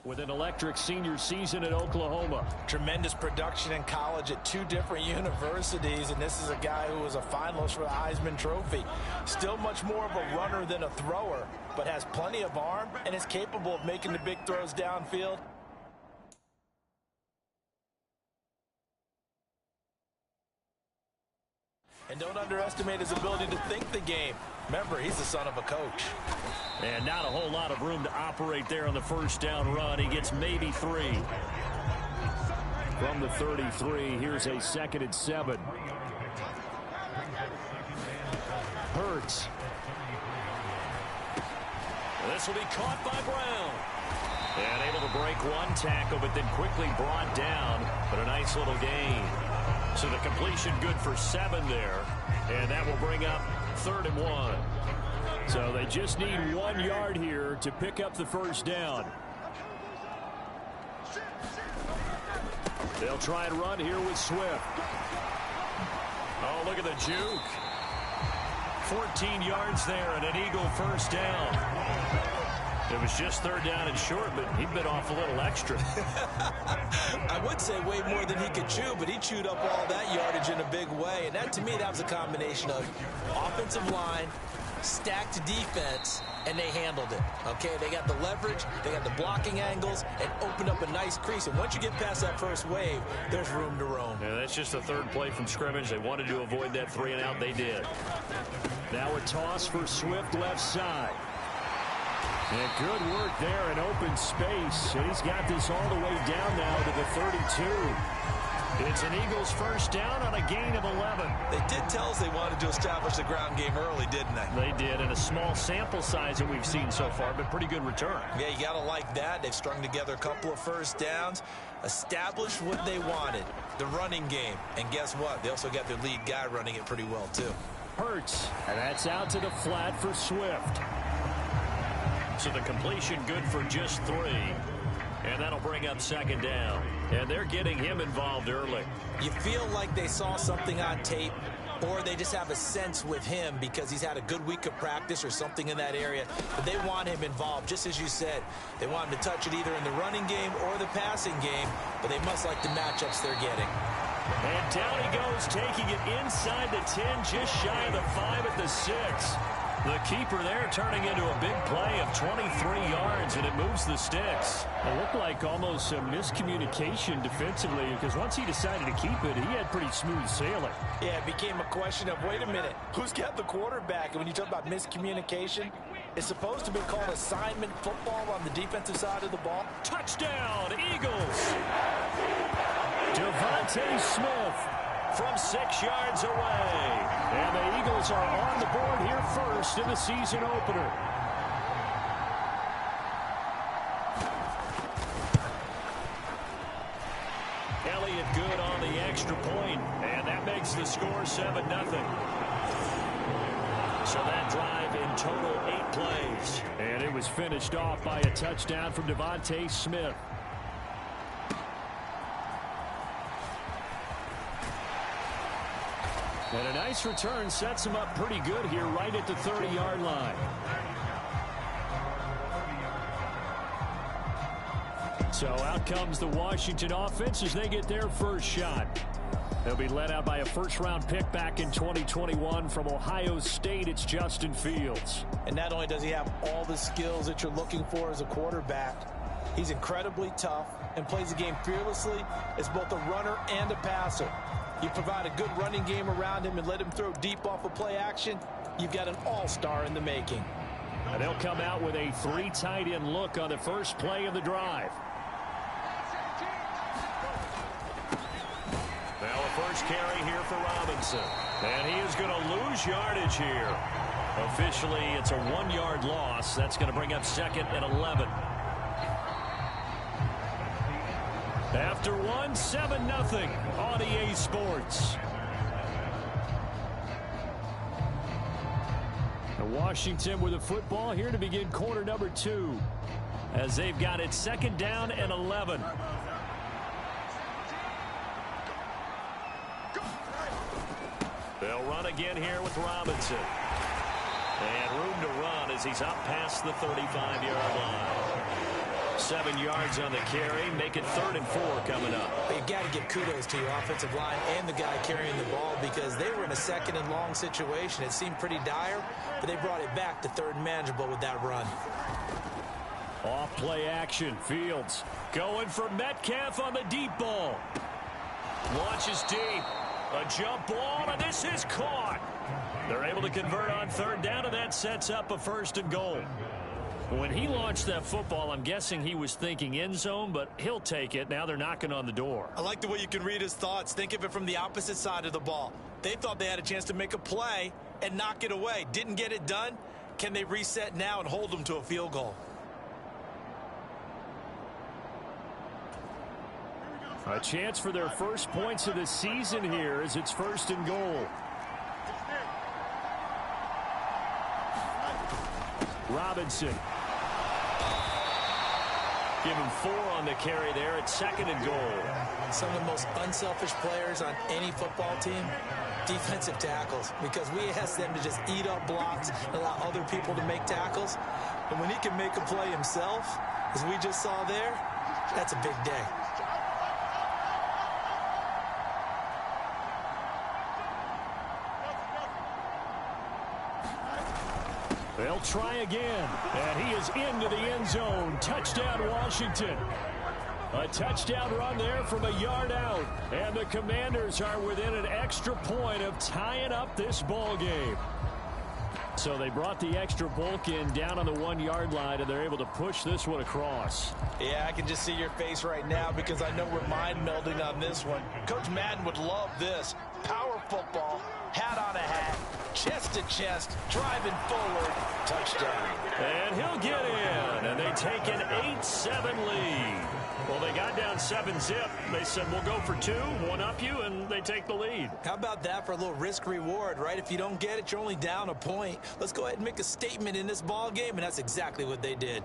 with an electric senior season at Oklahoma. Tremendous production in college at 2 different universities, and this is a guy who was a finalist for the Heisman Trophy. Still much more of a runner than a thrower, but has plenty of arm and is capable of making the big throws downfield. And don't underestimate his ability to think the game. Remember, he's the son of a coach. And not a whole lot of room to operate there on the first down run. He gets maybe 3. From the 33, here's a 2nd and 7. Hurts. This will be caught by Brown. And able to break 1 tackle, but then quickly brought down. But a nice little gain. So the completion good for 7 there. And that will bring up 3rd and 1. So they just need 1 yard here to pick up the first down. They'll try and run here with Swift. Oh, look at the juke. 14 yards there and an Eagle first down. It was just 3rd down and short, but he bit off a little extra. I would say way more than he could chew, but he chewed up all that yardage in a big way. And that, to me, that was a combination of offensive line, stacked defense, and they handled it. Okay, they got the leverage, they got the blocking angles, and opened up a nice crease. And once you get past that first wave, there's room to roam. Yeah, that's just the 3rd play from scrimmage. They wanted to avoid that 3 and out. They did. Now a toss for Swift left side. And good work there in open space. And he's got this all the way down now to the 32. It's an Eagles first down on a gain of 11. They did tell us they wanted to establish the ground game early, didn't they? They did, in a small sample size that we've seen so far, but pretty good return. Yeah, you got to like that. They've strung together a couple of first downs, established what they wanted, the running game. And guess what? They also got their lead guy running it pretty well, too. Hurts, and that's out to the flat for Swift. So the completion good for just 3. And that'll bring up 2nd down. And they're getting him involved early. You feel like they saw something on tape, or they just have a sense with him because he's had a good week of practice or something in that area. But they want him involved, just as you said. They want him to touch it either in the running game or the passing game, but they must like the matchups they're getting. And down he goes, taking it inside the 10, just shy of the 5 at the 6. The keeper there turning into a big play of 23 yards, and it moves the sticks. It looked like almost a miscommunication defensively, because once he decided to keep it, he had pretty smooth sailing. Yeah, it became a question of, wait a minute, who's got the quarterback? And when you talk about miscommunication, it's supposed to be called assignment football on the defensive side of the ball. Touchdown, Eagles! Devontae Smith from 6 yards away. And the Eagles are on the board here first in the season opener. Elliott good on the extra point, and that makes the score 7-0. So that drive in total 8 plays. And it was finished off by a touchdown from Devontae Smith. And a nice return sets him up pretty good here right at the 30-yard line. So out comes the Washington offense as they get their first shot. They'll be led out by a first-round pick back in 2021 from Ohio State. It's Justin Fields. And not only does he have all the skills that you're looking for as a quarterback, he's incredibly tough and plays the game fearlessly as both a runner and a passer. You provide a good running game around him and let him throw deep off of play action, you've got an all-star in the making. And they'll come out with a 3 tight end look on the first play of the drive. Now a first carry here for Robinson. And he is going to lose yardage here. Officially, it's a 1-yard loss. That's going to bring up 2nd and 11. After 7-0 on EA Sports. Washington with the football here to begin quarter number 2. As they've got it 2nd down and 11. They'll run again here with Robinson. And room to run as he's up past the 35-yard line. 7 yards on the carry. Make it 3rd and 4 coming up. You got to give kudos to your offensive line and the guy carrying the ball because they were in a 2nd and long situation. It seemed pretty dire, but they brought it back to 3rd and manageable with that run. Off play action. Fields going for Metcalf on the deep ball. Launches deep. A jump ball, and this is caught. They're able to convert on 3rd down, and that sets up a 1st and goal. When he launched that football, I'm guessing he was thinking end zone, but he'll take it. Now they're knocking on the door. I like the way you can read his thoughts. Think of it from the opposite side of the ball. They thought they had a chance to make a play and knock it away. Didn't get it done. Can they reset now and hold them to a field goal? A chance for their first points of the season here as it's 1st and goal. Robinson. Give him 4 on the carry there at 2nd and goal. Some of the most unselfish players on any football team, defensive tackles, because we ask them to just eat up blocks and allow other people to make tackles. And when he can make a play himself, as we just saw there, that's a big day. They'll try again, and he is into the end zone. Touchdown, Washington. A touchdown run there from a yard out, and the Commanders are within an extra point of tying up this ball game. So they brought the extra bulk in down on the 1-yard line, and they're able to push this one across. Yeah, I can just see your face right now because I know we're mind melding on this one. Coach Madden would love this. Power football, hat on a hat, chest to chest, driving forward, touchdown. And he'll get in, and they take an 8-7 lead. Well, they got down 7-zip. They said, we'll go for 2, one up you, and they take the lead. How about that for a little risk reward, right? If you don't get it, you're only down a point. Let's go ahead and make a statement in this ball game, and that's exactly what they did.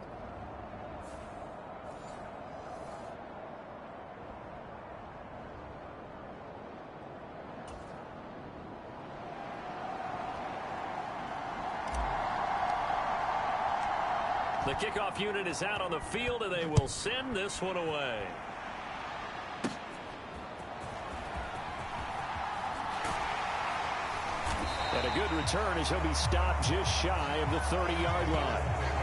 The kickoff unit is out on the field, and they will send this one away. And a good return as he'll be stopped just shy of the 30-yard line.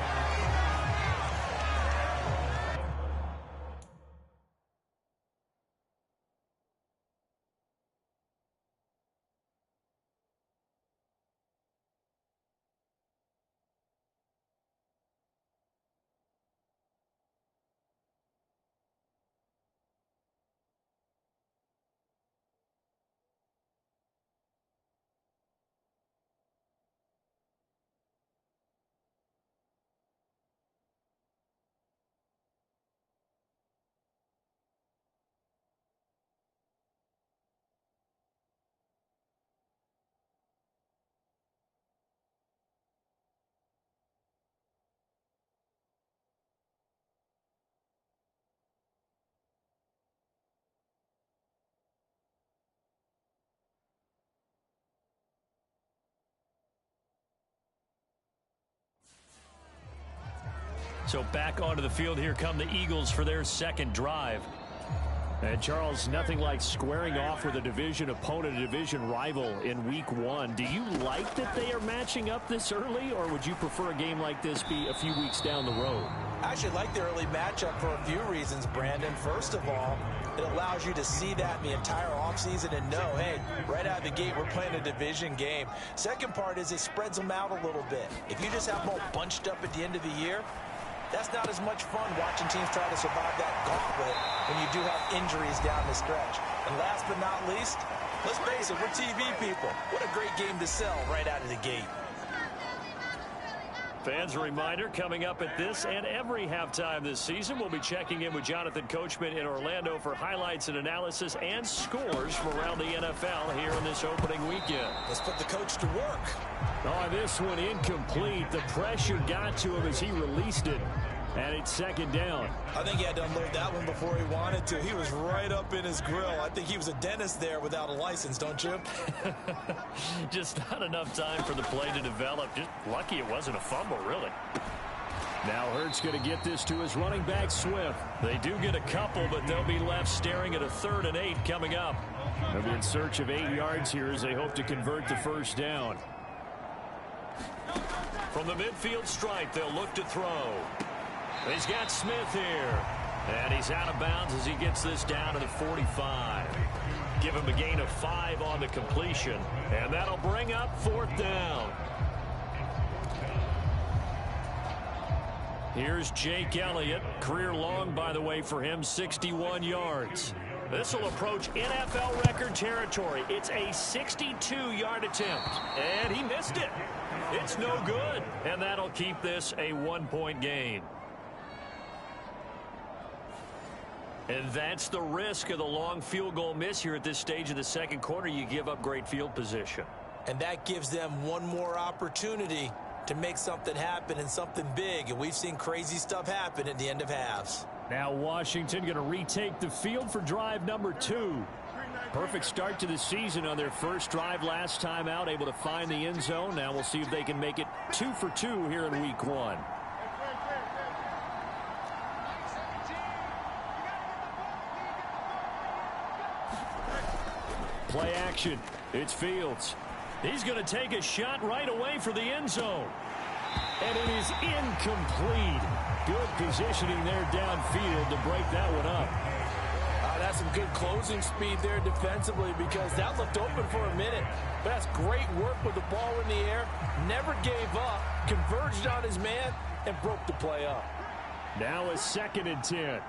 So back onto the field, here come the Eagles for their second drive. And Charles, nothing like squaring off with a division opponent, a division rival in week 1. Do you like that they are matching up this early, or would you prefer a game like this be a few weeks down the road? I actually like the early matchup for a few reasons, Brandon. First of all, it allows you to see that in the entire offseason and know, hey, right out of the gate, we're playing a division game. Second part is it spreads them out a little bit. If you just have them all bunched up at the end of the year, that's not as much fun watching teams try to survive that gauntlet when you do have injuries down the stretch. And last but not least, let's face it, we're TV people. What a great game to sell right out of the gate. Fans, a reminder, coming up at this and every halftime this season, we'll be checking in with Jonathan Coachman in Orlando for highlights and analysis and scores from around the NFL here in this opening weekend. Let's put the coach to work. Oh, this one incomplete. The pressure got to him as he released it. And it's second down. I think he had to unload that one before he wanted to. He was right up in his grill. I think he was a dentist there without a license, don't you? Just not enough time for the play to develop. Just lucky it wasn't a fumble, really. Now Hurts going to get this to his running back, Swift. They do get a couple, but they'll be left staring at a 3rd and 8 coming up. They'll be in search of 8 yards here as they hope to convert the first down. From the midfield stripe, they'll look to throw. He's got Smith here. And he's out of bounds as he gets this down to the 45. Give him a gain of 5 on the completion. And that'll bring up 4th down. Here's Jake Elliott. Career long, by the way, for him, 61 yards. This will approach NFL record territory. It's a 62-yard attempt. And he missed it. It's no good. And that'll keep this a 1-point game. And that's the risk of the long field goal miss here at this stage of the second quarter. You give up great field position. And that gives them one more opportunity to make something happen and something big. And we've seen crazy stuff happen at the end of halves. Now Washington going to retake the field for drive number 2. Perfect start to the season on their first drive last time out, able to find the end zone. Now we'll see if they can make it 2 for 2 here in week 1. Play action. It's Fields. He's going to take a shot right away for the end zone. And it is incomplete. Good positioning there downfield to break that one up. That's some good closing speed there defensively because that looked open for a minute. But that's great work with the ball in the air. Never gave up. Converged on his man and broke the play up. Now a 2nd and 10.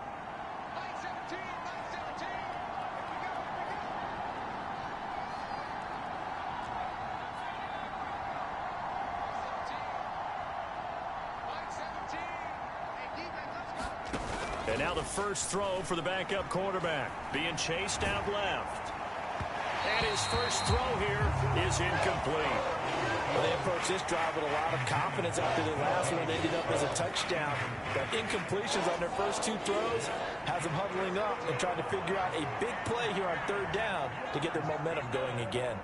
And now the first throw for the backup quarterback. Being chased out left. And his first throw here is incomplete. Well, they approached this drive with a lot of confidence after the last one. It ended up as a touchdown. But incompletions on their first 2 throws has them huddling up and trying to figure out a big play here on 3rd down to get their momentum going again.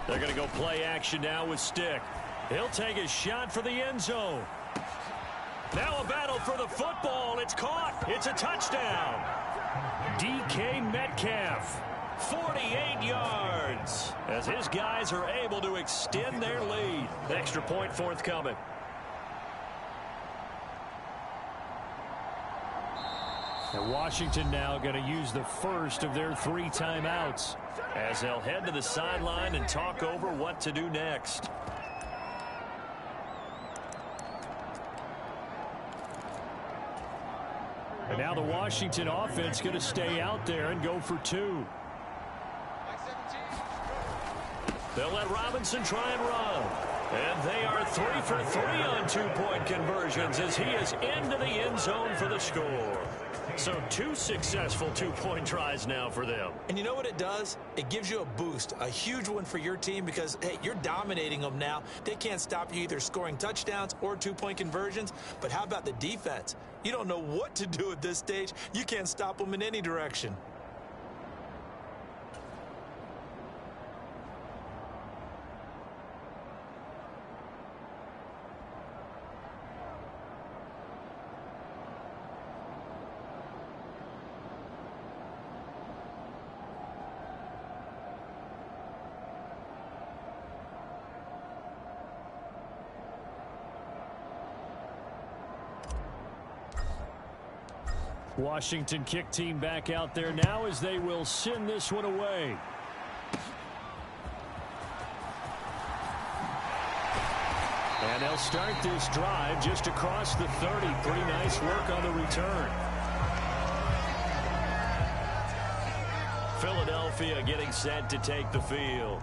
They're going to go play action now with Stick. He'll take a shot for the end zone. Now a battle for the football. It's caught. It's a touchdown. DK Metcalf, 48 yards, as his guys are able to extend their lead. Extra point forthcoming. And Washington now going to use the first of their 3 timeouts as they'll head to the sideline and talk over what to do next. And now the Washington offense going to stay out there and go for 2. They'll let Robinson try and run. And they are 3 for 3 on 2-point conversions as he is into the end zone for the score. So 2 successful 2-point tries now for them. And you know what it does? It gives you a boost, a huge one for your team because, hey, you're dominating them now. They can't stop you either scoring touchdowns or 2-point conversions. But how about the defense? You don't know what to do at this stage. You can't stop them in any direction. Washington kick team back out there now as they will send this one away. And they'll start this drive just across the 30. Pretty nice work on the return. Philadelphia getting set to take the field.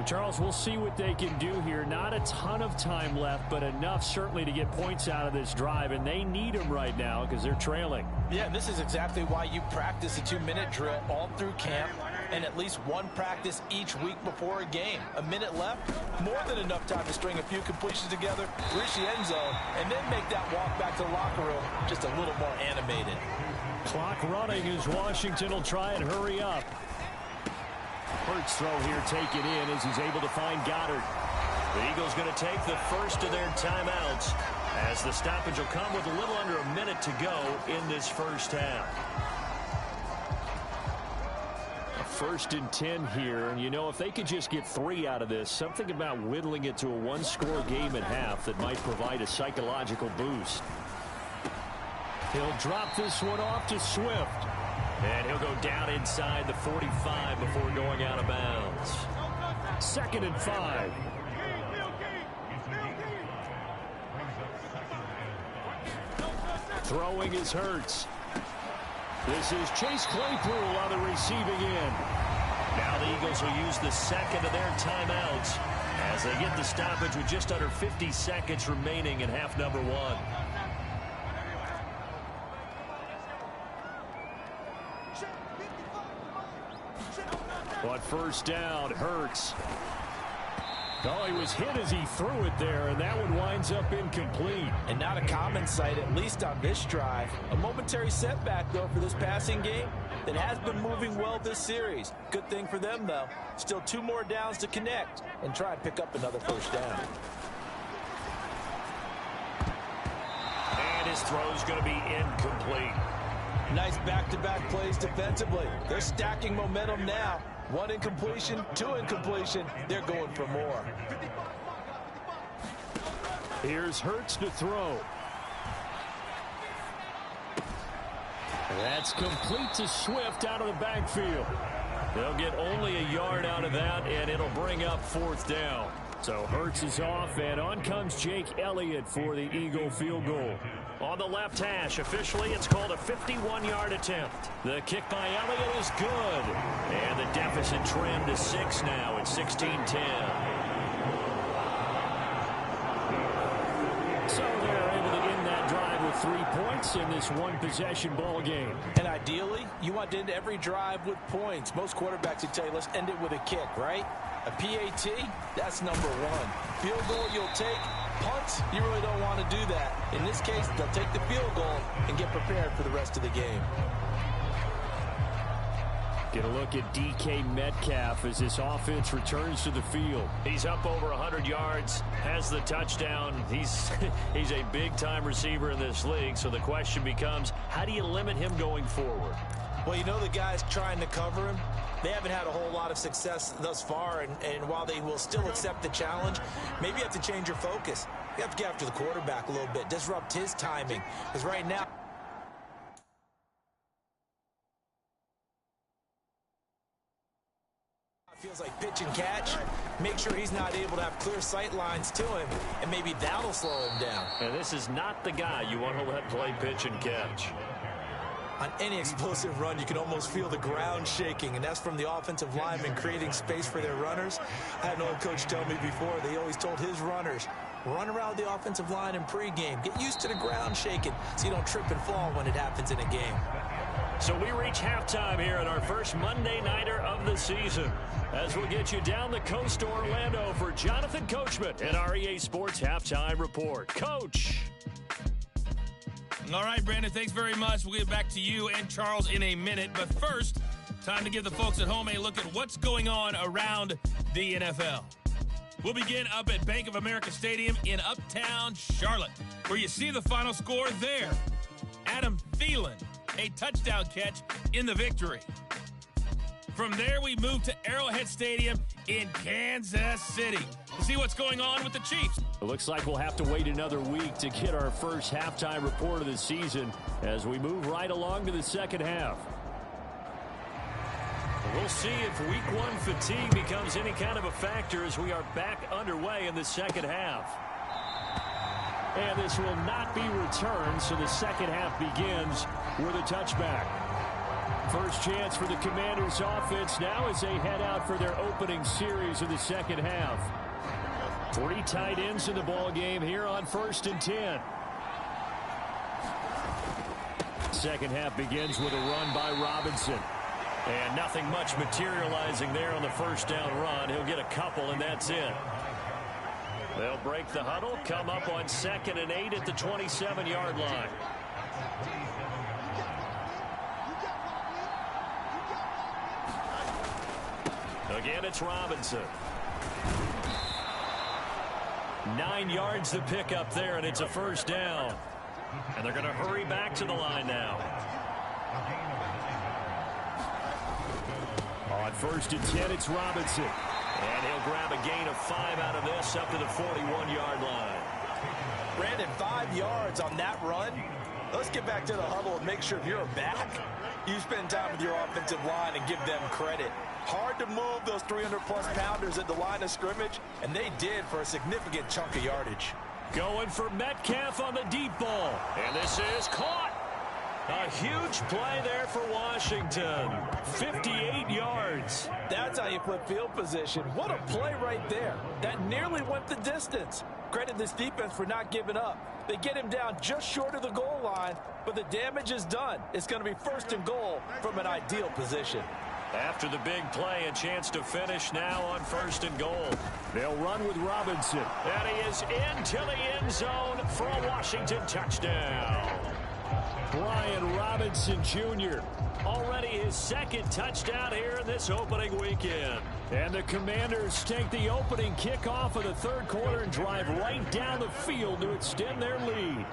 Charles, we'll see what they can do here. Not a ton of time left, but enough certainly to get points out of this drive, and they need them right now because they're trailing. Yeah, and this is exactly why you practice a 2-minute drill all through camp and at least one practice each week before a game. A minute left, more than enough time to string a few completions together, reach the end zone, and then make that walk back to the locker room just a little more animated. Clock running as Washington will try and hurry up. Hurts throw here taken in as he's able to find Goddard. The Eagles going to take the first of their timeouts as the stoppage will come with a little under a minute to go in this first half. A 1st and 10 here, and you know, if they could just get 3 out of this, something about whittling it to a 1-score game at half that might provide a psychological boost. He'll drop this one off to Swift. And he'll go down inside the 45 before going out of bounds. 2nd and 5. Throwing is Hurts. This is Chase Claypool on the receiving end. Now the Eagles will use the second of their timeouts as they get the stoppage with just under 50 seconds remaining in half number 1. On 1st down, Hurts. Oh, he was hit as he threw it there, and that one winds up incomplete. And not a common sight, at least on this drive. A momentary setback, though, for this passing game that has been moving well this series. Good thing for them, though. Still 2 more downs to connect and try and pick up another 1st down. And his throw's going to be incomplete. Nice back-to-back plays defensively. They're stacking momentum now. 1 incompletion, 2 incompletion. They're going for more. Here's Hurts to throw. That's complete to Swift out of the backfield. They'll get only a yard out of that, and it'll bring up 4th down. So Hurts is off, and on comes Jake Elliott for the Eagle field goal. On the left hash, officially it's called a 51-yard attempt. The kick by Elliott is good. And the deficit trimmed to 6 now at 16-10. So they're able to end that drive with 3 points in this 1-possession ball game. And ideally, you want to end every drive with points. Most quarterbacks would tell you, let's end it with a kick, right? A PAT, that's number 1. Field goal you'll take. Punts, you really don't want to do that. In this case, they'll take the field goal and get prepared for the rest of the game. Get a look at DK Metcalf as this offense returns to the field. He's up over 100 yards, has the touchdown. He's a big-time receiver in this league, so the question becomes, how do you limit him going forward? Well, you know the guys trying to cover him, they haven't had a whole lot of success thus far, and while they will still accept the challenge, maybe you have to change your focus. You have to get after the quarterback a little bit, disrupt his timing, because right now, it feels like pitch and catch. Make sure he's not able to have clear sight lines to him, and maybe that'll slow him down. And this is not the guy you want to let play pitch and catch. On any explosive run, you can almost feel the ground shaking, and that's from the offensive linemen creating space for their runners. I had an old coach tell me before, they always told his runners, run around the offensive line in pregame. Get used to the ground shaking so you don't trip and fall when it happens in a game. So we reach halftime here in our first Monday Nighter of the season, as we'll get you down the coast to Orlando for Jonathan Coachman and our EA Sports Halftime Report. Coach. All right, Brandon, thanks very much. We'll get back to you and Charles in a minute. But first, time to give the folks at home a look at what's going on around the NFL. We'll begin up at Bank of America Stadium in Uptown Charlotte, where you see the final score there. Adam Thielen, a touchdown catch in the victory. From there, we move to Arrowhead Stadium in Kansas City to see what's going on with the Chiefs. It looks like we'll have to wait another week to get our first halftime report of the season as we move right along to the second half. We'll see if week 1 fatigue becomes any kind of a factor as we are back underway in the second half. And this will not be returned, so the second half begins with a touchback. First chance for the Commanders offense now as they head out for their opening series of the second half. 3 tight ends in the ball game here on 1st and 10. Second half begins with a run by Robinson. And nothing much materializing there on the first down run. He'll get a couple, and that's it. They'll break the huddle, come up on 2nd and 8 at the 27-yard line. Again, it's Robinson. 9 yards to pick up there, and it's a first down. And they're going to hurry back to the line now. On 1st and 10, it's Robinson. And he'll grab a gain of 5 out of this up to the 41-yard line. Brandon, 5 yards on that run. Let's get back to the huddle and make sure if you're back, you spend time with your offensive line and give them credit. Hard to move those 300-plus pounders at the line of scrimmage, and they did for a significant chunk of yardage. Going for Metcalf on the deep ball. And this is caught. A huge play there for Washington. 58 yards. That's how you flip field position. What a play right there. That nearly went the distance. Credit this defense for not giving up. They get him down just short of the goal line, but the damage is done. It's going to be 1st and goal from an ideal position. After the big play, a chance to finish now on 1st and goal. They'll run with Robinson. And he is into the end zone for a Washington touchdown. Brian Robinson Jr. already his 2nd touchdown here in this opening weekend. And the Commanders take the opening kickoff of the 3rd quarter and drive right down the field to extend their lead.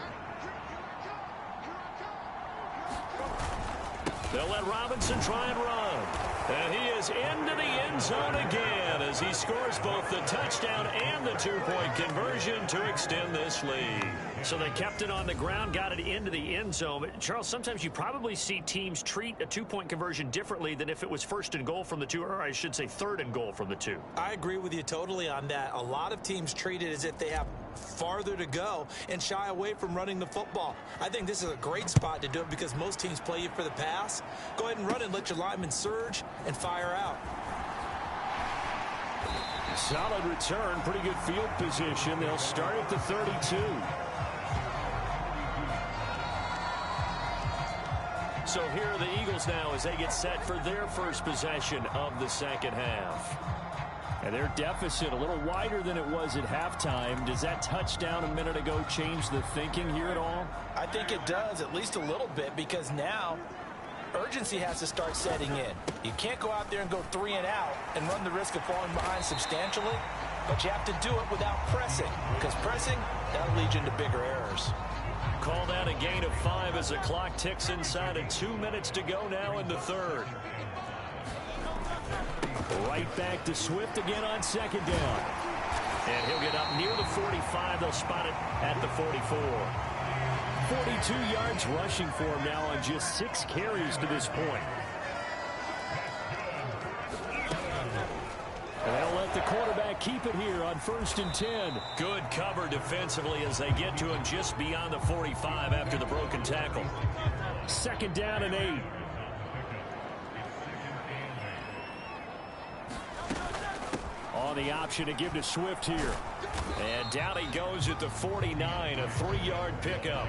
They'll let Robinson try and run. And he is into the end zone again as he scores both the touchdown and the 2-point conversion to extend this lead. So they kept it on the ground, got it into the end zone. Charles, sometimes you probably see teams treat a 2-point conversion differently than if it was 1st and goal from the 2, or I should say 3rd and goal from the 2. I agree with you totally on that. A lot of teams treat it as if they have farther to go and shy away from running the football. I think this is a great spot to do it because most teams play you for the pass. Go ahead and run and let your linemen surge and fire out. Solid return, pretty good field position. They'll start at the 32. So here are the Eagles now as they get set for their first possession of the 2nd half. And their deficit a little wider than it was at halftime. Does that touchdown a minute ago change the thinking here at all? I think it does, at least a little bit, because now urgency has to start setting in. You can't go out there and go 3 and out and run the risk of falling behind substantially, but you have to do it without pressing, because pressing, that'll lead you into bigger errors. Called out a gain of 5 as the clock ticks inside of 2 minutes to go now in the 3rd. Right back to Swift again on 2nd down. And he'll get up near the 45. They'll spot it at the 44. 42 yards rushing for him now on just 6 carries to this point. And they'll let the quarterback keep it here on 1st and 10. Good cover defensively as they get to him just beyond the 45 after the broken tackle. 2nd down and 8. On the option to give to Swift here. And down he goes at the 49, a 3-yard pickup.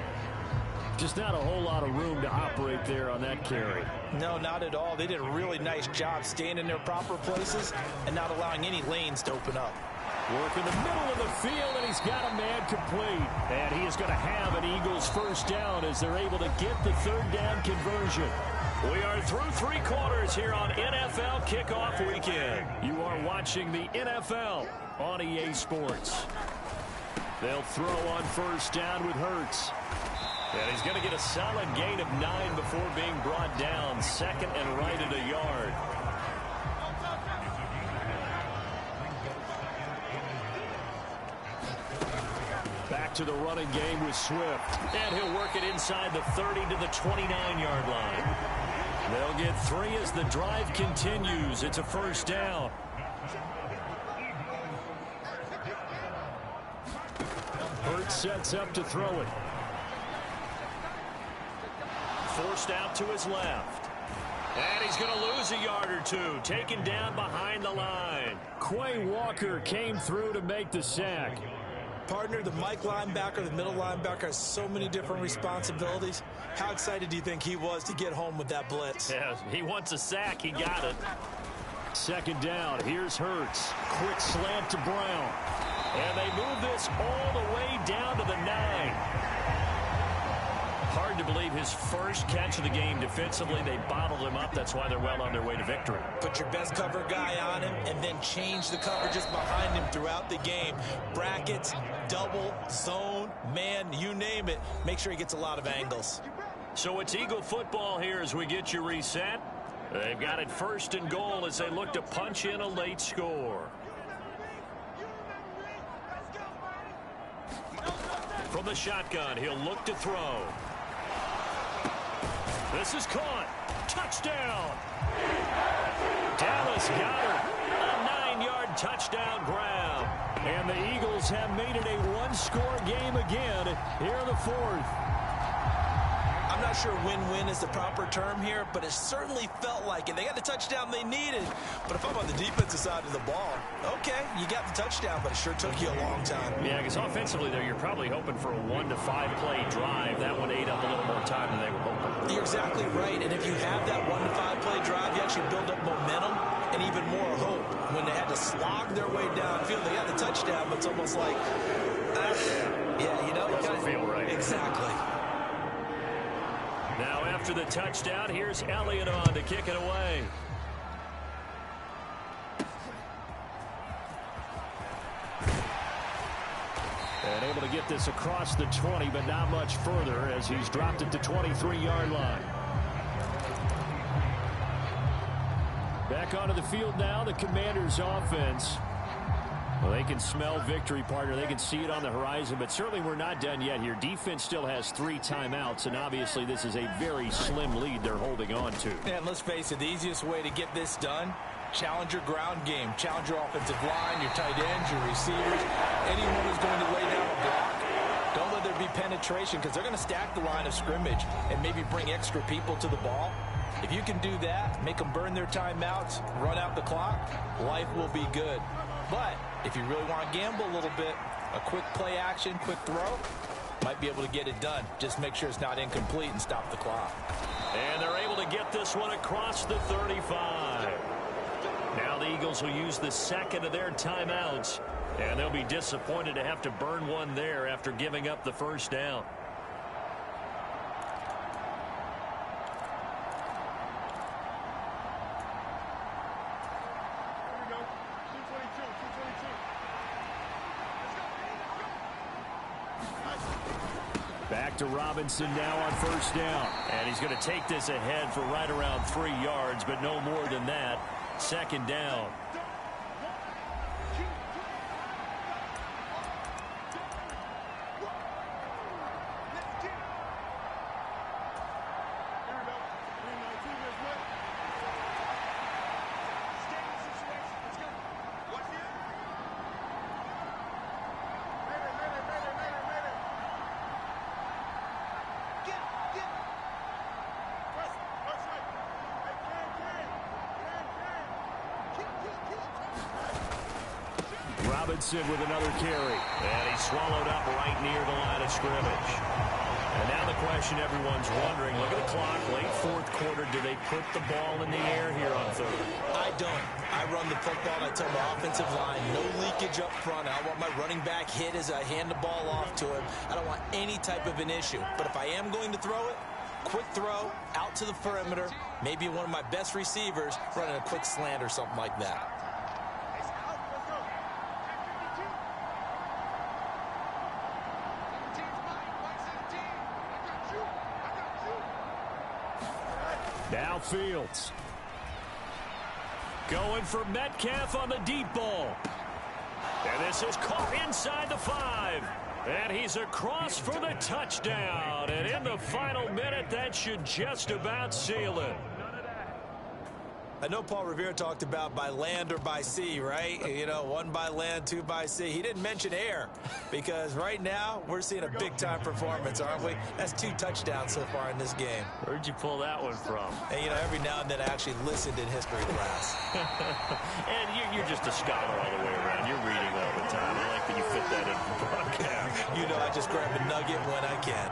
Just not a whole lot of room to operate there on that carry. No, not at all. They did a really nice job staying in their proper places and not allowing any lanes to open up. Work in the middle of the field, and he's got a man complete. And he is going to have an Eagles 1st down as they're able to get the 3rd down conversion. We are through 3 quarters here on NFL Kickoff Weekend. You are watching the NFL on EA Sports. They'll throw on 1st down with Hurts. And he's going to get a solid gain of 9 before being brought down. 2nd and right at a yard. Back to the running game with Swift. And he'll work it inside the 30 to the 29-yard line. They'll get 3 as the drive continues. It's a 1st down. Hurts sets up to throw it. Forced out to his left. And he's going to lose a yard or 2. Taken down behind the line. Quay Walker came through to make the sack. Partner, the Mike linebacker, the middle linebacker has so many different responsibilities. How excited do you think he was to get home with that blitz? Yeah, he wants a sack. He got it. 2nd down. Here's Hurts. Quick slant to Brown. And they move this all the way down to the 9. Hard to believe his first catch of the game defensively. They bottled him up. That's why they're well on their way to victory. Put your best cover guy on him and then change the coverages behind him throughout the game. Brackets, double, zone, man, you name it. Make sure he gets a lot of angles. So it's Eagle football here as we get you reset. They've got it first and goal as they look to punch in a late score. From the shotgun, he'll look to throw. This is caught. Touchdown. Dallas got her. A 9-yard touchdown grab. And the Eagles have made it a one-score game again here in the fourth. I'm not sure win-win is the proper term here, but it certainly felt like it. They got the touchdown they needed. But if I'm on the defensive side of the ball, okay, you got the touchdown, but it sure took you a long time. Yeah, because offensively, though, you're probably hoping for a 1 to 5 play drive. That one ate up a little more time than they were hoping. You're exactly right. And if you have that 1 to 5 play drive, you actually build up momentum and even more hope. When they had to slog their way downfield, they got the touchdown, but it's almost like, yeah, you know, it doesn't feel right. Exactly. Now after the touchdown, here's Elliott on to kick it away. And able to get this across the 20, but not much further as he's dropped it to 23-yard line. Back onto the field now, the Commanders' offense. Well, they can smell victory, partner. They can see it on the horizon, but certainly we're not done yet here. Defense still has 3 timeouts, and obviously this is a very slim lead they're holding on to. And let's face it, the easiest way to get this done, challenge your ground game. Challenge your offensive line, your tight ends, your receivers, anyone who's going to lay down a block. Don't let there be penetration because they're going to stack the line of scrimmage and maybe bring extra people to the ball. If you can do that, make them burn their timeouts, run out the clock, life will be good. But if you really want to gamble a little bit, a quick play action, quick throw, might be able to get it done. Just make sure it's not incomplete and stop the clock. And they're able to get this one across the 35. Now the Eagles will use the second of their timeouts, and they'll be disappointed to have to burn one there after giving up the first down. Back to Robinson now on first down. And he's going to take this ahead for right around 3 yards, but no more than that. Second down. Robinson with another carry. And he's swallowed up right near the line of scrimmage. And now the question everyone's wondering, look at the clock, late fourth quarter, do they put the ball in the air here on third? I don't. I run the football, and I tell my offensive line, no leakage up front. I want my running back hit as I hand the ball off to him. I don't want any type of an issue. But if I am going to throw it, quick throw, out to the perimeter, maybe one of my best receivers running a quick slant or something like that. Now Fields. Going for Metcalf on the deep ball. And this is caught inside the 5. And he's across for the touchdown. And in the final minute, that should just about seal it. I know Paul Revere talked about by land or by sea, right? You know, 1 by land, 2 by sea. He didn't mention air because right now we're seeing a big-time performance, aren't we? That's 2 touchdowns so far in this game. Where'd you pull that one from? And, you know, every now and then I actually listened in history class. And you're just a scholar all the way around. You're reading all the time. I like that you fit that in the broadcast. You know, I just grab a nugget when I can.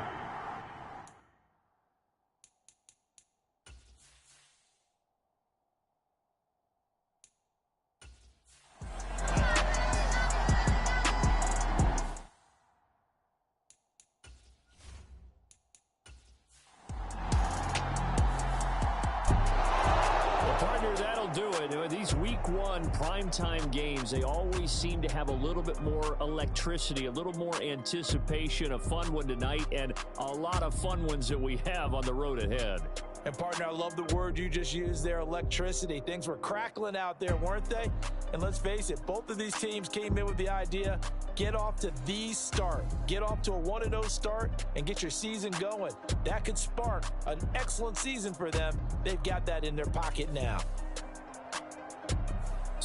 know, these week one primetime games, they always seem to have a little bit more electricity, a little more anticipation. A fun one tonight, and a lot of fun ones that we have on the road ahead. And, partner, I love the word you just used there, electricity. Things were crackling out there, weren't they? And let's face it, both of these teams came in with the idea, get off to the start. Get off to a 1-0 start and get your season going. That could spark an excellent season for them. They've got that in their pocket now.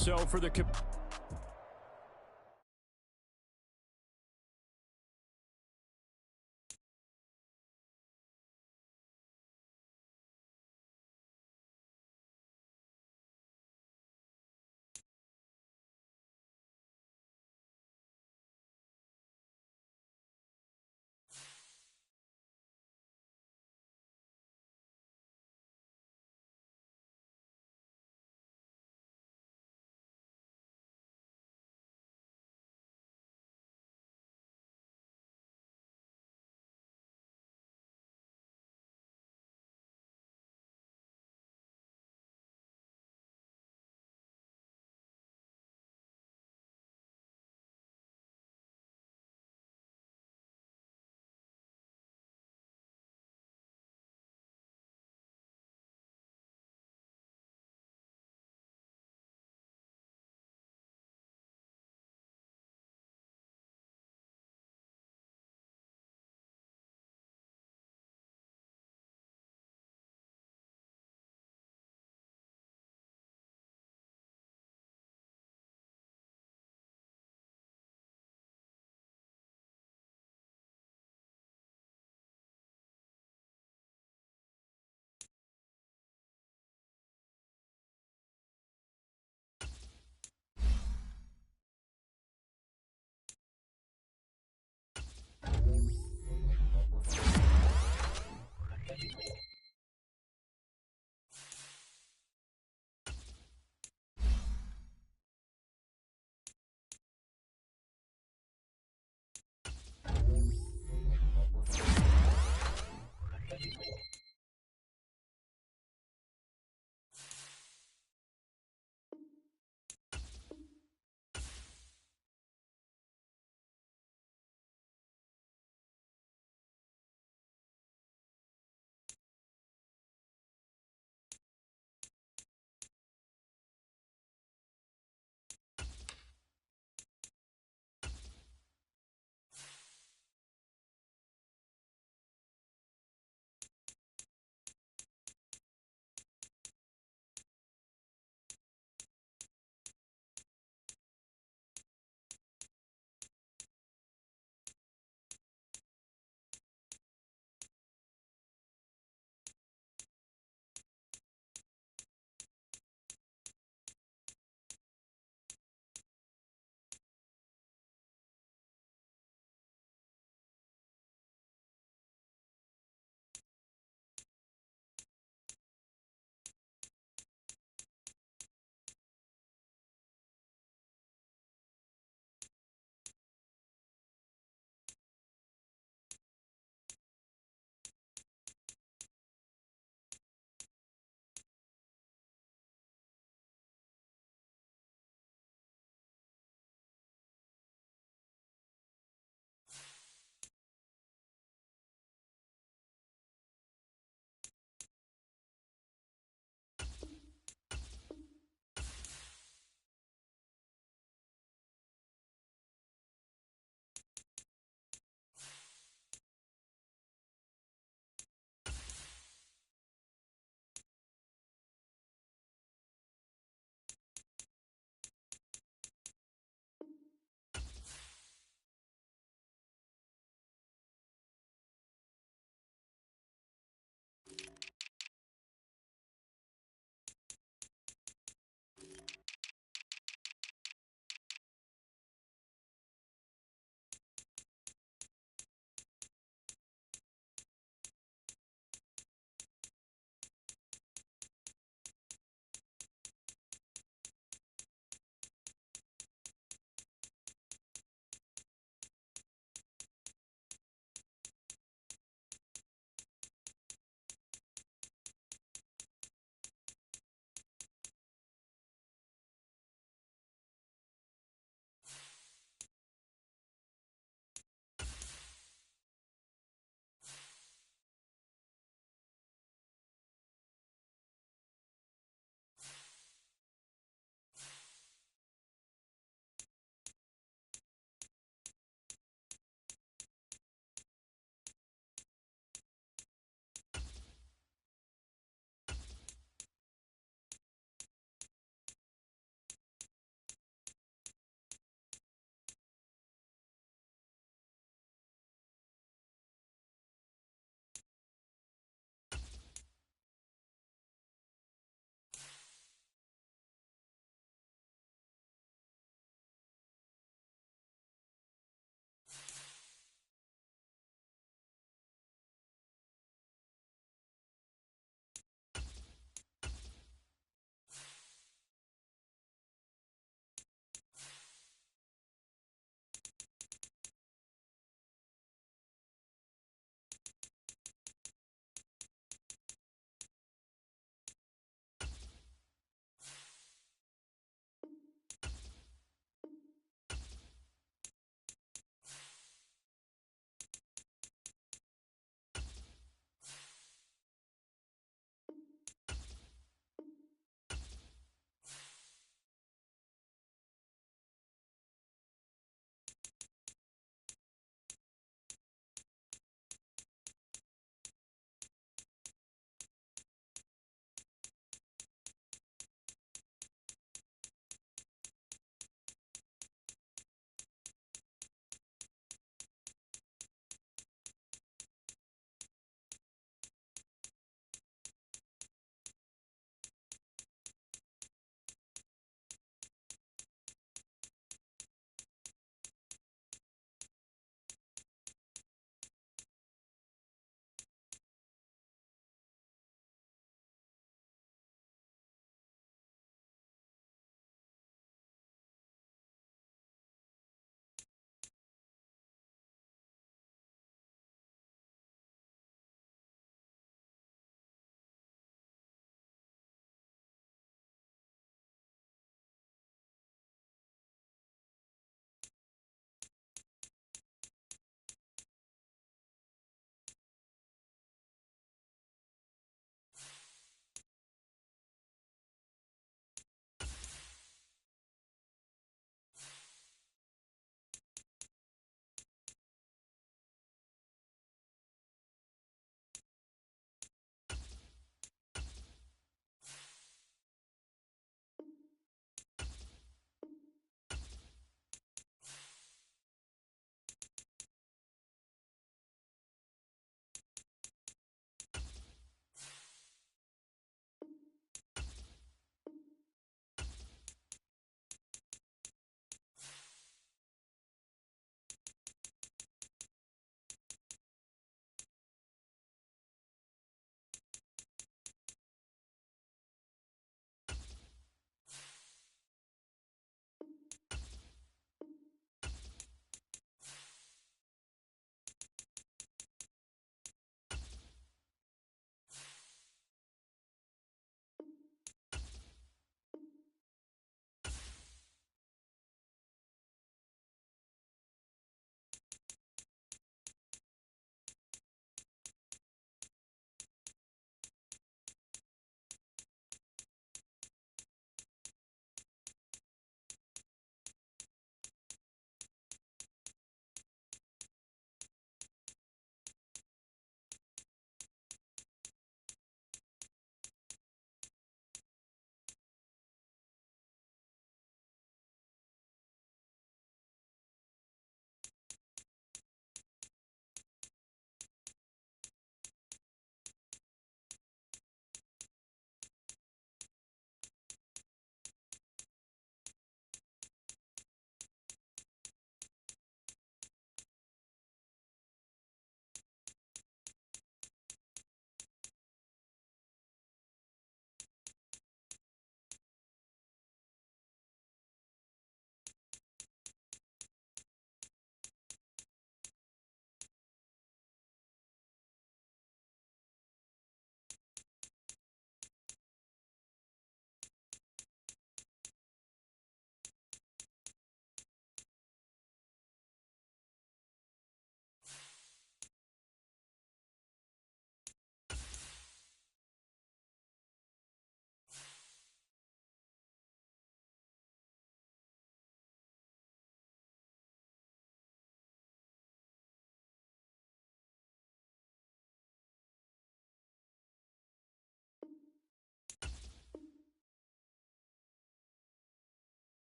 So for the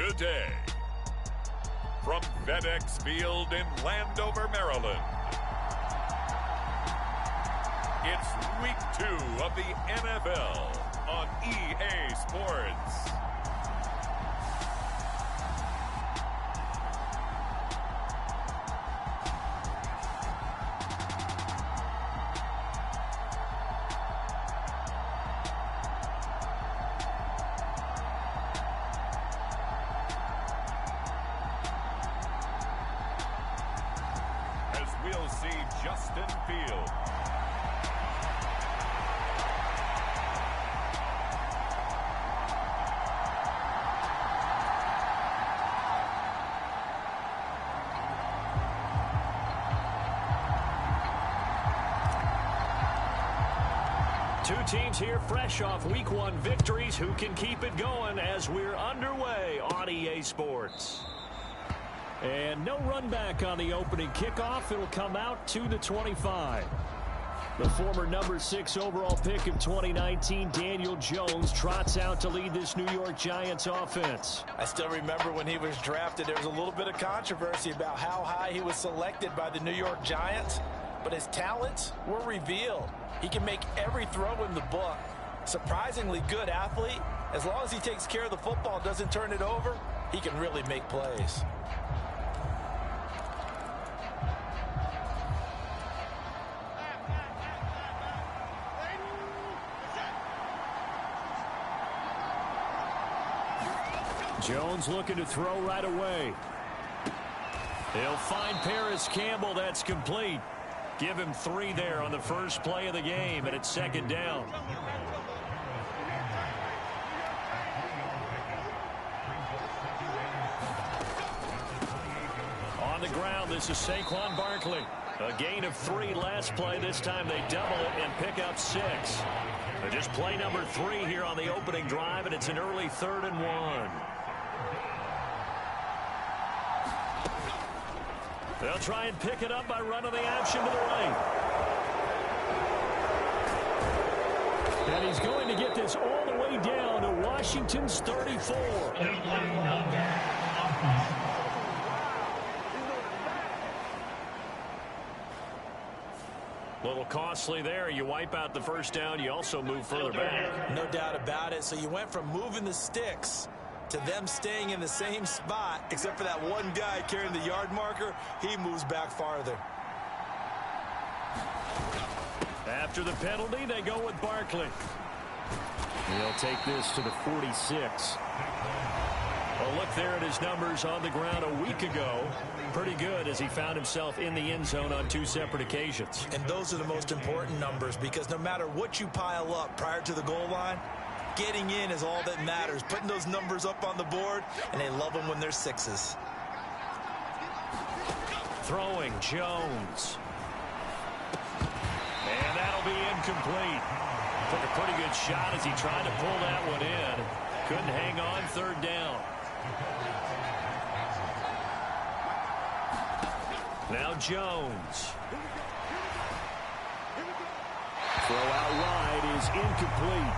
today. From FedEx Field in Landover, Maryland, it's Week 2 of the NFL on EA Sports. We'll see Justin Fields. Two teams here fresh off Week 1 victories. Who can keep it going as we're underway on EA Sports? And no run back on the opening kickoff. It'll come out to the 25. The former number 6 overall pick of 2019, Daniel Jones, trots out to lead this New York Giants offense. I still remember when he was drafted, there was a little bit of controversy about how high he was selected by the New York Giants, but his talents were revealed. He can make every throw in the book. Surprisingly good athlete. As long as he takes care of the football, doesn't turn it over, he can really make plays. Jones looking to throw right away. He'll find Paris Campbell. That's complete. Give him 3 there on the first play of the game, and it's second down. On the ground, this is Saquon Barkley. A gain of 3 last play. This time they double it and pick up 6. Just play number 3 here on the opening drive, and it's an early 3rd and 1. They'll try and pick it up by running the option to the right. And he's going to get this all the way down to Washington's 34. A little costly there. You wipe out the first down. You also move further back. No doubt about it. So you went from moving the sticks to them staying in the same spot, except for that one guy carrying the yard marker. He moves back farther. After the penalty, they go with Barkley. He'll take this to the 46. Well, look there at his numbers on the ground a week ago. Pretty good as he found himself in the end zone on 2 separate occasions. And those are the most important numbers, because no matter what you pile up prior to the goal line, getting in is all that matters. Putting those numbers up on the board, and they love them when they're 6s. Throwing Jones. And that'll be incomplete. Took a pretty good shot as he tried to pull that one in. Couldn't hang on, 3rd down. Now Jones. Throw out wide is incomplete.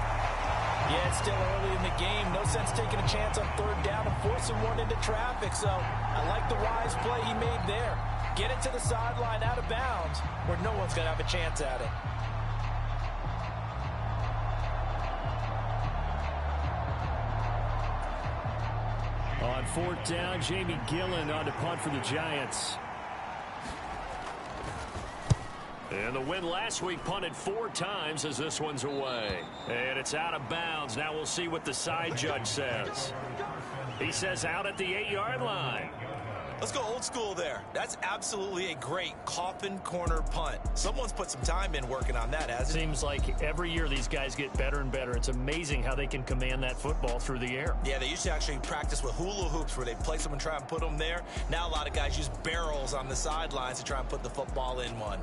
Yeah, it's still early in the game. No sense taking a chance on 3rd down and forcing one into traffic. So I like the wise play he made there. Get it to the sideline out of bounds where no one's going to have a chance at it. On 4th down, Jamie Gillen on to punt for the Giants. And the win last week punted 4 times as this one's away. And it's out of bounds. Now we'll see what the side judge says. He says out at the 8-yard line. Let's go old school there. That's absolutely a great coffin corner punt. Someone's put some time in working on that, hasn't it? Seems like every year these guys get better and better. It's amazing how they can command that football through the air. Yeah, they used to actually practice with hula hoops where they place them and try and put them there. Now a lot of guys use barrels on the sidelines to try and put the football in one.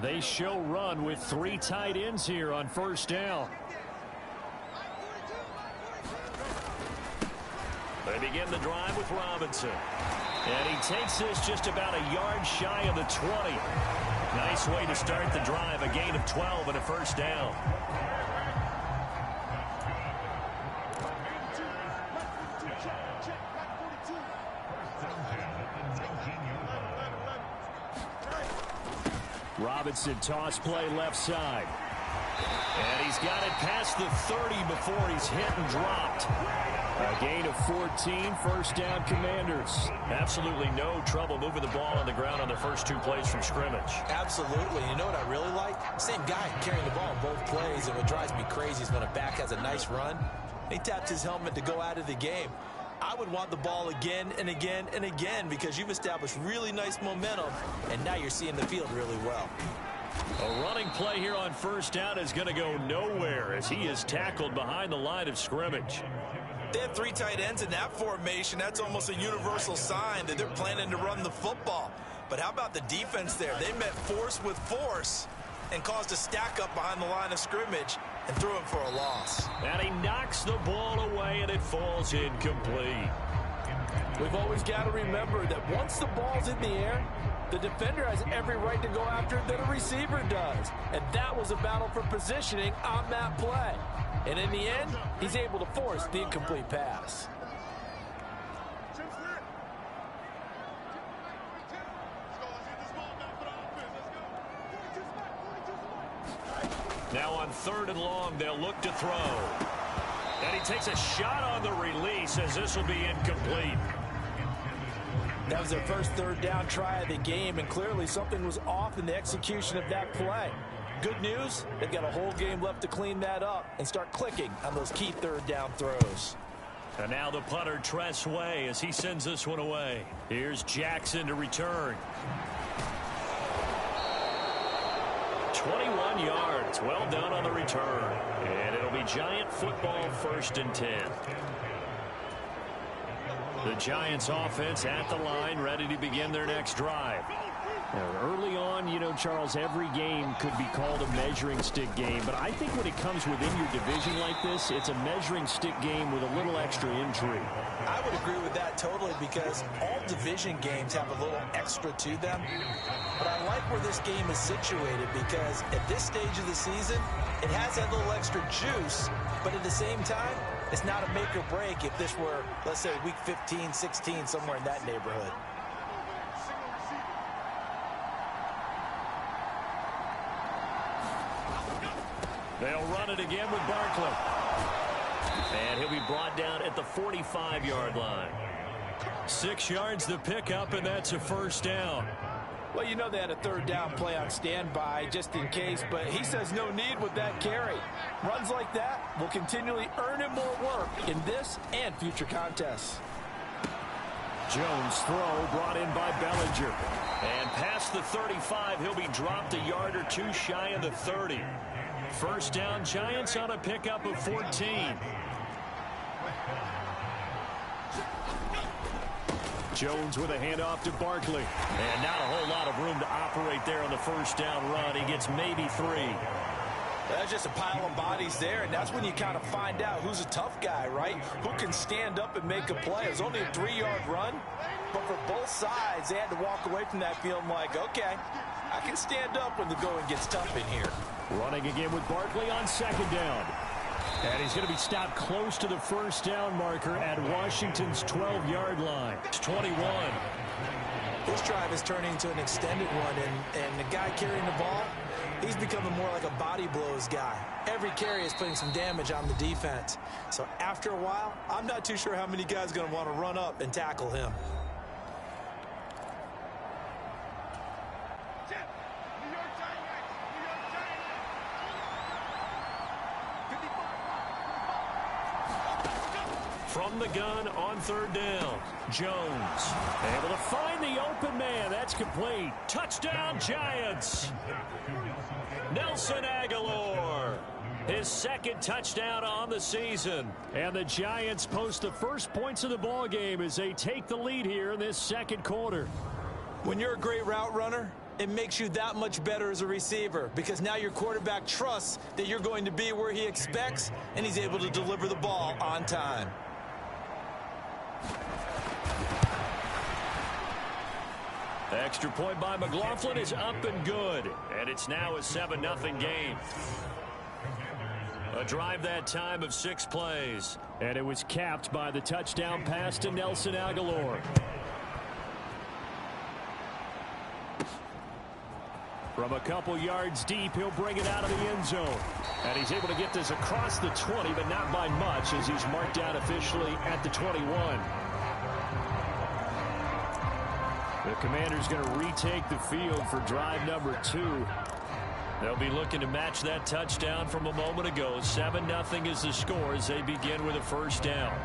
They show run with 3 tight ends here on 1st down. They begin the drive with Robinson. And he takes this just about a yard shy of the 20. Nice way to start the drive. A gain of 12 and a first down. Robinson toss play left side. And he's got it past the 30 before he's hit and dropped. A gain of 14, first down Commanders. Absolutely no trouble moving the ball on the ground on the first 2 plays from scrimmage. Absolutely. You know what I really like? Same guy carrying the ball on both plays, and what drives me crazy is when a back has a nice run, he taps his helmet to go out of the game. I would want the ball again and again and again because you've established really nice momentum, and now you're seeing the field really well. A running play here on first down is going to go nowhere as he is tackled behind the line of scrimmage. They have 3 tight ends in that formation. That's almost a universal sign that they're planning to run the football. But how about the defense there? They met force with force and caused a stack up behind the line of scrimmage and threw him for a loss. And he knocks the ball away, and it falls incomplete. We've always got to remember that once the ball's in the air, the defender has every right to go after it that a receiver does. And that was a battle for positioning on that play. And in the end, he's able to force the incomplete pass. Now on 3rd and long, they'll look to throw. And he takes a shot on the release as this will be incomplete. That was their first 3rd down try of the game, and clearly something was off in the execution of that play. Good news, they've got a whole game left to clean that up and start clicking on those key 3rd down throws. And now the punter, Tress Way, as he sends this one away. Here's Jackson to return. 21 yards. Well done on the return. And it'll be Giant football, 1st and 10. The Giants offense at the line, ready to begin their next drive. Now, early on, you know, Charles, every game could be called a measuring stick game. But I think when it comes within your division like this, it's a measuring stick game with a little extra intrigue. I would agree with that totally because all division games have a little extra to them. But I like where this game is situated because at this stage of the season, it has that little extra juice. But at the same time, it's not a make or break if this were, let's say, week 15, 16, somewhere in that neighborhood. They'll run it again with Barkley. And he'll be brought down at the 45-yard line. 6 yards to pick up, and that's a first down. Well, you know they had a 3rd down play on standby just in case, but he says no need with that carry. Runs like that will continually earn him more work in this and future contests. Jones' throw brought in by Bellinger. And past the 35, he'll be dropped a yard or 2 shy of the 30. First down, Giants on a pickup of 14. Jones with a handoff to Barkley. And not a whole lot of room to operate there on the first down run. He gets maybe 3. That's just a pile of bodies there, and that's when you kind of find out who's a tough guy, right? Who can stand up and make a play. It was only a 3-yard run, but for both sides, they had to walk away from that field like, okay, I can stand up when the going gets tough in here. Running again with Barkley on 2nd down. And he's going to be stopped close to the first down marker at Washington's 12-yard line. It's 21. This drive is turning into an extended one, and the guy carrying the ball, he's becoming more like a body blows guy. Every carry is putting some damage on the defense. So after a while, I'm not too sure how many guys are going to want to run up and tackle him. From the gun on 3rd down, Jones able to find the open man. That's complete. Touchdown, Giants. Nelson Aguilar, his 2nd touchdown on the season. And the Giants post the first points of the ball game as they take the lead here in this 2nd quarter. When you're a great route runner, it makes you that much better as a receiver because now your quarterback trusts that you're going to be where he expects, and he's able to deliver the ball on time. Extra point by McLaughlin is up and good. And it's now a 7-0 game. A drive that time of 6 plays. And it was capped by the touchdown pass to Nelson Aguilar. From a couple yards deep, he'll bring it out of the end zone. And he's able to get this across the 20, but not by much, as he's marked down officially at the 21. The Commanders going to retake the field for drive number 2. They'll be looking to match that touchdown from a moment ago. 7-0 is the score as they begin with a first down.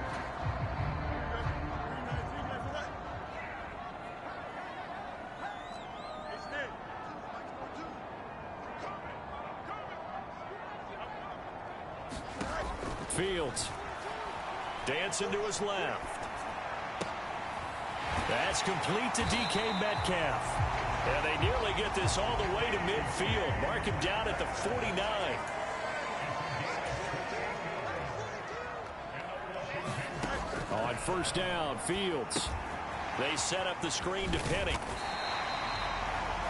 Fields dancing to his left. That's complete to DK Metcalf. And they nearly get this all the way to midfield. Mark him down at the 49. On first down, Fields. They set up the screen to Penny.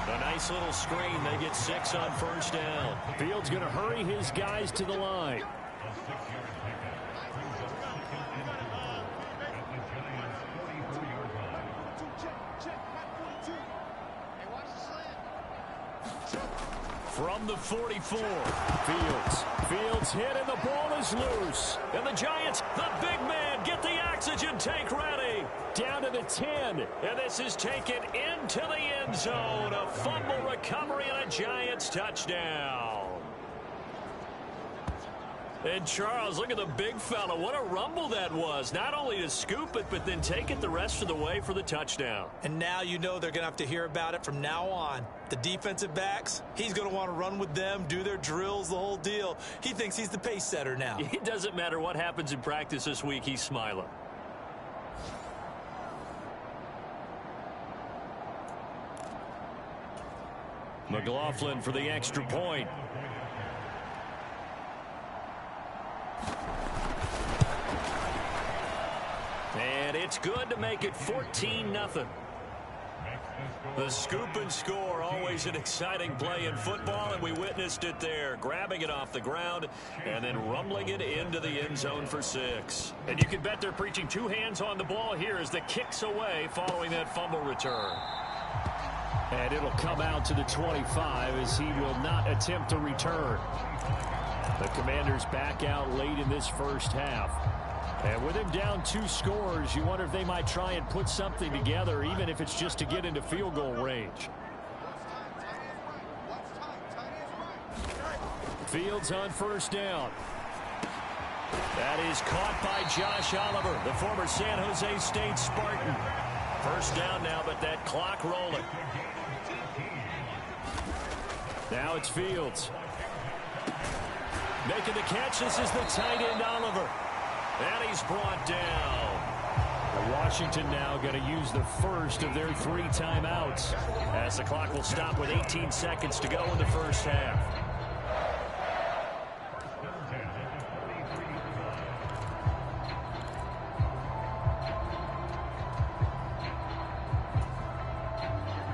A nice little screen. They get 6 on first down. Fields going to hurry his guys to the line. From the 44, Fields hit and the ball is loose. And the Giants, the big man, get the oxygen tank ready. Down to the 10, and this is taken into the end zone. A fumble recovery and a Giants touchdown. And Charles, look at the big fella. What a rumble that was. Not only to scoop it, but then take it the rest of the way for the touchdown. And now you know they're going to have to hear about it from now on. The defensive backs, he's going to want to run with them, do their drills, the whole deal. He thinks he's the pace setter now. It doesn't matter what happens in practice this week. He's smiling. McLaughlin for the extra point. And it's good to make it 14-0. The scoop and score, always an exciting play in football, and we witnessed it there, grabbing it off the ground and then rumbling it into the end zone for 6. And you can bet they're preaching 2 hands on the ball here as the kick's away following that fumble return. And it'll come out to the 25 as he will not attempt to return. The Commanders back out late in this first half. And with him down 2 scores, you wonder if they might try and put something together, even if it's just to get into field goal range. Fields on first down. That is caught by Josh Oliver, the former San Jose State Spartan. First down now, but that clock rolling. Now it's Fields. Making the catch. This is the tight end, Oliver. And he's brought down. Washington now going to use the first of their 3 timeouts as the clock will stop with 18 seconds to go in the first half.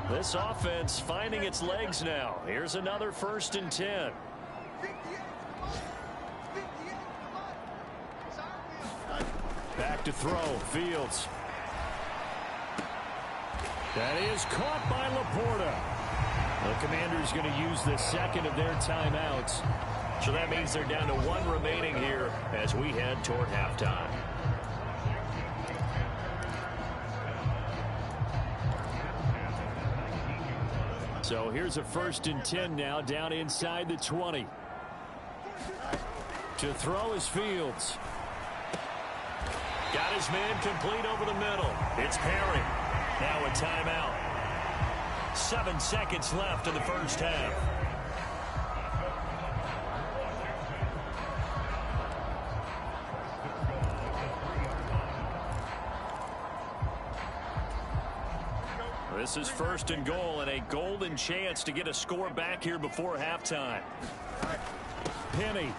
This offense finding its legs now. Here's another 1st and 10. Back to throw, Fields. That is caught by Laporta. The Commanders going to use the second of their timeouts. So that means they're down to 1 remaining here as we head toward halftime. So here's a 1st and 10 now down inside the 20. To throw is Fields. Got his man complete over the middle. It's Perry. Now a timeout. 7 seconds left in the first half. This is 1st and goal and a golden chance to get a score back here before halftime. Penny.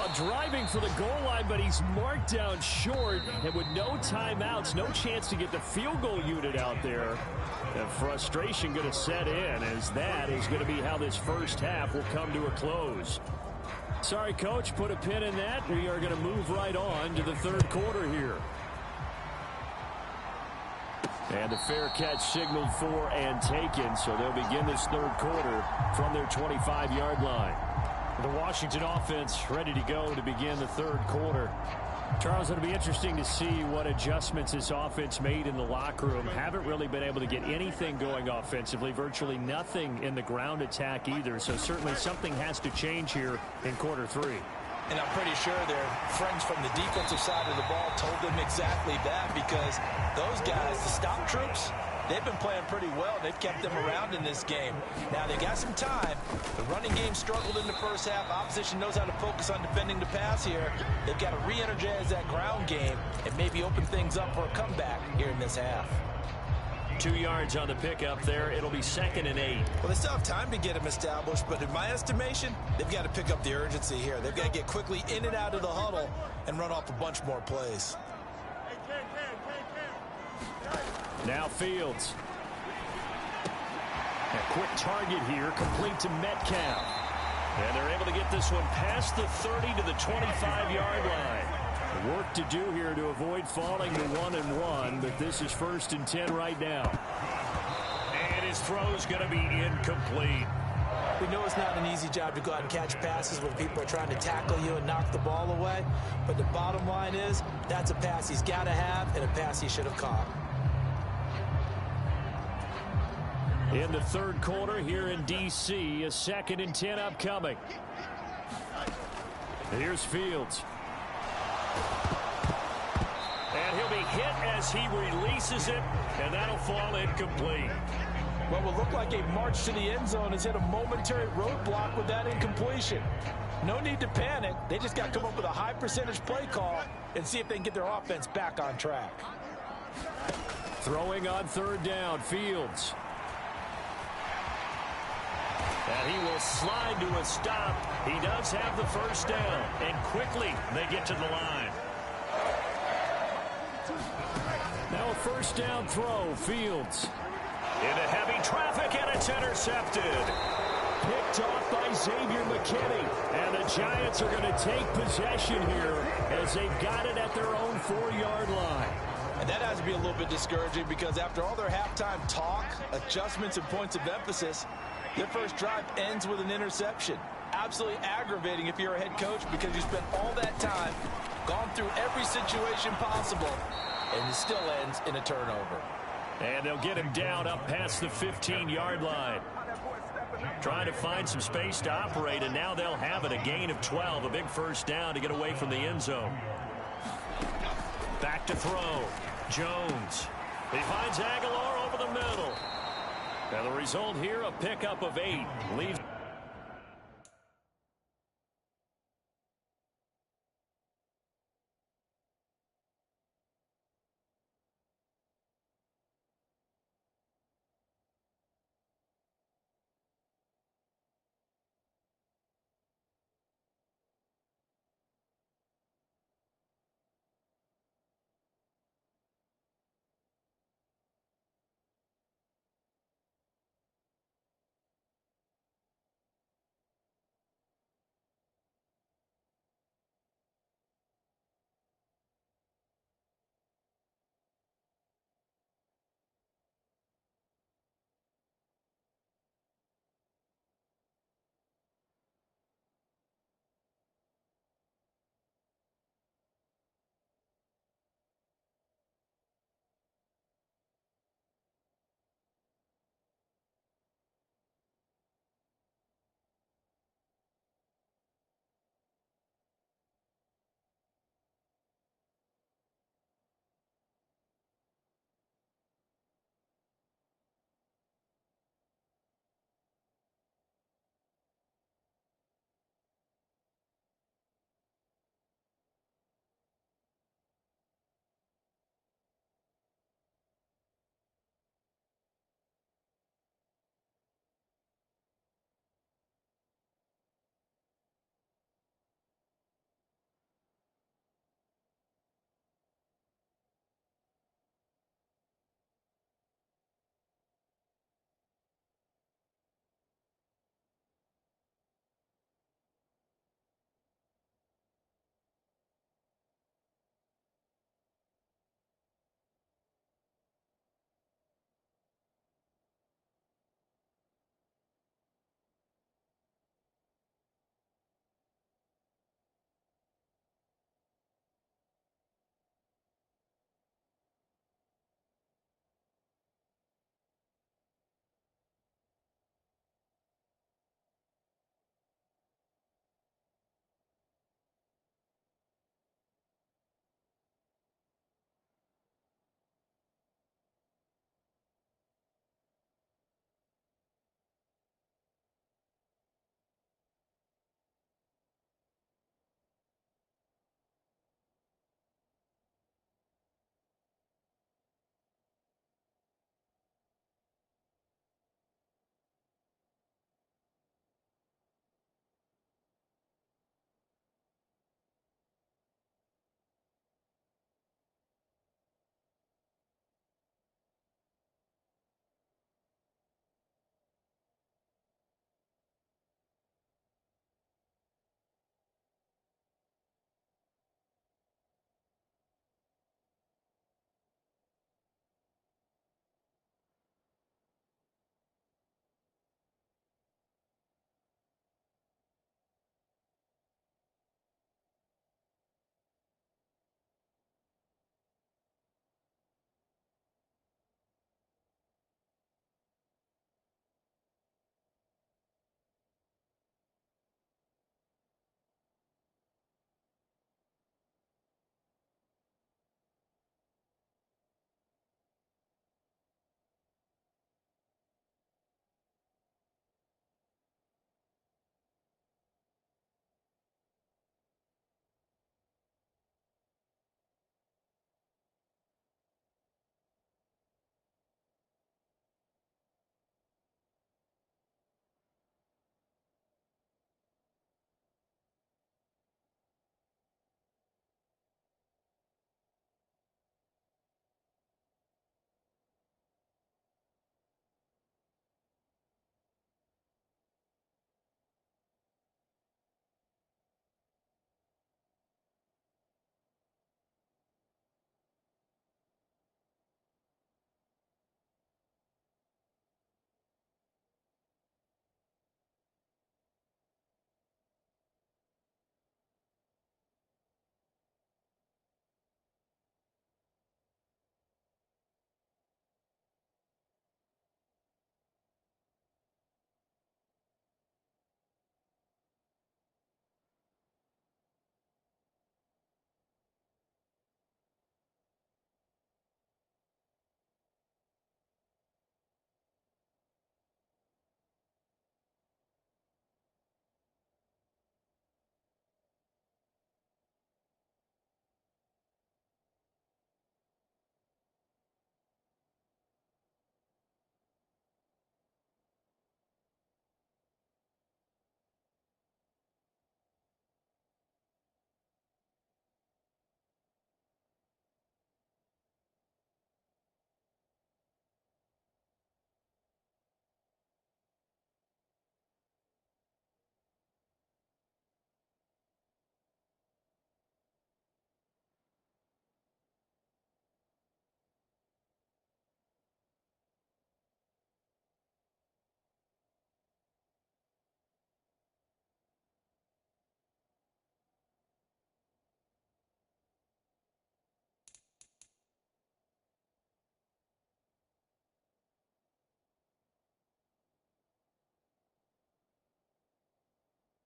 Well, driving for the goal line, but he's marked down short, and with no timeouts, no chance to get the field goal unit out there. And frustration going to set in, as that is going to be how this first half will come to a close. Sorry, Coach, put a pin in that. We are going to move right on to the third quarter here. And a fair catch signaled for and taken, so they'll begin this third quarter from their 25-yard line. The Washington offense ready to go to begin the third quarter. Charles, it'll be interesting to see what adjustments this offense made in the locker room. Haven't really been able to get anything going offensively, virtually nothing in the ground attack either, so certainly something has to change here in quarter three. And I'm pretty sure their friends from the defensive side of the ball told them exactly that, because those guys, the stop troops, they've been playing pretty well. They've kept them around in this game. Now, they got some time. The running game struggled in the first half. Opposition knows how to focus on defending the pass here. They've got to re-energize that ground game and maybe open things up for a comeback here in this half. 2 yards on the pickup there. It'll be 2nd and 8. Well, they still have time to get them established, but in my estimation, they've got to pick up the urgency here. They've got to get quickly in and out of the huddle and run off a bunch more plays. Now Fields. A quick target here, complete to Metcalf. And they're able to get this one past the 30 to the 25-yard line. Work to do here to avoid falling to 1-1, but this is 1st and 10 right now. And his throw's going to be incomplete. We know it's not an easy job to go out and catch passes when people are trying to tackle you and knock the ball away, but the bottom line is that's a pass he's got to have and a pass he should have caught. In the third quarter here in D.C., a 2nd and 10 upcoming. Here's Fields. And he'll be hit as he releases it, and that'll fall incomplete. What will look like a march to the end zone has hit a momentary roadblock with that incompletion. No need to panic. They just got to come up with a high percentage play call and see if they can get their offense back on track. Throwing on 3rd down, Fields. And he will slide to a stop. He does have the first down. And quickly, they get to the line. Now a 1st down throw, Fields. Into heavy traffic, and it's intercepted. Picked off by Xavier McKinney. And the Giants are going to take possession here as they've got it at their own 4-yard line. And that has to be a little bit discouraging, because after all their halftime talk, adjustments, and points of emphasis, their first drive ends with an interception. Absolutely aggravating if you're a head coach, because you spent all that time, gone through every situation possible, and it still ends in a turnover. And they'll get him down up past the 15-yard line. Trying to find some space to operate, and now they'll have it. A gain of 12, a big first down to get away from the end zone. Back to throw. Jones. He finds Aguilar over the middle. And the result here, a pickup of 8. Leaves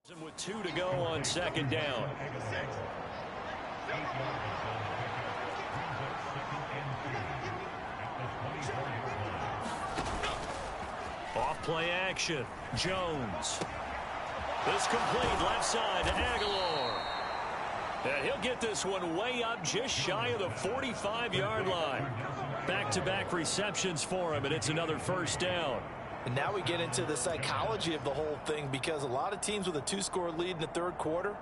With 2 to go on second down. Off play action. Jones. This complete left side to Aguilar. And he'll get this one way up just shy of the 45-yard line. Back-to-back receptions for him, and it's another first down. And now we get into the psychology of the whole thing, because a lot of teams with a 2-score lead in the third quarter,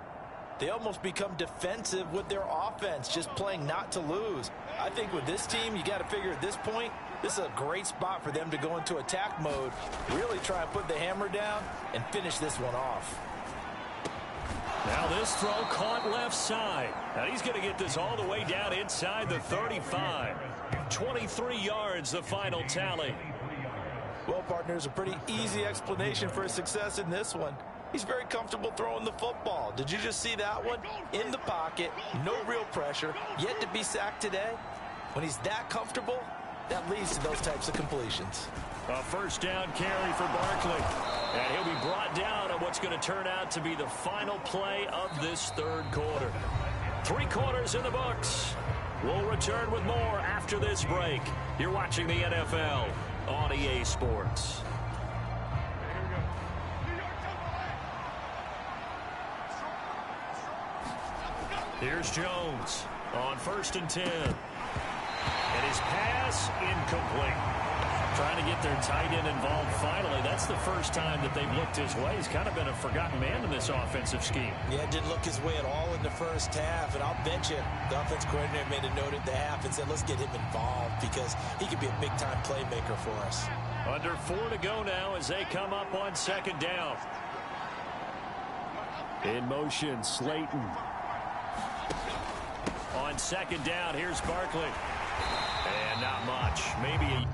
they almost become defensive with their offense, just playing not to lose. I think with this team, you got to figure at this point, this is a great spot for them to go into attack mode, really try and put the hammer down and finish this one off. Now this throw caught left side. And he's going to get this all the way down inside the 35. 23 yards, the final tally. Well, partners, a pretty easy explanation for his success in this one. He's very comfortable throwing the football. Did you just see that one? In the pocket, no real pressure, yet to be sacked today. When he's that comfortable, that leads to those types of completions. A first down carry for Barkley. And he'll be brought down on what's going to turn out to be the final play of this third quarter. 3 quarters in the books. We'll return with more after this break. You're watching the NFL on EA Sports. Here's Jones on 1st and 10. And his pass incomplete. Trying to get their tight end involved finally. That's the first time that they've looked his way. He's kind of been a forgotten man in this offensive scheme. Yeah, didn't look his way at all in the first half. And I'll bet you the offense coordinator made a note at the half and said, let's get him involved because he could be a big-time playmaker for us. Under 4 to go now as they come up on second down. In motion, Slayton. On second down, here's Barkley. And not much. Maybe a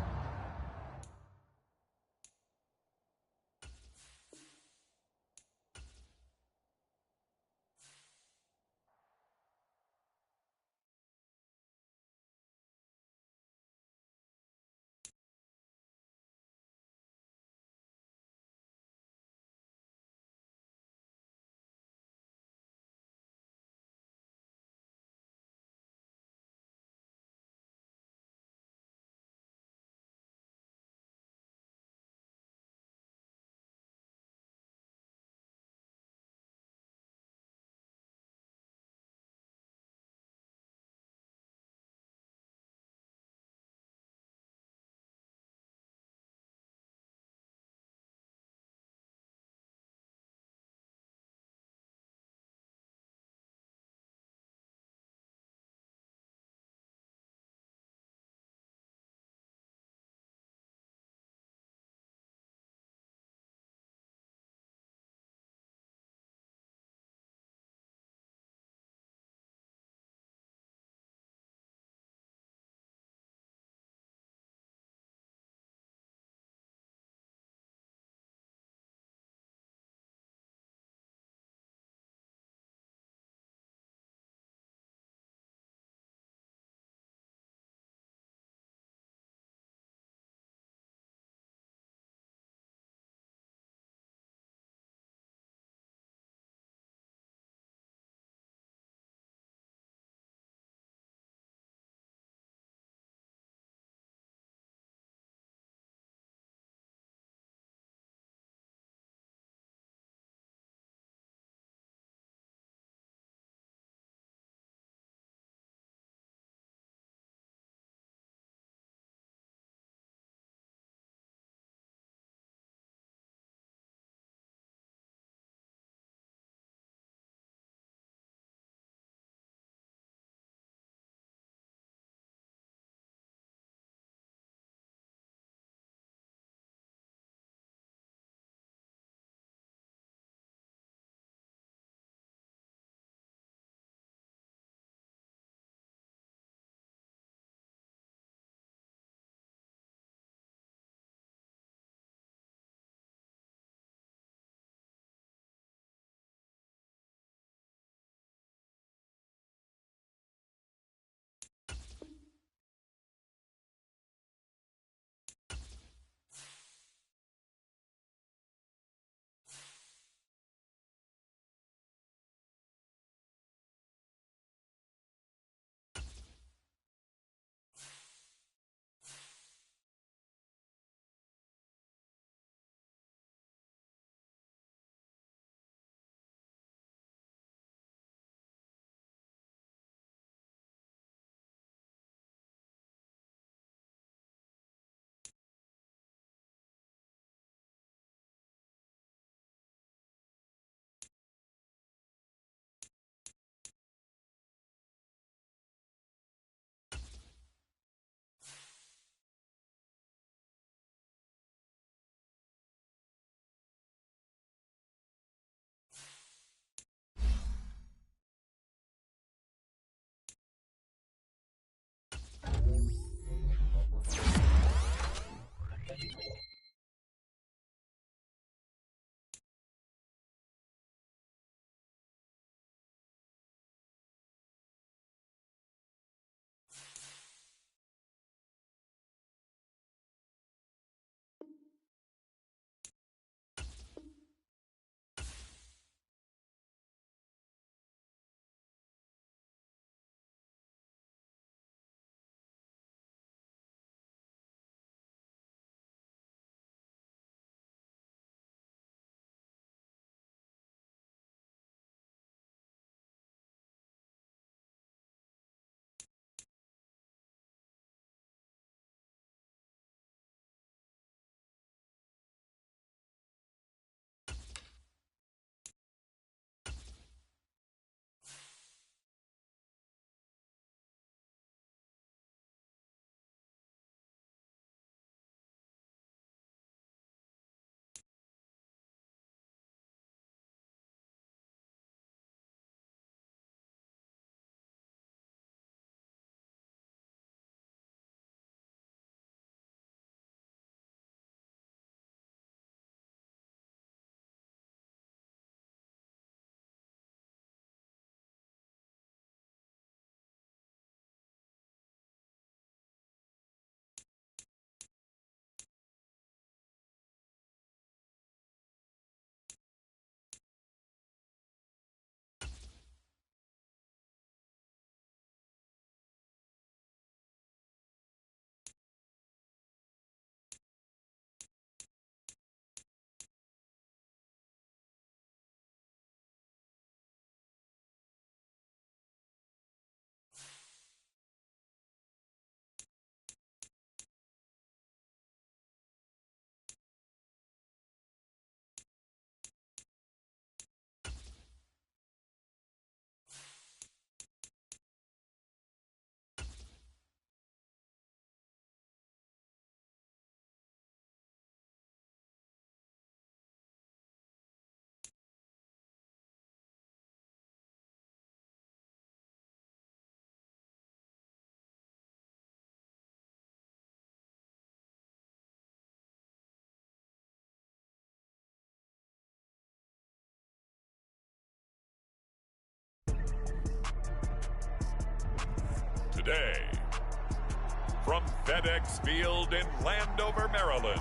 day. From FedEx Field in Landover, Maryland,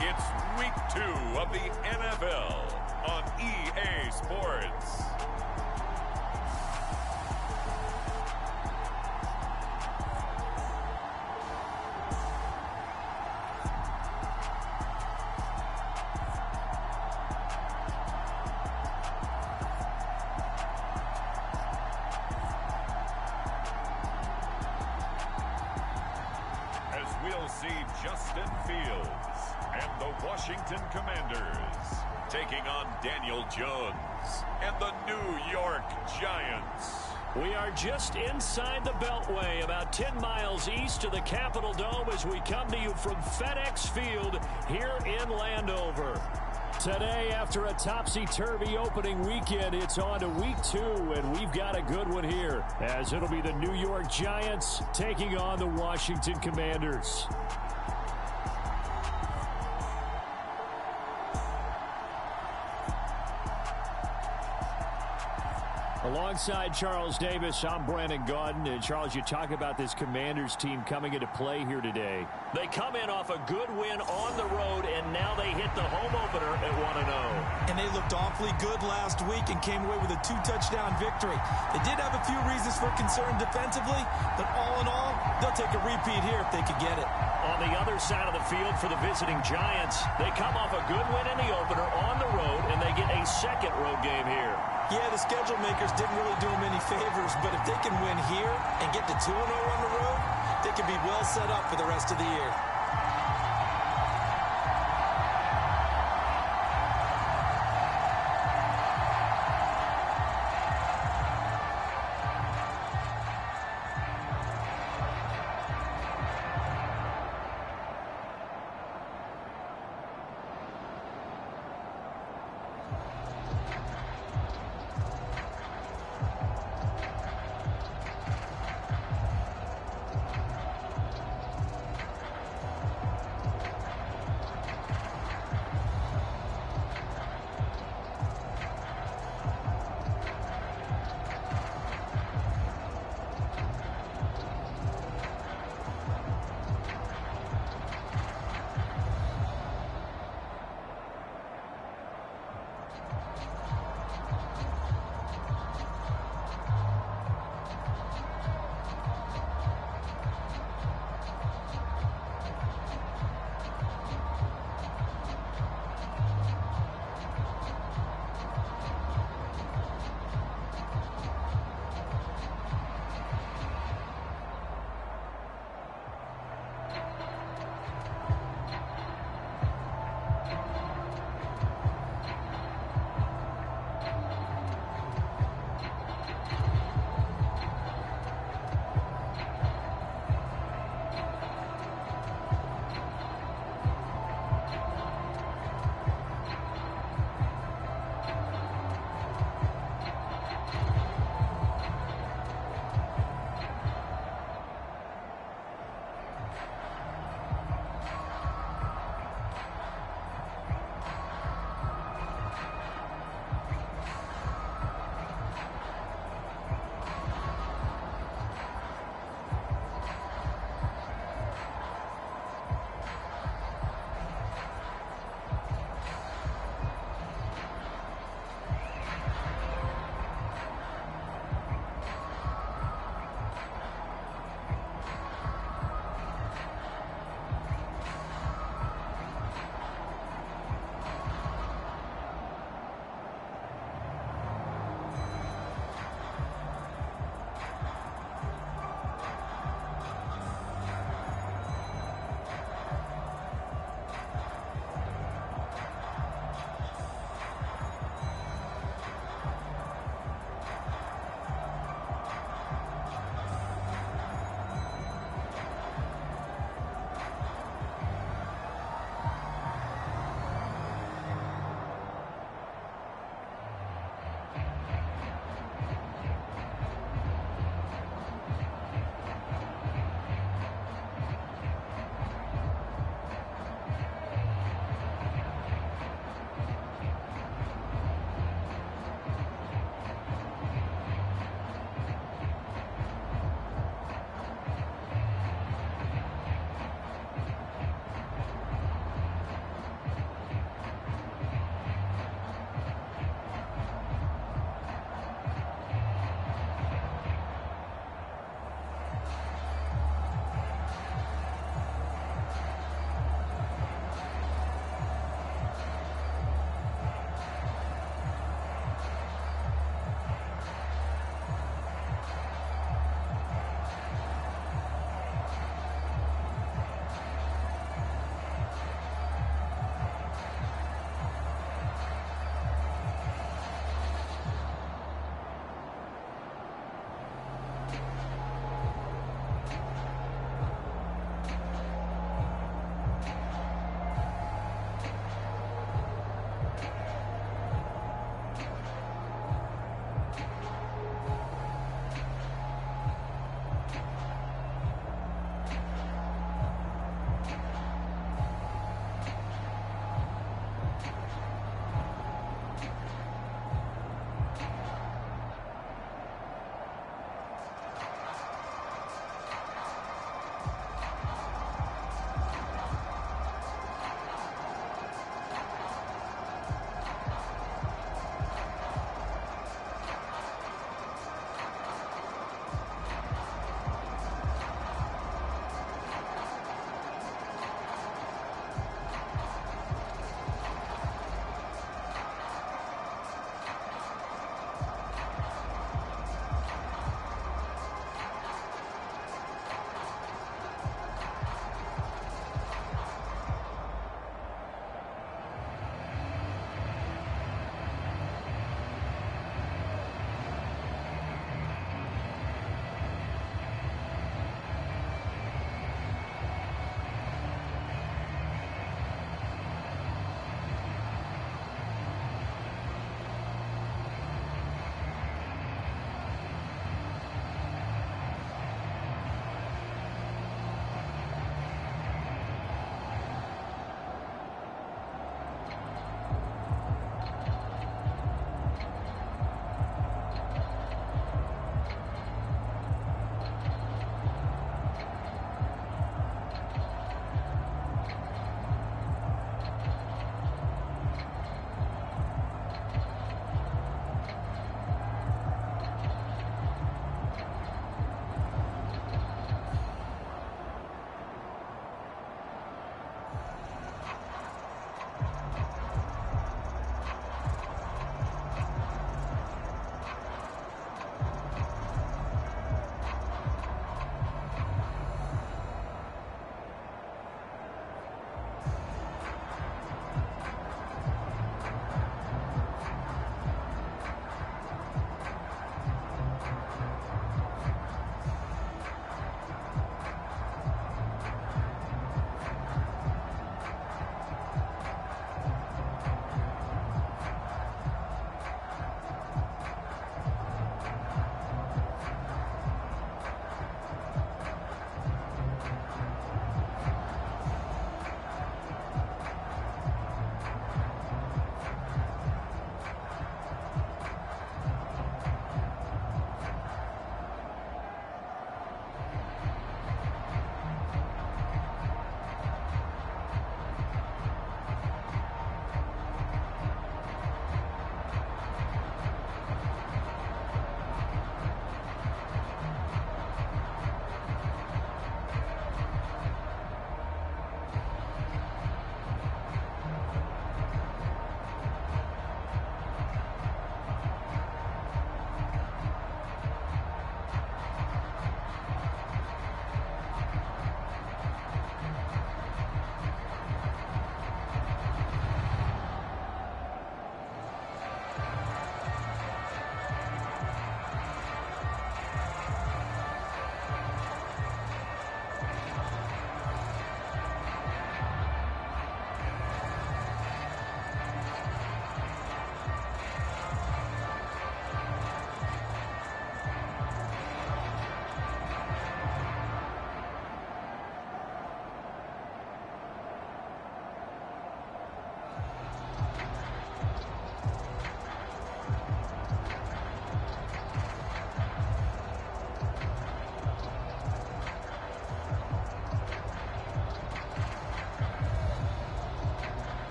it's Week 2 of the NFL on EA Sports. We'll see Justin Fields and the Washington Commanders taking on Daniel Jones and the New York Giants. We are just inside the Beltway, about 10 miles east of the Capitol Dome as we come to you from FedEx Field here in Landover. Today, after a topsy-turvy opening weekend, it's on to Week 2, and we've got a good one here, as it'll be the New York Giants taking on the Washington Commanders. Alongside Charles Davis, I'm Brandon Gaudin. And Charles, you talk about this Commanders team coming into play here today. They come in off a good win on the road, and now they hit the home opener at 1-0. And they looked awfully good last week and came away with a 2-touchdown victory. They did have a few reasons for concern defensively, but all in all, they'll take a repeat here if they could get it. On the other side of the field for the visiting Giants, they come off a good win in the opener on the road, and they get a second road game here. Yeah, the schedule makers didn't really do them any favors, but if they can win here and get to 2-0 on the road, they can be well set up for the rest of the year.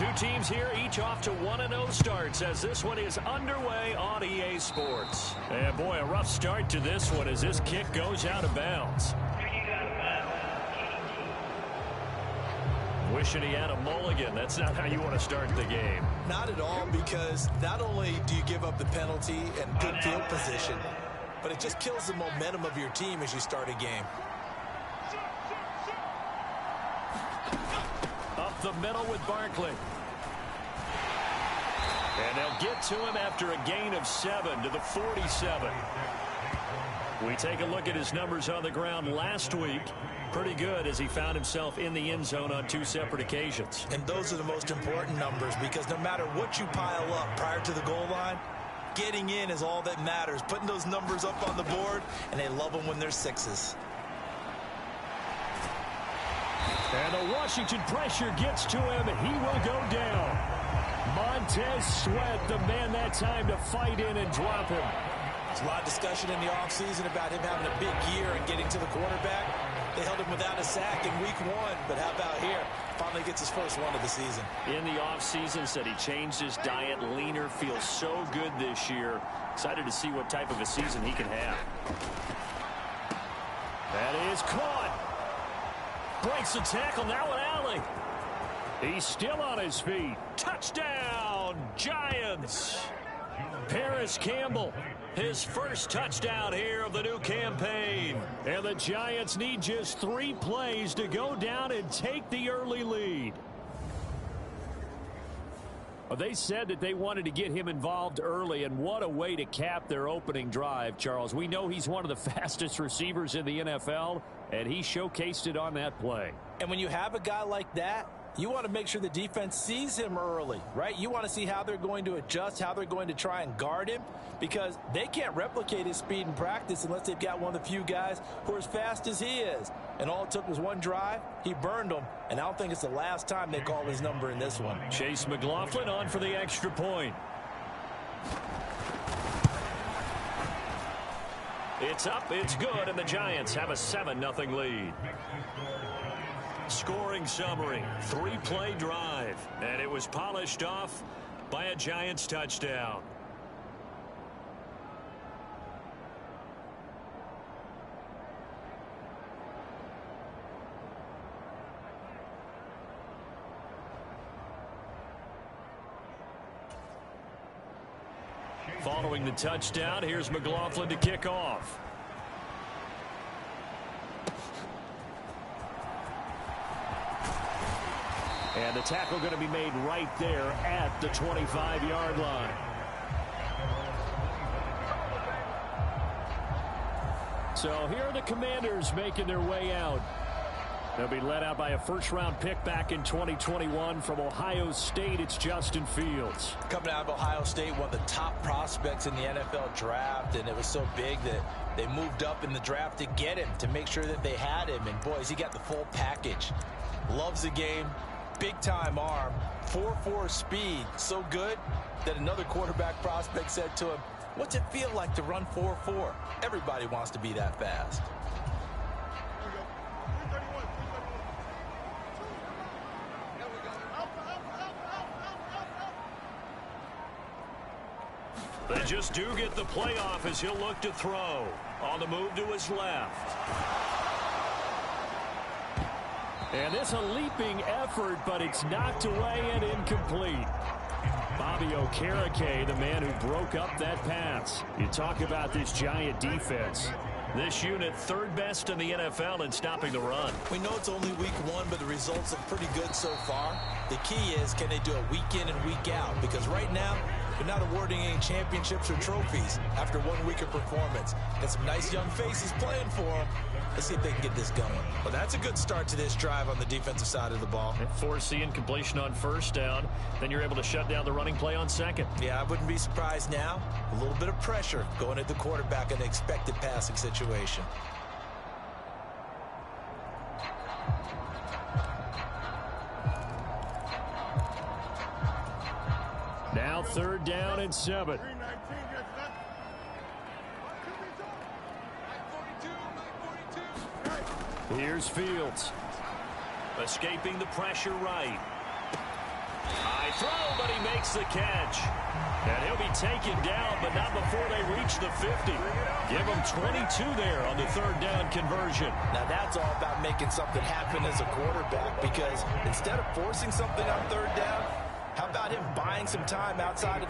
Two teams here, each off to 1-0 starts as this one is underway on EA Sports. And boy, a rough start to this one as this kick goes out of bounds. Wishing he had a mulligan. That's not how you want to start the game. Not at all, because not only do you give up the penalty and good field position, but it just kills the momentum of your team as you start a game. Up the middle with Barkley. And they'll get to him after a gain of 7 to the 47. We take a look at his numbers on the ground last week. Pretty good as he found himself in the end zone on 2 separate occasions. And those are the most important numbers, because no matter what you pile up prior to the goal line, getting in is all that matters. Putting those numbers up on the board, and they love them when they're 6s. And the Washington pressure gets to him, and he will go down. Montez Sweat, the man that time to fight in and drop him. There's a lot of discussion in the offseason about him having a big year and getting to the quarterback. They held him without a sack in week 1, but how about here? Finally gets his first one of the season. In the offseason, said he changed his diet, leaner, feels so good this year. Excited to see what type of a season he can have. That is caught. Breaks the tackle, now an alley. He's still on his feet. Touchdown, Giants. Paris Campbell, his first touchdown here of the new campaign. And the Giants need just 3 plays to go down and take the early lead. Well, they said that they wanted to get him involved early, and what a way to cap their opening drive, Charles. We know he's one of the fastest receivers in the NFL, and he showcased it on that play. And when you have a guy like that, you want to make sure the defense sees him early, right? You want to see how they're going to adjust, how they're going to try and guard him, because they can't replicate his speed in practice unless they've got one of the few guys who are as fast as he is. And all it took was one drive. He burned them, and I don't think it's the last time they call his number in this one. Chase McLaughlin on for the extra point. It's up, it's good, and the Giants have a 7-0 lead. Scoring summary, 3-play drive, and it was polished off by a Giants touchdown. Following the touchdown, here's McLaughlin to kick off. And the tackle going to be made right there at the 25-yard line. So here are the Commanders making their way out. They'll be led out by a first-round pick back in 2021 from Ohio State. It's Justin Fields. Coming out of Ohio State, one of the top prospects in the NFL draft, and it was so big that they moved up in the draft to get him, to make sure that they had him. And, boys, he got the full package. Loves the game. Big-time arm, 4.4 speed, so good that another quarterback prospect said to him, "What's it feel like to run 4.4? Everybody wants to be that fast." They just do get the playoff as he'll look to throw. On the move to his left. And this a leaping effort, but it's knocked away and incomplete. Bobby Okereke, the man who broke up that pass. You talk about this Giant defense. This unit, 3rd best in the NFL in stopping the run. We know it's only week 1, but the results are pretty good so far. The key is, can they do it week in and week out? Because right now, they're not awarding any championships or trophies after 1 week of performance. Got some nice young faces playing for them. Let's see if they can get this going. Well, that's a good start to this drive on the defensive side of the ball. Force the incompletion on first down. Then you're able to shut down the running play on second. Yeah, I wouldn't be surprised now. A little bit of pressure going at the quarterback in an expected passing situation. Now 3rd down and 7. Here's Fields. Escaping the pressure right. High throw, but he makes the catch. And he'll be taken down, but not before they reach the 50. Give him 22 there on the third down conversion. Now that's all about making something happen as a quarterback, because instead of forcing something on third down, how about him buying some time outside of...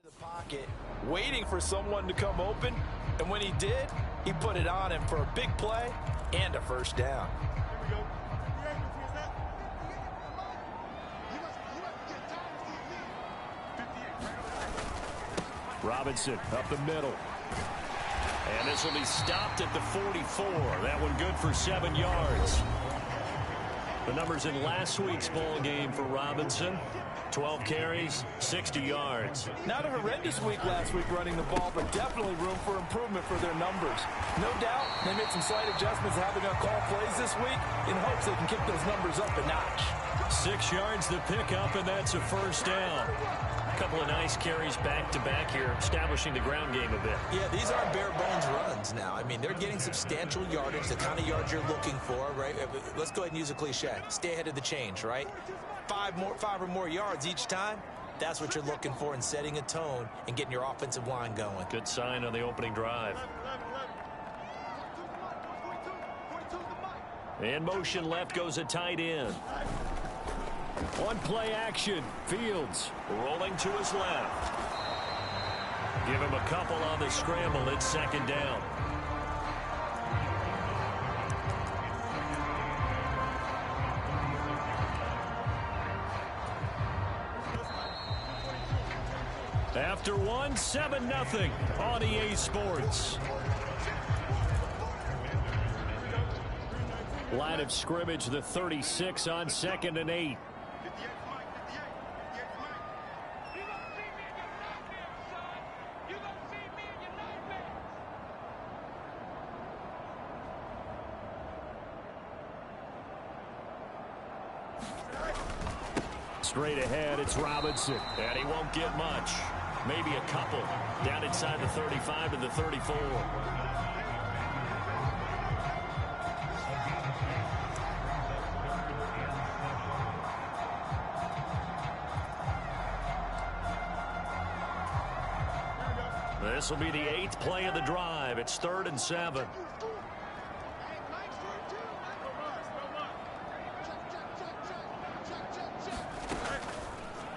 the pocket, waiting for someone to come open, and when he did, he put it on him for a big play and a first down. Robinson up the middle. And this will be stopped at the 44. That one good for 7 yards. The numbers in last week's ball game for Robinson. 12 carries, 60 yards. Not a horrendous week last week running the ball, but definitely room for improvement for their numbers. No doubt they made some slight adjustments to how they're going to call plays this week in hopes they can kick those numbers up a notch. 6 yards to pick up, and that's a first down. A couple of nice carries back-to-back here, establishing the ground game a bit. Yeah, these aren't bare-bones runs now. I mean, they're getting substantial yardage, the kind of yards you're looking for, right? Let's go ahead and use a cliche. Stay ahead of the change, right? 5 or more yards each time. That's what you're looking for in setting a tone and getting your offensive line going. Good sign on the opening drive. In motion left goes a tight end. On play action, Fields rolling to his left. Give him a couple on the scramble. It's second down. After one, 7-0 on EA Sports. Line of scrimmage, the 36 on 2nd and 8. Straight ahead, it's Robinson. And he won't get much. Maybe a couple. Down inside the 35 to the 34. This will be the 8th play of the drive. It's 3rd and 7.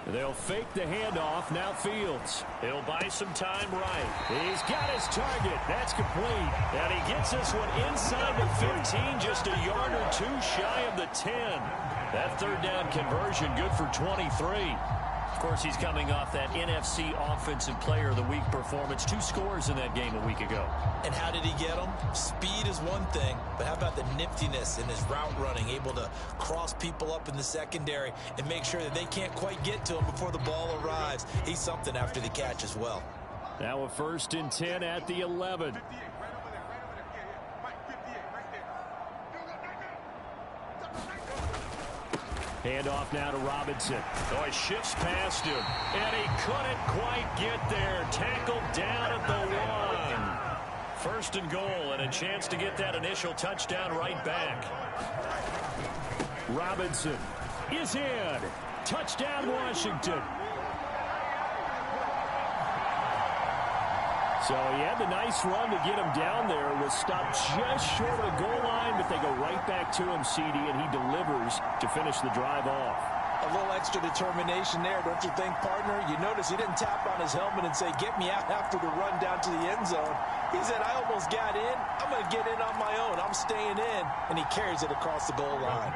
They'll fake the handoff. Now Fields. He'll buy some time right. He's got his target. That's complete. And he gets this one inside the 15, just a yard or two shy of the 10. That third down conversion good for 23. Of course, he's coming off that NFC Offensive Player of the Week performance. 2 scores in that game a week ago. And how did he get them? Speed is one thing, but how about the niftiness in his route running, able to cross people up in the secondary and make sure that they can't quite get to him before the ball arrives. He's something after the catch as well. Now a 1st and 10 at the 11. Hand off now to Robinson. Oh, he shifts past him, and he couldn't quite get there. Tackled down at the 1. First and goal, and a chance to get that initial touchdown right back. Robinson is in. Touchdown, Washington. So he had the nice run to get him down there. Was stopped just short of the goal line, but they go right back to him, CD, and he delivers to finish the drive off. A little extra determination there, don't you think, partner? You notice he didn't tap on his helmet and say, get me out after the run down to the end zone. He said, I almost got in. I'm going to get in on my own. I'm staying in. And he carries it across the goal line.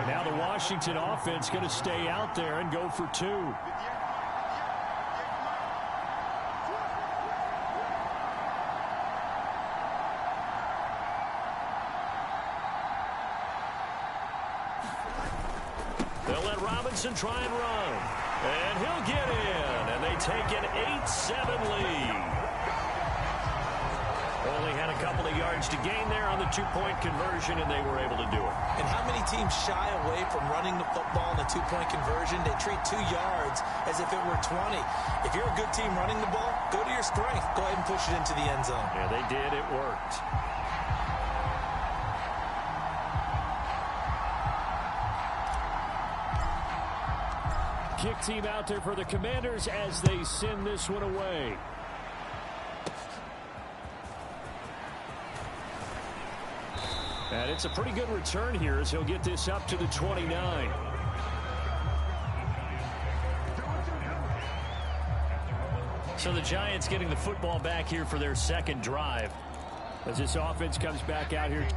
And now the Washington offense going to stay out there and go for 2. They'll let Robinson try and run. And he'll get in. And they take an 8-7 lead. Only had a couple of yards to gain there on the 2-point conversion, and they were able to do it. And how many teams shy away from running the football in the 2-point conversion? They treat 2 yards as if it were 20. If you're a good team running the ball, go to your strength. Go ahead and push it into the end zone. Yeah, they did. It worked. Kick team out there for the Commanders as they send this one away. And it's a pretty good return here as he'll get this up to the 29. So the Giants getting the football back here for their second drive as this offense comes back out here.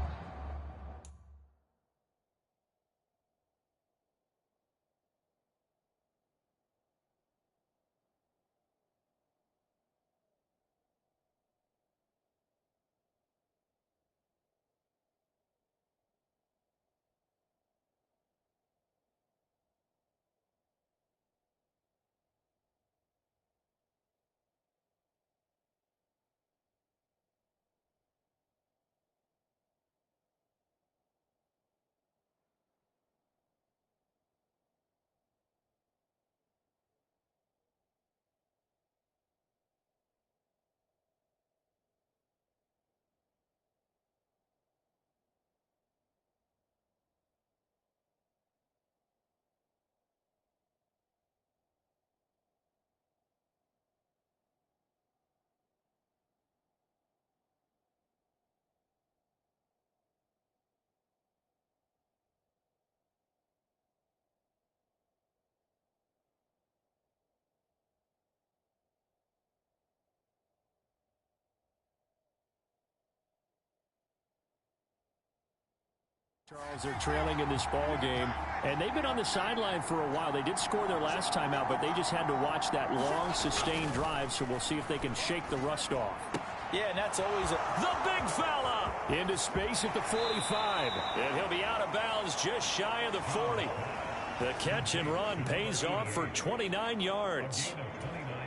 Charles, they're trailing in this ball game, and they've been on the sideline for a while. They did score their last time out, but they just had to watch that long, sustained drive, so we'll see if they can shake the rust off. Yeah, and that's always the big fella into space at the 45, and he'll be out of bounds just shy of the 40. The catch and run pays off for 29 yards.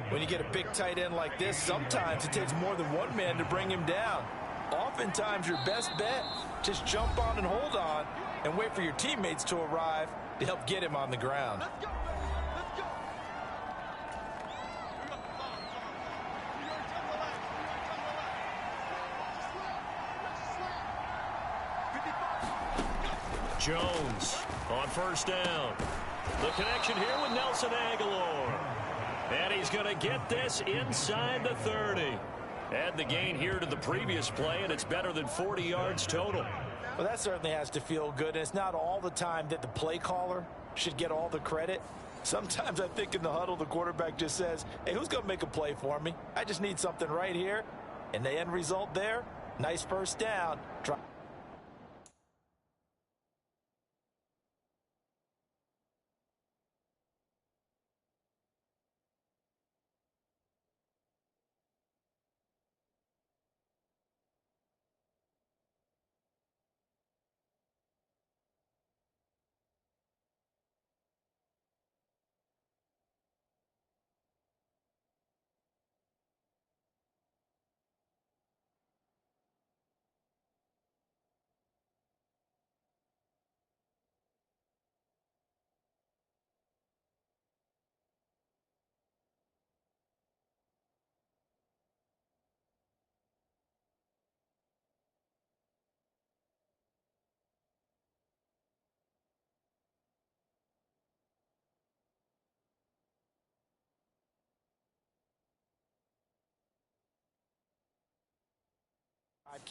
When you get a big tight end like this, sometimes it takes more than one man to bring him down. Oftentimes, your best bet, just jump on and hold on and wait for your teammates to arrive to help get him on the ground. Let's go. Let's go. Jones on first down. The connection here with Nelson Aguilar. And he's going to get this inside the 30. Add the gain here to the previous play, and it's better than 40 yards total. Well, that certainly has to feel good, and it's not all the time that the play caller should get all the credit. Sometimes I think in the huddle, the quarterback just says, hey, who's going to make a play for me? I just need something right here. And the end result there, nice first down.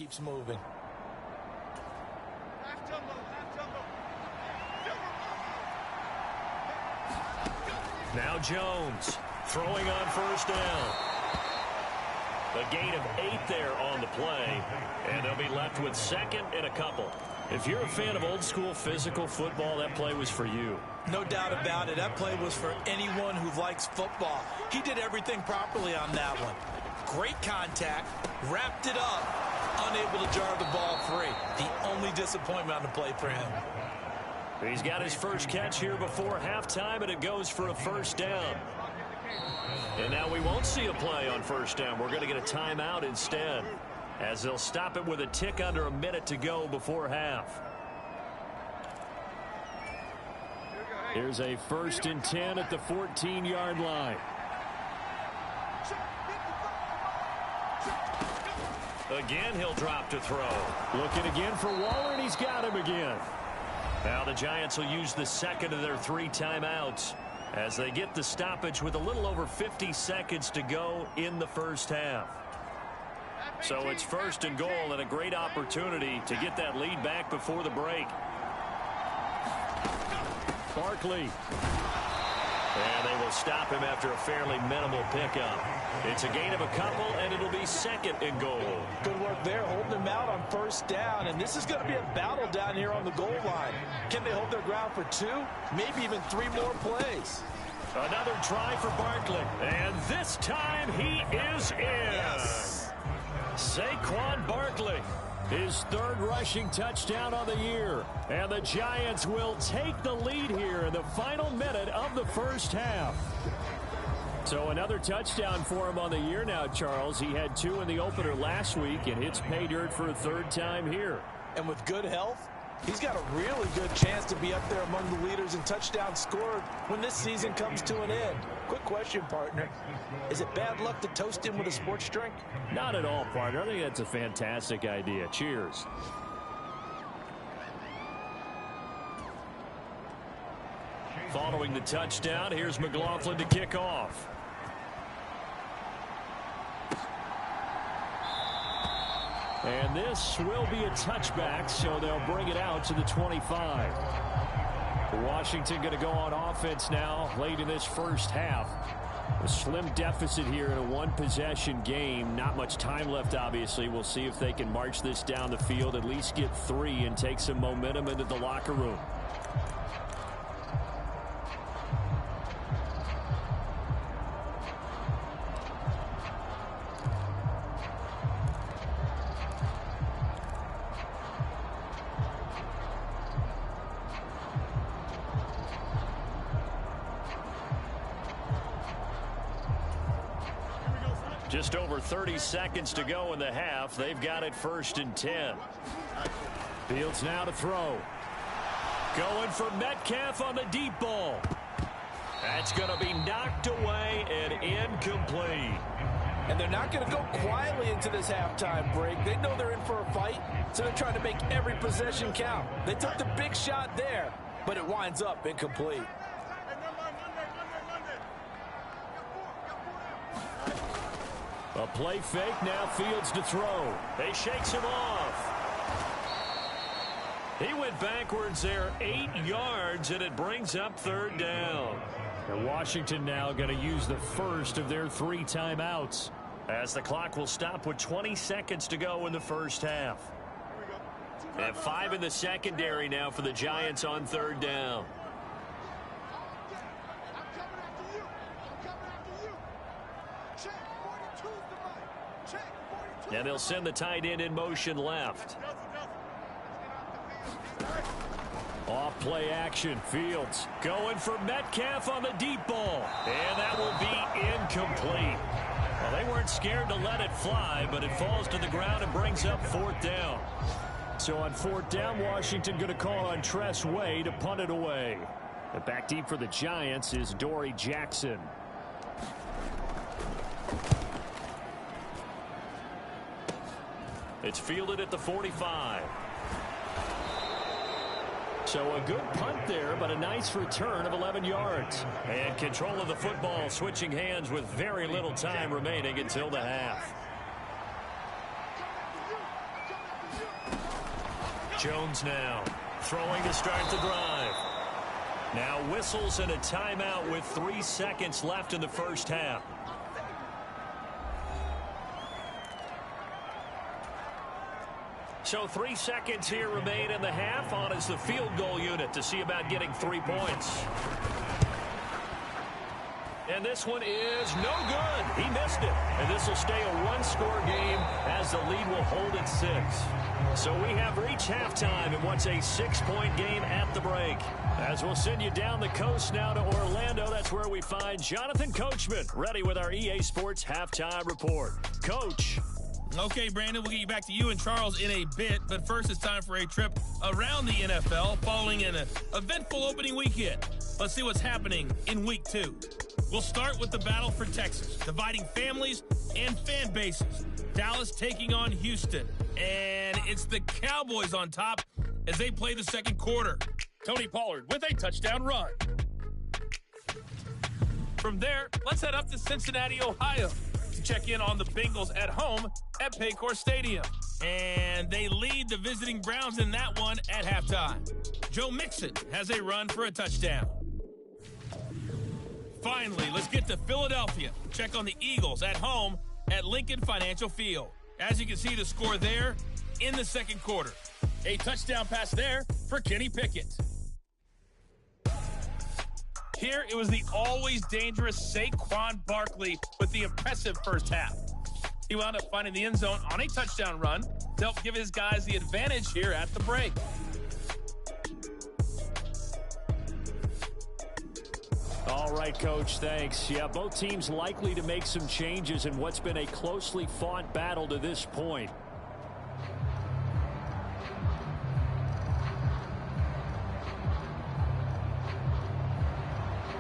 keeps moving. Now Jones throwing on first down. A gain of 8 there on the play, and they'll be left with second and a couple. If you're a fan of old-school physical football, that play was for you. No doubt about it. That play was for anyone who likes football. He did everything properly on that one. Great contact, wrapped it up, unable to jar the ball free. The only disappointment on the play for him. He's got his first catch here before halftime, and it goes for a first down. And now we won't see a play on first down. We're going to get a timeout instead, as they'll stop it with a tick under a minute to go before half. Here's a 1st and 10 at the 14-yard line. Again, he'll drop to throw. Looking again for Waller, and he's got him again. Now the Giants will use the second of their 3 timeouts as they get the stoppage with a little over 50 seconds to go in the first half. So it's 1st and goal, and a great opportunity to get that lead back before the break. Barkley. And they will stop him after a fairly minimal pickup. It's a gain of a couple, and it'll be 2nd and goal. Good work there, holding him out on first down. And this is going to be a battle down here on the goal line. Can they hold their ground for 2, maybe even 3 more plays? Another try for Barkley. And this time he is in. Yes. Saquon Barkley. His 3rd rushing touchdown on the year. And the Giants will take the lead here in the final minute of the first half. So another touchdown for him on the year now, Charles. He had 2 in the opener last week, and hits pay dirt for a 3rd time here. And with good health, he's got a really good chance to be up there among the leaders in touchdowns scored when this season comes to an end. Quick question, partner. Is it bad luck to toast him with a sports drink? Not at all, partner. I think that's a fantastic idea. Cheers. Following the touchdown, here's McLaughlin to kick off. And this will be a touchback, so they'll bring it out to the 25. Washington going to go on offense now late in this first half. A slim deficit here in a 1-possession game. Not much time left, obviously. We'll see if they can march this down the field, at least get 3, and take some momentum into the locker room. Just over 30 seconds to go in the half. They've got it 1st and 10. Fields now to throw. Going for Metcalf on the deep ball. That's going to be knocked away and incomplete. And they're not going to go quietly into this halftime break. They know they're in for a fight, so they're trying to make every possession count. They took the big shot there, but it winds up incomplete. A play fake, now Fields to throw. He shakes him off. He went backwards there 8 yards, and it brings up 3rd down. And Washington now going to use the first of their 3 timeouts, as the clock will stop with 20 seconds to go in the first half. And 5 in the secondary now for the Giants on 3rd down. And they'll send the tight end in motion left. Off play action. Fields going for Metcalf on the deep ball. And that will be incomplete. Well, they weren't scared to let it fly, but it falls to the ground and brings up 4th down. So on 4th down, Washington going to call on Tress Way to punt it away. And back deep for the Giants is Dory Jackson. It's fielded at the 45. So a good punt there, but a nice return of 11 yards. And control of the football, switching hands with very little time remaining until the half. Jones now throwing to start the drive. Now whistles and a timeout with 3 seconds left in the first half. So 3 seconds here remain in the half. On is the field goal unit to see about getting 3 points. And this one is no good. He missed it. And this will stay a one-score game as the lead will hold at 6. So we have reached halftime in what's a 6-point game at the break. As we'll send you down the coast now to Orlando, that's where we find Jonathan Coachman ready with our EA Sports Halftime Report. Coach. Okay, Brandon, we'll get you back to you and Charles in a bit. But first, it's time for a trip around the NFL following an eventful opening weekend. Let's see what's happening in Week 2. We'll start with the battle for Texas, dividing families and fan bases. Dallas taking on Houston. And it's the Cowboys on top as they play the second quarter. Tony Pollard with a touchdown run. From there, let's head up to Cincinnati, Ohio, to check in on the Bengals at home at Paycor Stadium. And they lead the visiting Browns in that one at halftime. Joe Mixon has a run for a touchdown. Finally, let's get to Philadelphia. Check on the Eagles at home at Lincoln Financial Field. As you can see, the score there in the second quarter. A touchdown pass there for Kenny Pickett. Here, it was the always dangerous Saquon Barkley with the impressive first half. He wound up finding the end zone on a touchdown run to help give his guys the advantage here at the break. All right, Coach, thanks. Yeah, both teams likely to make some changes in what's been a closely fought battle to this point.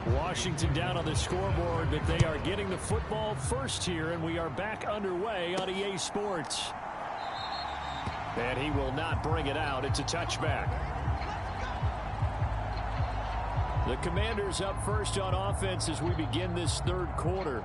Washington down on the scoreboard, but they are getting the football first here, and we are back underway on EA Sports. And he will not bring it out. It's a touchback. The Commanders up first on offense as we begin this third quarter.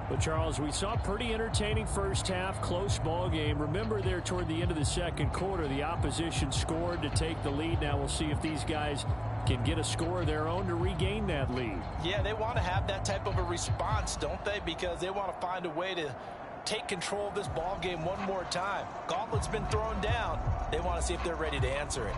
But, Charles, we saw a pretty entertaining first half, close ball game. Remember there toward the end of the second quarter, the opposition scored to take the lead. Now we'll see if these guys can get a score of their own to regain that lead. Yeah, they want to have that type of a response, don't they? Because they want to find a way to take control of this ball game one more time. Gauntlet's been thrown down. They want to see if they're ready to answer it.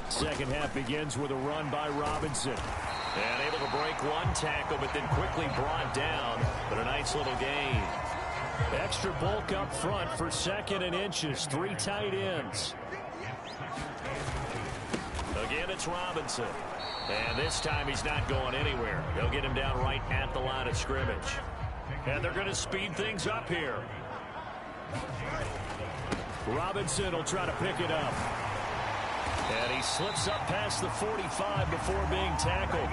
Second half begins with a run by Robinson. And able to break one tackle, but then quickly brought down. But a nice little gain. Extra bulk up front for second and inches. 3 tight ends. Again, it's Robinson. And this time he's not going anywhere. They'll get him down right at the line of scrimmage. And they're going to speed things up here. Robinson will try to pick it up. And he slips up past the 45 before being tackled.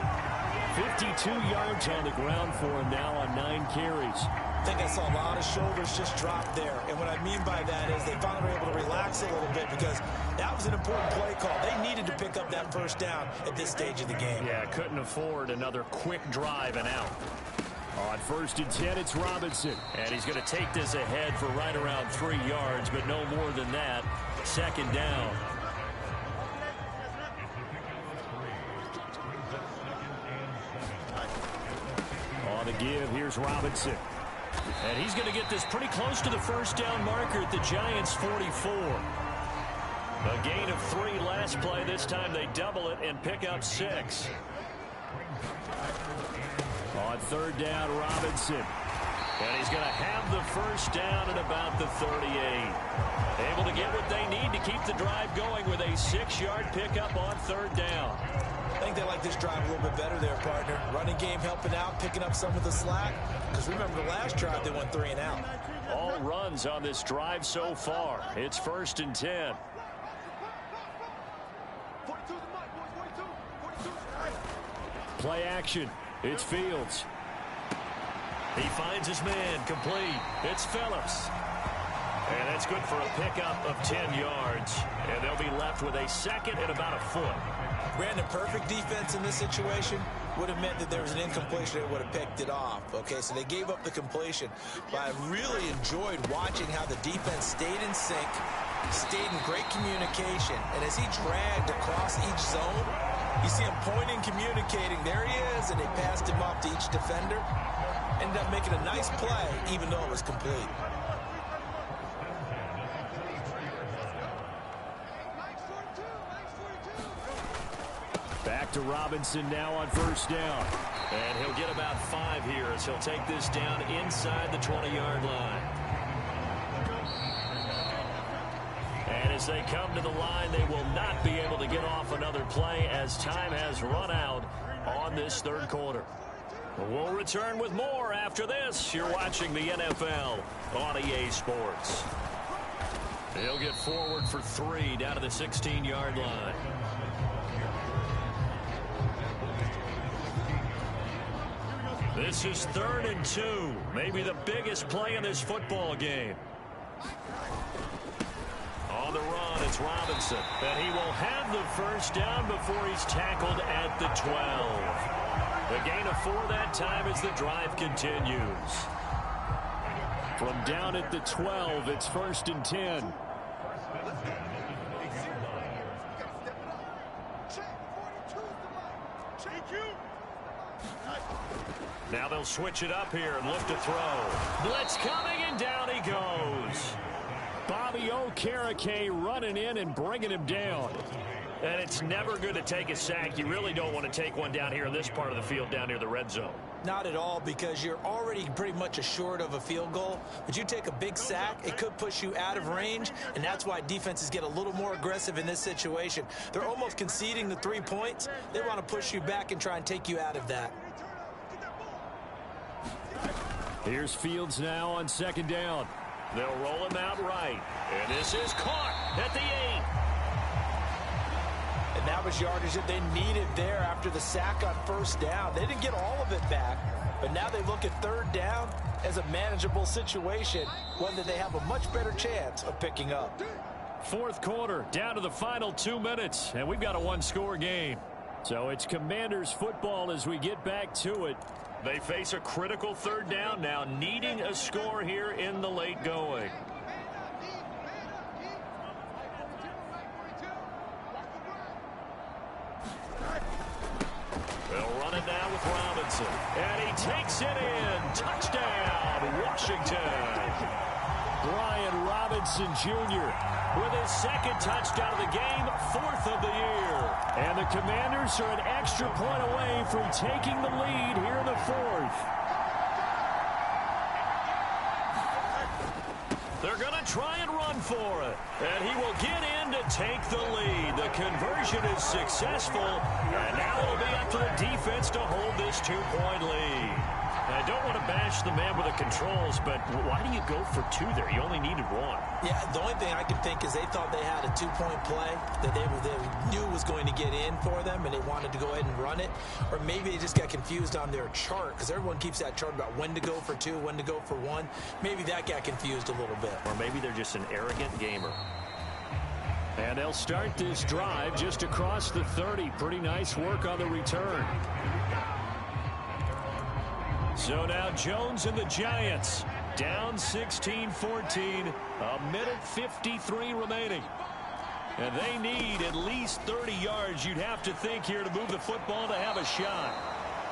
52 yards on the ground for him now on 9 carries. I think I saw a lot of shoulders just drop there. And what I mean by that is they finally were able to relax a little bit because that was an important play call. They needed to pick up that first down at this stage of the game. Yeah, couldn't afford another quick drive and out. On 1st and 10, it's Robinson. And he's going to take this ahead for right around 3 yards, but no more than that. Second down. On the give, here's Robinson. And he's going to get this pretty close to the first down marker at the Giants' 44. A gain of 3 last play. This time they double it and pick up 6. On 3rd down, Robinson. And he's going to have the first down at about the 38. Able to get what they need to keep the drive going with a 6-yard pickup on 3rd down. I think they like this drive a little bit better there, partner. Running game helping out, picking up some of the slack. Because remember the last drive, they went 3 and out. All runs on this drive so far. It's 1st and 10. Play action. It's Fields. He finds his man complete. It's Phillips. And that's good for a pickup of 10 yards. And they'll be left with a second and about a foot. Brandon, perfect defense in this situation would have meant that there was an incompletion that would have picked it off. Okay, so they gave up the completion. But I really enjoyed watching how the defense stayed in sync, stayed in great communication. And as he dragged across each zone, you see him pointing, communicating. There he is, and they passed him off to each defender. Ended up making a nice play, even though it was complete. Back to Robinson now on first down. And he'll get about 5 here as he'll take this down inside the 20-yard line. And as they come to the line, they will not be able to get off another play as time has run out on this third quarter. We'll return with more after this. You're watching the NFL on EA Sports. He'll get forward for 3 down to the 16-yard line. This is 3rd and 2. Maybe the biggest play in this football game. On the run, it's Robinson. And he will have the first down before he's tackled at the 12. The gain of 4 that time as the drive continues. From down at the 12, it's 1st and 10. Now they'll switch it up here and look to throw. Blitz coming, and down he goes. Bobby Okereke running in and bringing him down. And it's never good to take a sack. You really don't want to take one down here in this part of the field down near the red zone. Not at all, because you're already pretty much assured of a field goal. But you take a big sack, it could push you out of range, and that's why defenses get a little more aggressive in this situation. They're almost conceding the 3 points. They want to push you back and try and take you out of that. Here's Fields now on 2nd down. They'll roll him out right. And this is caught at the 8. And that was yardage that they needed there after the sack on 1st down. They didn't get all of it back, but now they look at 3rd down as a manageable situation, one that they have a much better chance of picking up. 4th quarter, down to the final 2 minutes, and we've got a 1-score game. So it's Commanders football as we get back to it. They face a critical 3rd down now, needing a score here in the late going. They'll run it now with Robinson. And he takes it in. Touchdown, Washington. Brian Robinson Jr. with his 2nd touchdown of the game, 4th of the year. And the Commanders are an extra point away from taking the lead here in the 4th. They're going to try and run for it. And he will get in to take the lead. The conversion is successful. And now it'll be up to the defense to hold this 2-point lead. I don't want to bash the man with the controls, but why do you go for 2 there? You only needed 1. Yeah, the only thing I can think is they thought they had a 2-point play that they knew was going to get in for them, and they wanted to go ahead and run it. Or maybe they just got confused on their chart, because everyone keeps that chart about when to go for 2, when to go for 1. Maybe that got confused a little bit. Or maybe they're just an arrogant gamer. And they'll start this drive just across the 30. Pretty nice work on the return. So now Jones and the Giants down 16-14, a minute 53 remaining. And they need at least 30 yards, you'd have to think, here to move the football to have a shot.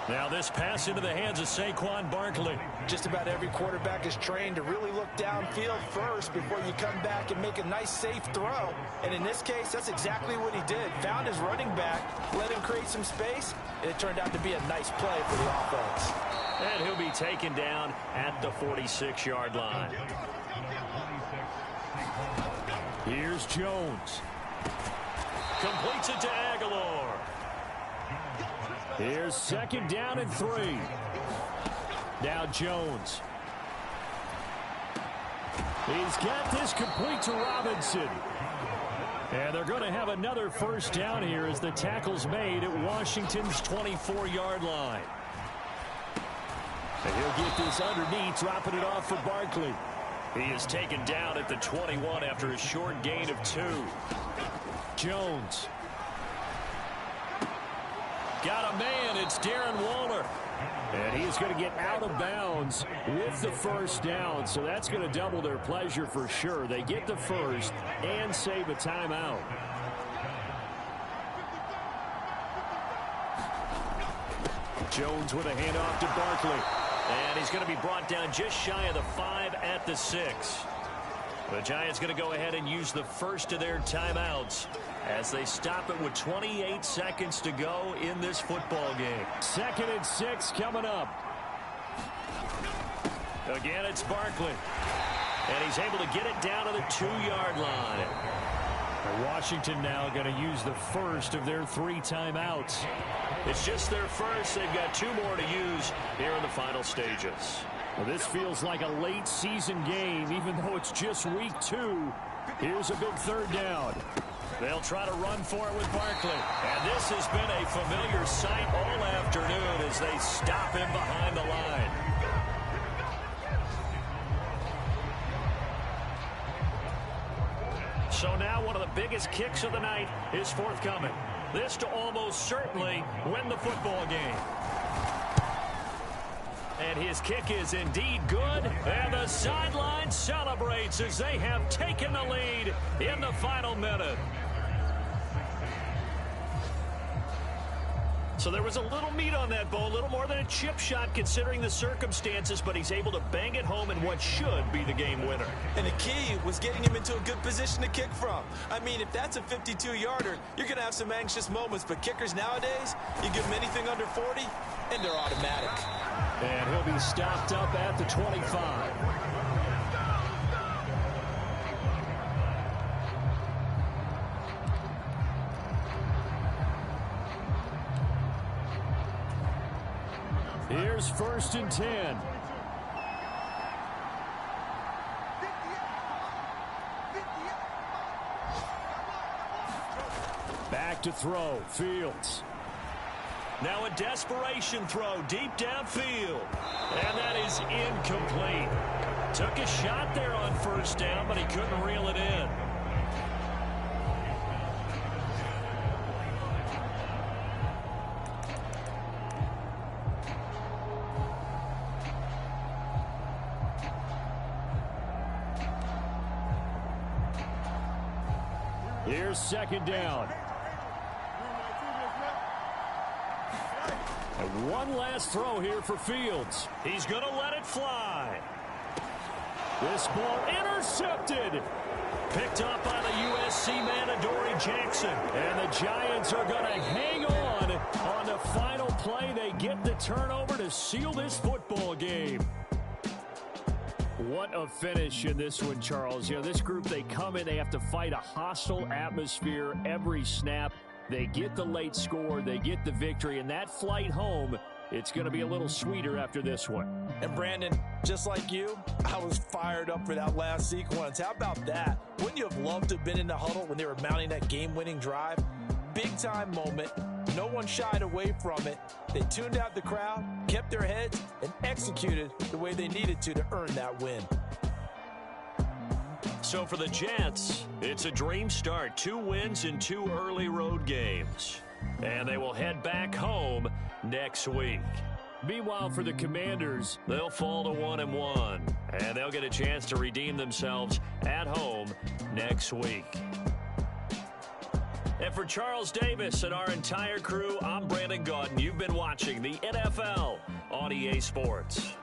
Now this pass into the hands of Saquon Barkley. Just about every quarterback is trained to really look downfield first before you come back and make a nice, safe throw. And in this case, that's exactly what he did. Found his running back, let him create some space, and it turned out to be a nice play for the offense. And he'll be taken down at the 46-yard line. Here's Jones. Completes it to Aguilar. Here's 2nd down and 3. Now Jones. He's got this complete to Robinson. And they're going to have another 1st down here as the tackle's made at Washington's 24-yard line. And he'll get this underneath, dropping it off for Barkley. He is taken down at the 21 after a short gain of 2. Jones. Got a man. It's Darren Waller. And he's going to get out of bounds with the first down. So that's going to double their pleasure for sure. They get the first and save a timeout. Jones with a handoff to Barkley. And he's going to be brought down just shy of the 5 at the 6. The Giants going to go ahead and use the first of their timeouts as they stop it with 28 seconds to go in this football game. 2nd and 6 coming up. Again, it's Barkley. And he's able to get it down to the 2-yard line. Washington now going to use the first of their 3 timeouts. It's just their first. They've got 2 more to use here in the final stages. Well, this feels like a late season game, even though it's just week 2. Here's a big 3rd down. They'll try to run for it with Barkley. And this has been a familiar sight all afternoon as they stop him behind the line. So now one of the biggest kicks of the night is forthcoming. This to almost certainly win the football game. And his kick is indeed good. And the sideline celebrates as they have taken the lead in the final minute. So there was a little meat on that ball, a little more than a chip shot considering the circumstances, but he's able to bang it home in what should be the game winner. And the key was getting him into a good position to kick from. I mean, if that's a 52-yarder, you're going to have some anxious moments, but kickers nowadays, you give them anything under 40, and they're automatic. And he'll be stopped up at the 25. Here's 1st and 10. Back to throw. Fields. Now a desperation throw deep downfield. And that is incomplete. Took a shot there on 1st down, but he couldn't reel it in. Here's 2nd down. And one last throw here for Fields. He's going to let it fly. This ball intercepted. Picked up by the USC man, Adoree Jackson. And the Giants are going to hang on the final play. They get the turnover to seal this football game. What a finish in this one, Charles. You know, this group, they come in, they have to fight a hostile atmosphere every snap. They get the late score, they get the victory, and that flight home, it's going to be a little sweeter after this one. And Brandon, just like you, I was fired up for that last sequence. How about that? Wouldn't you have loved to have been in the huddle when they were mounting that game-winning drive? Big-time moment. No one shied away from it. They tuned out the crowd, kept their heads, and executed the way they needed to earn that win. So for the Jets, it's a dream start. 2 wins in 2 early road games. And they will head back home next week. Meanwhile, for the Commanders, they'll fall to 1-1. And they'll get a chance to redeem themselves at home next week. And for Charles Davis and our entire crew, I'm Brandon Gaudin. You've been watching the NFL on EA Sports.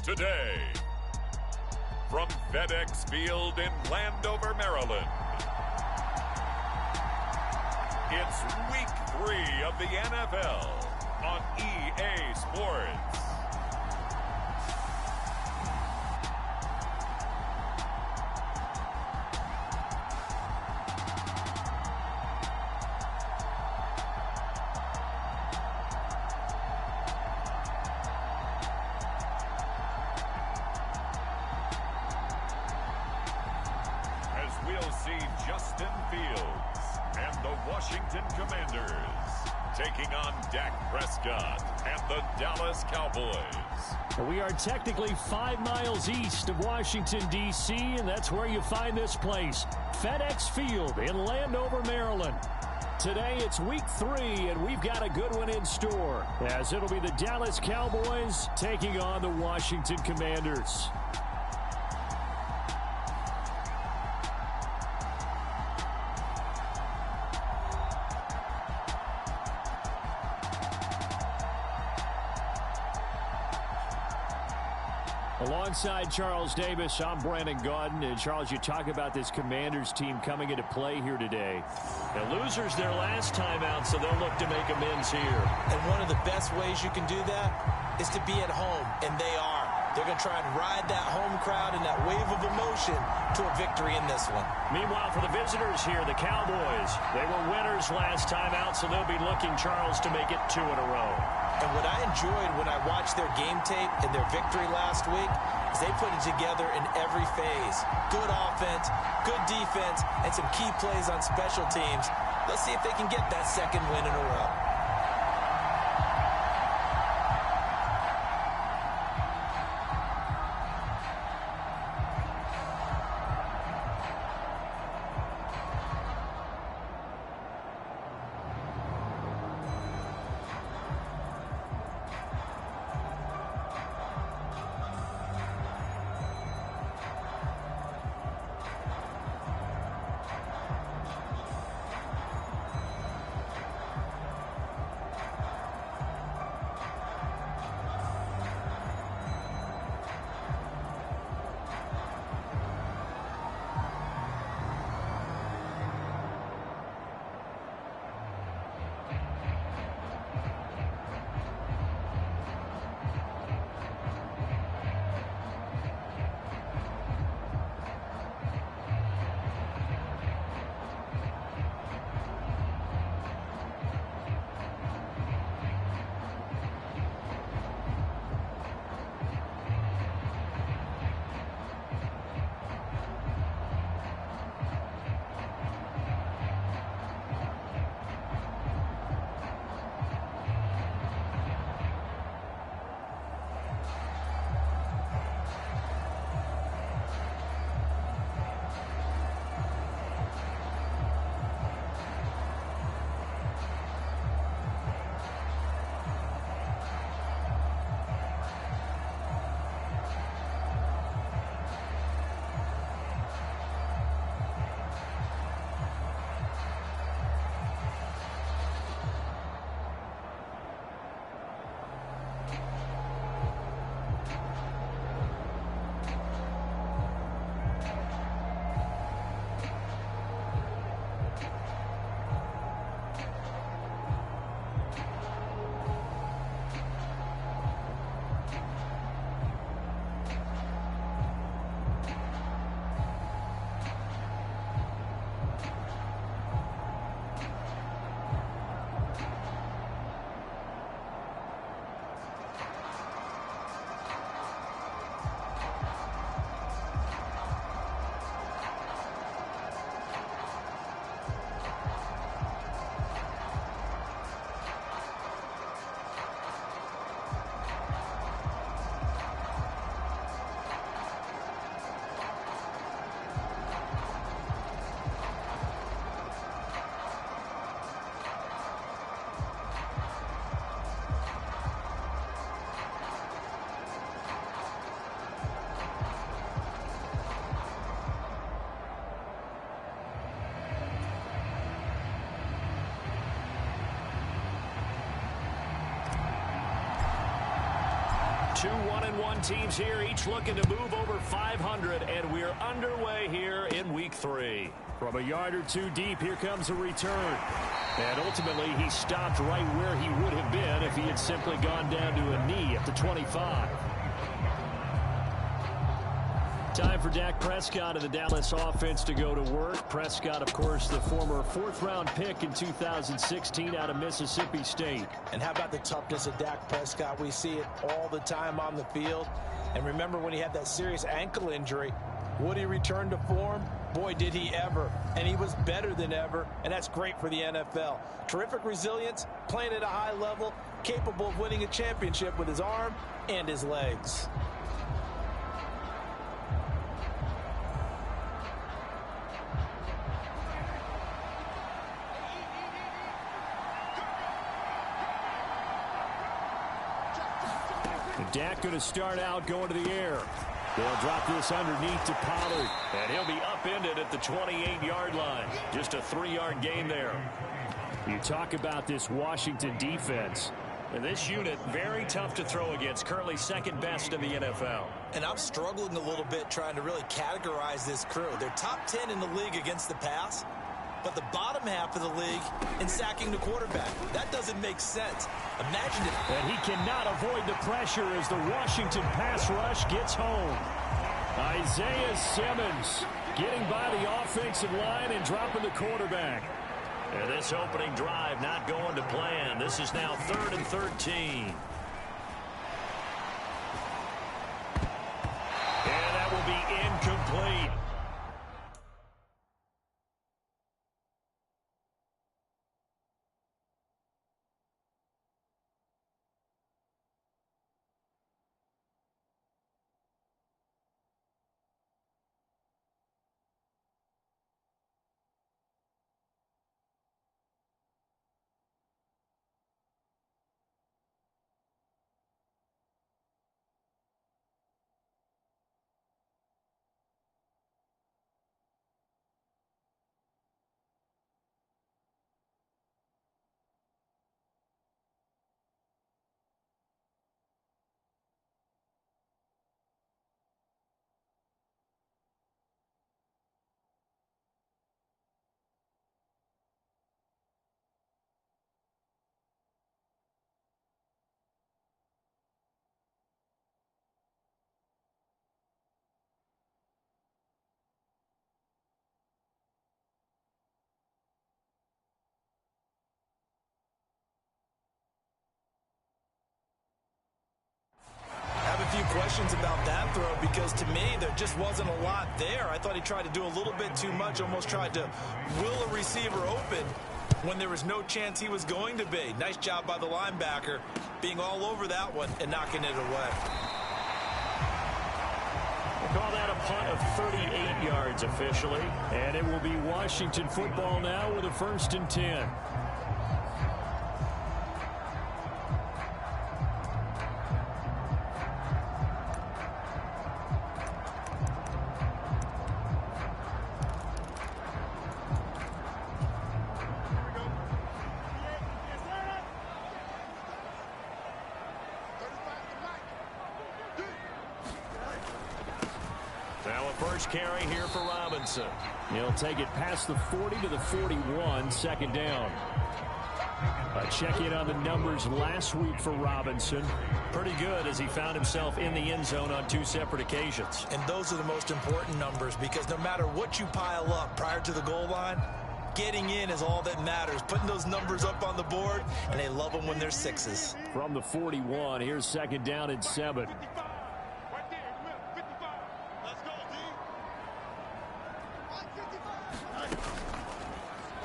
today. From FedEx Field in Landover, Maryland, it's Week 3 of the NFL on EA Sports. We'll see Justin Fields and the Washington Commanders taking on Dak Prescott and the Dallas Cowboys. We are technically 5 miles east of Washington, D.C., and that's where you find this place, FedEx Field in Landover, Maryland. Today it's Week 3, and we've got a good one in store, as it'll be the Dallas Cowboys taking on the Washington Commanders. Alongside Charles Davis, I'm Brandon Gaudin. And Charles, you talk about this Commanders team coming into play here today. The losers their last time out, so they'll look to make amends here. And one of the best ways you can do that is to be at home, and they are. They're going to try and ride that home crowd and that wave of emotion to a victory in this one. Meanwhile, for the visitors here, the Cowboys, they were winners last time out, so they'll be looking, Charles, to make it 2 in a row. And what I enjoyed when I watched their game tape and their victory last week is they put it together in every phase. Good offense, good defense, and some key plays on special teams. Let's see if they can get that second win in a row. Two 1-1 teams here, each looking to move over 500, and we're underway here in week 3. From a yard or two deep, here comes a return. And ultimately, he stopped right where he would have been if he had simply gone down to a knee at the 25. Time for Dak Prescott of the Dallas offense to go to work. Prescott, of course, the former 4th-round pick in 2016 out of Mississippi State. And how about the toughness of Dak Prescott? We see it all the time on the field. And remember when he had that serious ankle injury, would he return to form? Boy, did he ever. And he was better than ever, and that's great for the NFL. Terrific resilience, playing at a high level, capable of winning a championship with his arm and his legs. Dak going to start out going to the air. They'll drop this underneath to Pollard. And he'll be upended at the 28-yard line. Just a 3-yard gain there. You talk about this Washington defense. And this unit, very tough to throw against. Currently second best in the NFL. And I'm struggling a little bit trying to really categorize this crew. They're top 10 in the league against the pass, but the bottom half of the league in sacking the quarterback. That doesn't make sense. Imagine it. And he cannot avoid the pressure as the Washington pass rush gets home. Isaiah Simmons getting by the offensive line and dropping the quarterback. And this opening drive not going to plan. This is now 3rd and 13. And that will be incomplete. Few questions about that throw because to me there just wasn't a lot there. I thought he tried to do a little bit too much, almost tried to will a receiver open when there was no chance he was going to be. Nice job by the linebacker being all over that one and knocking it away. We'll call that a punt of 38 yards officially, and it will be Washington football now with a 1st and 10. Carry here for Robinson. He'll take it past the 40 to the 41, 2nd down. A check-in on the numbers last week for Robinson. Pretty good as he found himself in the end zone on 2 separate occasions. And those are the most important numbers because no matter what you pile up prior to the goal line, getting in is all that matters. Putting those numbers up on the board, and they love them when they're 6s. From the 41, here's 2nd down and 7.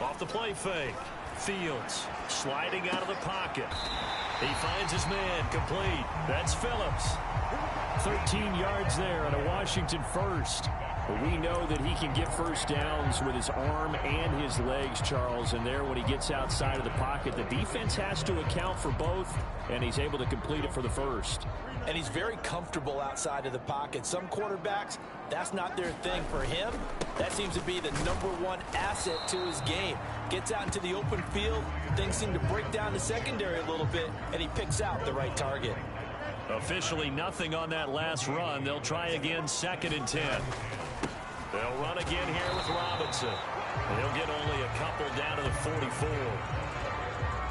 Off the play fake. Fields sliding out of the pocket. He finds his man complete. That's Phillips. 13 yards there on a Washington 1st. But we know that he can get first downs with his arm and his legs, Charles. And there when he gets outside of the pocket, the defense has to account for both, and he's able to complete it for the 1st. And he's very comfortable outside of the pocket. Some quarterbacks, that's not their thing. For him, that seems to be the #1 asset to his game. Gets out into the open field, things seem to break down the secondary a little bit, and he picks out the right target. Officially nothing on that last run. They'll try again, 2nd and 10. They'll run again here with Robinson. They'll get only a couple down to the 44.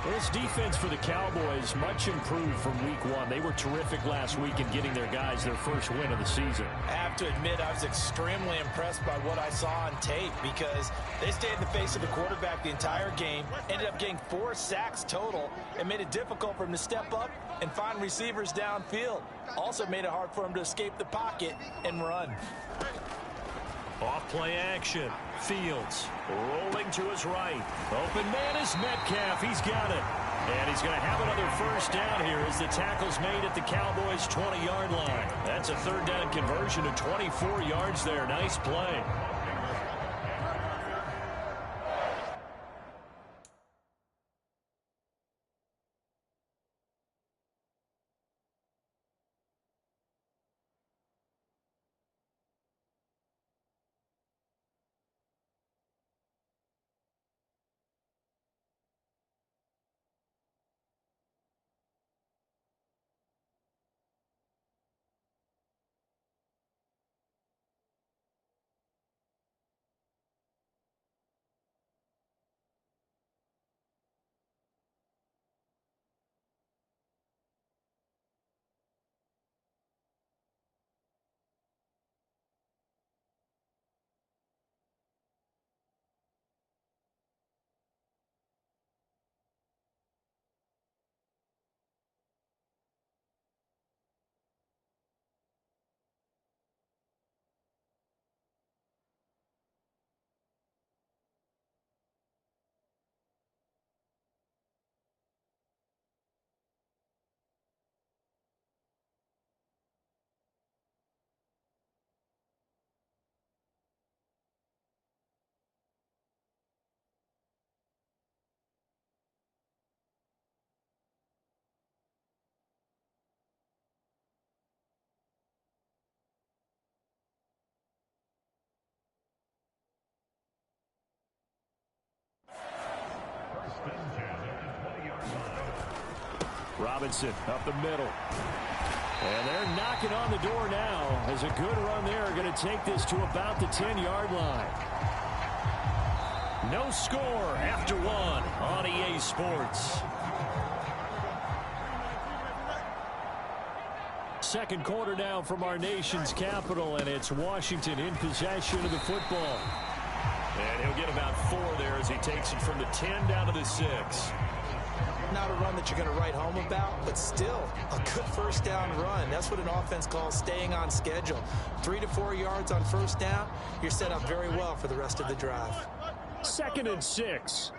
This defense for the Cowboys much improved from week 1. They were terrific last week in getting their guys their first win of the season. I have to admit, I was extremely impressed by what I saw on tape because they stayed in the face of the quarterback the entire game, ended up getting 4 sacks total, and made it difficult for him to step up and find receivers downfield. Also made it hard for him to escape the pocket and run. Off play action. Fields rolling to his right. Open man is Metcalf. He's got it. And he's going to have another first down here as the tackle's made at the Cowboys' 20-yard line. That's a 3rd down conversion to 24 yards there. Nice play. Robinson up the middle. And they're knocking on the door now as a good run there. Going to take this to about the 10-yard line. No score after 1 on EA Sports. Second quarter now from our nation's capital, and it's Washington in possession of the football. And he'll get about 4 there as he takes it from the 10 down to the 6. Not a run that you're going to write home about, but still a good first down run. That's what an offense calls staying on schedule. 3 to 4 yards on first down, you're set up very well for the rest of the drive. 2nd and 6.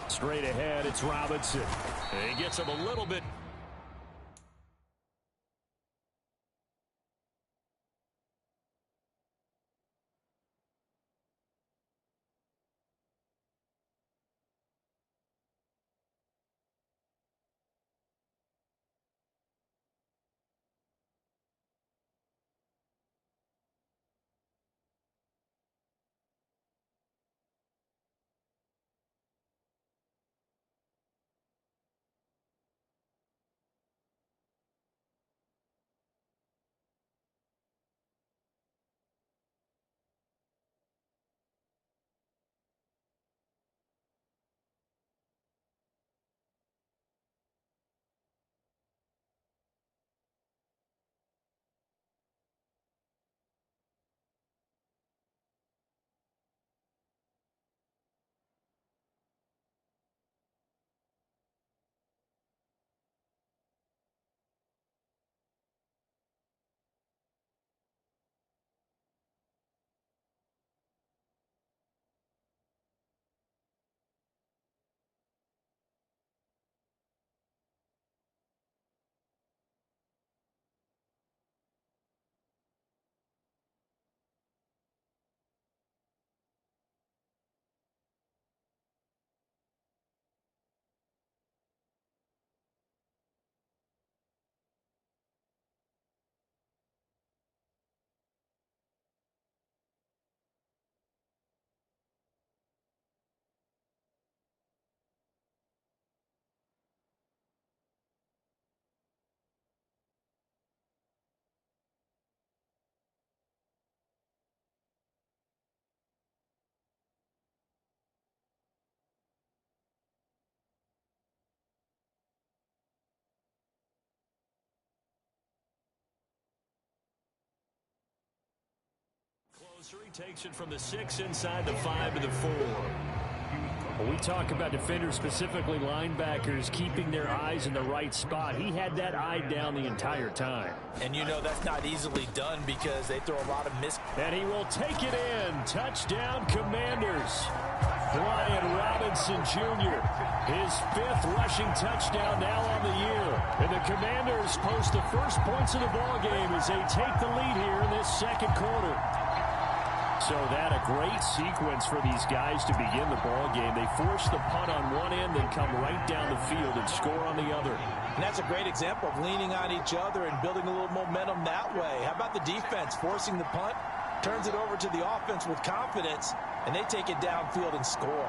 Straight ahead, it's Robinson. He gets him a little bit. He takes it from the 6 inside the 5 to the 4. When we talk about defenders, specifically linebackers, keeping their eyes in the right spot, he had that eye down the entire time. And you know that's not easily done because they throw a lot of And he will take it in. Touchdown, Commanders. Brian Robinson Jr., his 5th rushing touchdown now on the year. And the Commanders post the first points of the ball game as they take the lead here in this second quarter. So that a great sequence for these guys to begin the ball game. They force the punt on one end, then come right down the field and score on the other. And that's a great example of leaning on each other and building a little momentum that way. How about the defense forcing the punt, turns it over to the offense with confidence, and they take it downfield and score.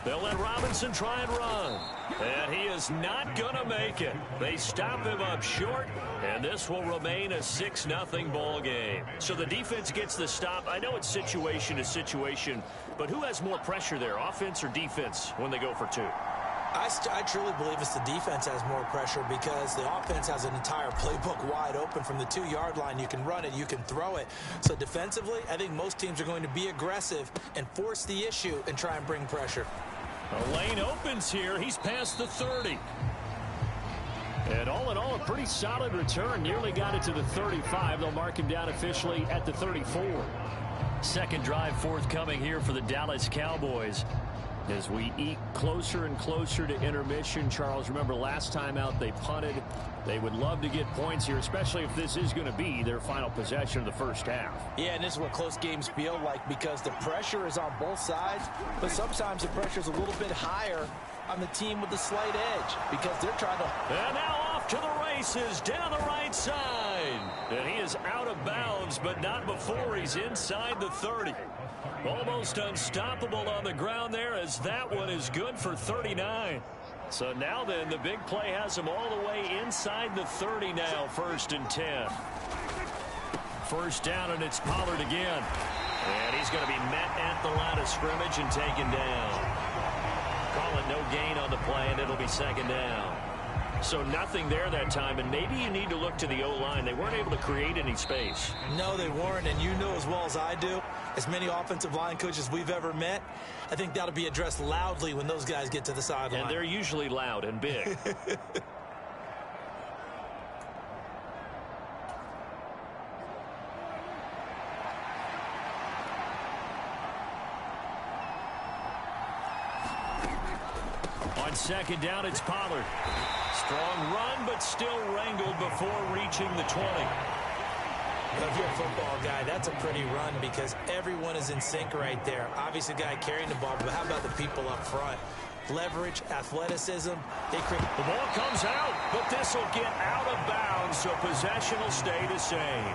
They'll let Robinson try and run. And he is not going to make it. They stop him up short, and this will remain a 6-0 ball game. So the defense gets the stop. I know it's situation to situation, but who has more pressure there, offense or defense, when they go for two? I truly believe it's the defense has more pressure because the offense has an entire playbook wide open from the 2-yard line. You can run it, you can throw it. So defensively, I think most teams are going to be aggressive and force the issue and try and bring pressure. A lane opens here. He's past the 30. And all in all, a pretty solid return. Nearly got it to the 35. They'll mark him down officially at the 34. Second drive forthcoming here for the Dallas Cowboys. As we eat closer and closer to intermission, Charles, remember last time out they punted. They would love to get points here, especially if this is going to be their final possession of the first half. Yeah, and this is what close games feel like because the pressure is on both sides, but sometimes the pressure is a little bit higher on the team with the slight edge because they're trying to... And now off to the races down the right side. And he is out of bounds, but not before he's inside the 30. Almost unstoppable on the ground there as that one is good for 39. So now then, the big play has him all the way inside the 30 now, 1st and 10. First down, and it's Pollard again. And he's going to be met at the line of scrimmage and taken down. Call it no gain on the play, and it'll be 2nd down. So nothing there that time, and maybe you need to look to the O-line. They weren't able to create any space. No, they weren't, and you know as well as I do, as many offensive line coaches we've ever met, I think that'll be addressed loudly when those guys get to the sideline. And they're usually loud and big. On 2nd down, it's Pollard. Strong run, but still wrangled before reaching the 20. If you're a football guy, that's a pretty run because everyone is in sync right there. Obviously, the guy carrying the ball, but how about the people up front? Leverage, athleticism. The ball comes out, but this will get out of bounds, so possession will stay the same.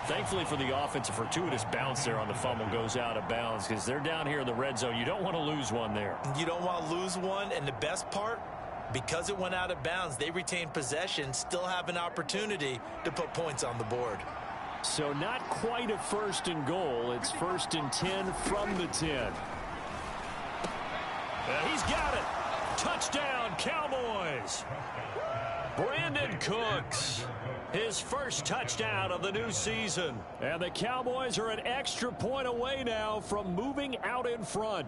Thankfully for the offense, a fortuitous bounce there on the fumble goes out of bounds because they're down here in the red zone. You don't want to lose one there. You don't want to lose one, and the best part, because it went out of bounds, they retain possession, still have an opportunity to put points on the board. So not quite a 1st and goal. It's 1st and 10 from the 10. He's got it. Touchdown, Cowboys. Brandon Cooks, his first touchdown of the new season. And the Cowboys are an extra point away now from moving out in front.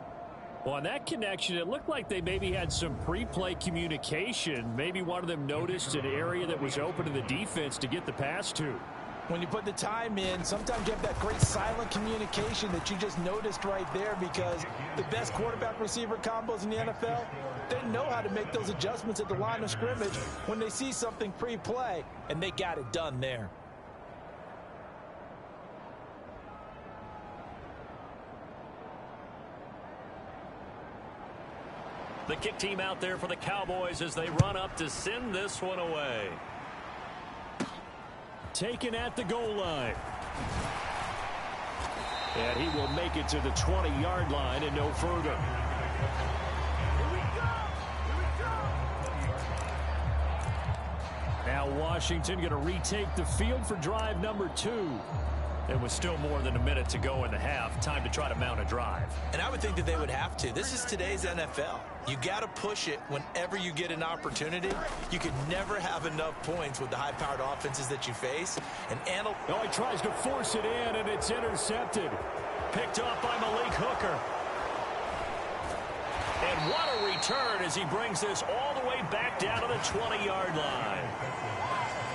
Well, on that connection, it looked like they maybe had some pre-play communication. Maybe one of them noticed an area that was open to the defense to get the pass to. When you put the time in, sometimes you have that great silent communication that you just noticed right there because the best quarterback-receiver combos in the NFL, they know how to make those adjustments at the line of scrimmage when they see something pre-play, and they got it done there. The kick team out there for the Cowboys as they run up to send this one away. Taken at the goal line. And he will make it to the 20-yard line and no further. Now Washington going to retake the field for drive number 2. It was still more than a minute to go in the half. Time to try to mount a drive. And I would think that they would have to. This is today's NFL. You got to push it whenever you get an opportunity. You could never have enough points with the high-powered offenses that you face. And he tries to force it in, and it's intercepted. Picked up by Malik Hooker. And what a return as he brings this all the way back down to the 20-yard line.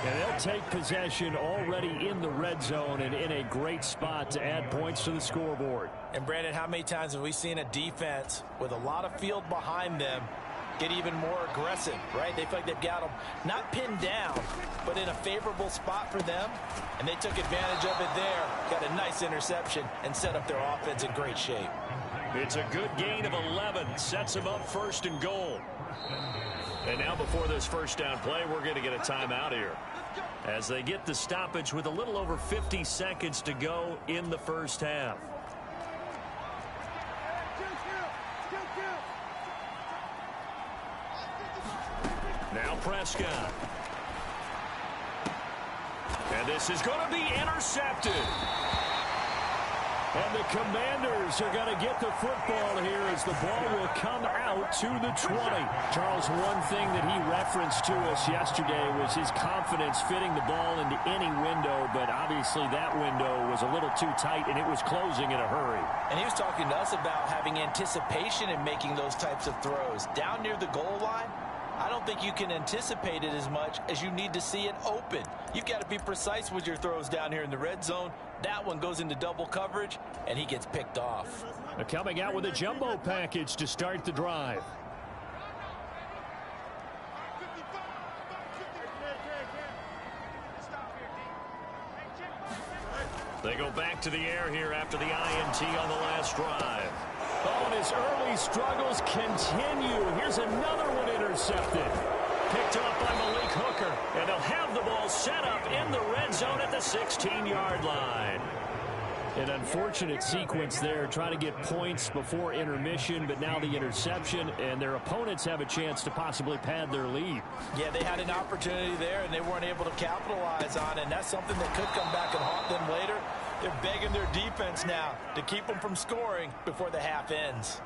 And they'll take possession already in the red zone and in a great spot to add points to the scoreboard. And, Brandon, how many times have we seen a defense with a lot of field behind them get even more aggressive, right? They feel like they've got them not pinned down, but in a favorable spot for them, and they took advantage of it there, got a nice interception, and set up their offense in great shape. It's a good gain of 11. Sets them up 1st and goal. And now before this first down play, we're going to get a timeout here as they get the stoppage with a little over 50 seconds to go in the first half. Now Prescott. And this is going to be intercepted. And the Commanders are going to get the football here as the ball will come out to the 20. Charles, one thing that he referenced to us yesterday was his confidence fitting the ball into any window, but obviously that window was a little too tight, and it was closing in a hurry. And he was talking to us about having anticipation in making those types of throws. Down near the goal line, I don't think you can anticipate it as much as you need to see it open. You've got to be precise with your throws down here in the red zone. That one goes into double coverage, and he gets picked off. They're coming out with a jumbo package to start the drive. They go back to the air here after the INT on the last drive. Oh, and his early struggles continue. Here's another one intercepted. Picked up by Malik Hooker. And they'll have the ball set up in the red zone at the 16-yard line. An unfortunate sequence there, trying to get points before intermission, but now the interception, and their opponents have a chance to possibly pad their lead. Yeah, they had an opportunity there, and they weren't able to capitalize on it, and that's something that could come back and haunt them later. They're begging their defense now to keep them from scoring before the half ends.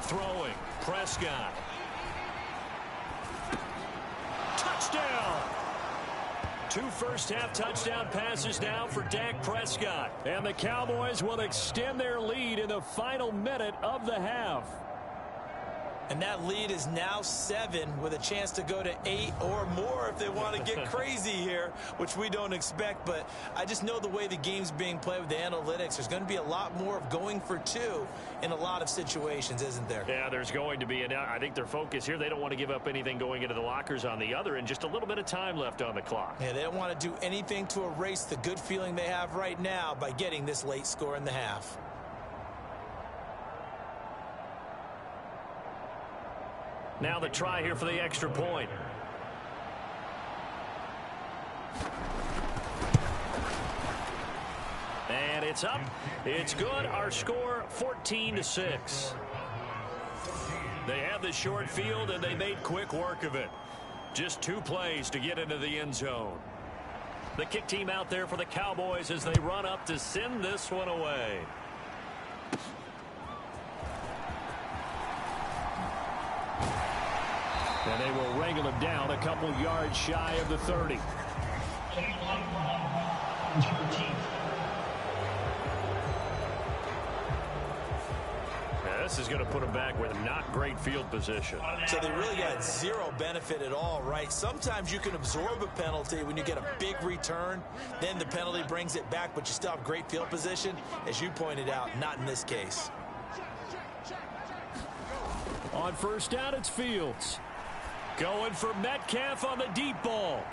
Throwing, Prescott. Touchdown! 2 first-half touchdown passes now for Dak Prescott. And the Cowboys will extend their lead in the final minute of the half. And that lead is now 7 with a chance to go to 8 or more if they want to get crazy here, which we don't expect. But I just know the way the game's being played with the analytics, there's going to be a lot more of going for 2 in a lot of situations, isn't there? Yeah, there's going to be. And I think their focus here, they don't want to give up anything going into the lockers on the other, and just a little bit of time left on the clock. Yeah, they don't want to do anything to erase the good feeling they have right now by getting this late score in the half. Now the try here for the extra point. And it's up. It's good. Our score 14-6. They have the short field, and they made quick work of it. Just 2 plays to get into the end zone. The kick team out there for the Cowboys as they run up to send this one away. And they will wrangle him down a couple yards shy of the 30. This is going to put them back with not great field position. So they really got 0 benefit at all, right? Sometimes you can absorb a penalty when you get a big return. Then the penalty brings it back, but you still have great field position. As you pointed out, not in this case. On first down, it's Fields. Going for Metcalf on the deep ball.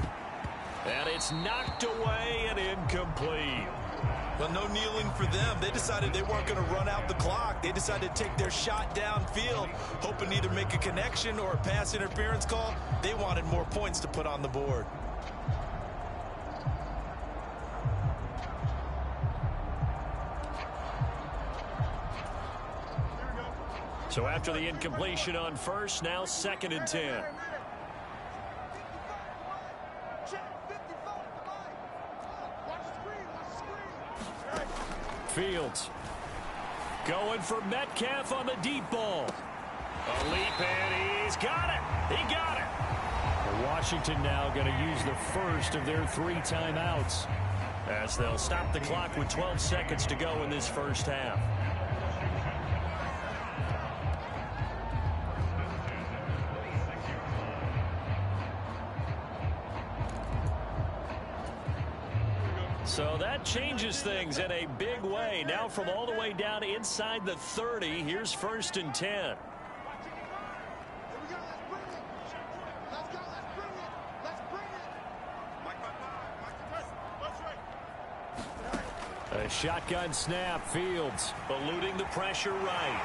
And it's knocked away and incomplete. Well, no kneeling for them. They decided they weren't going to run out the clock. They decided to take their shot downfield, hoping to either make a connection or a pass interference call. They wanted more points to put on the board. So after the incompletion on first, now 2nd and 10. Fields. Going for Metcalf on the deep ball. A leap, and he's got it. He got it. Washington now going to use the first of their 3 timeouts, as they'll stop the clock with 12 seconds to go in this first half. So that changes things in a big way. Now from all the way down inside the 30, here's 1st and 10. a shotgun snap. Fields eluding the pressure right.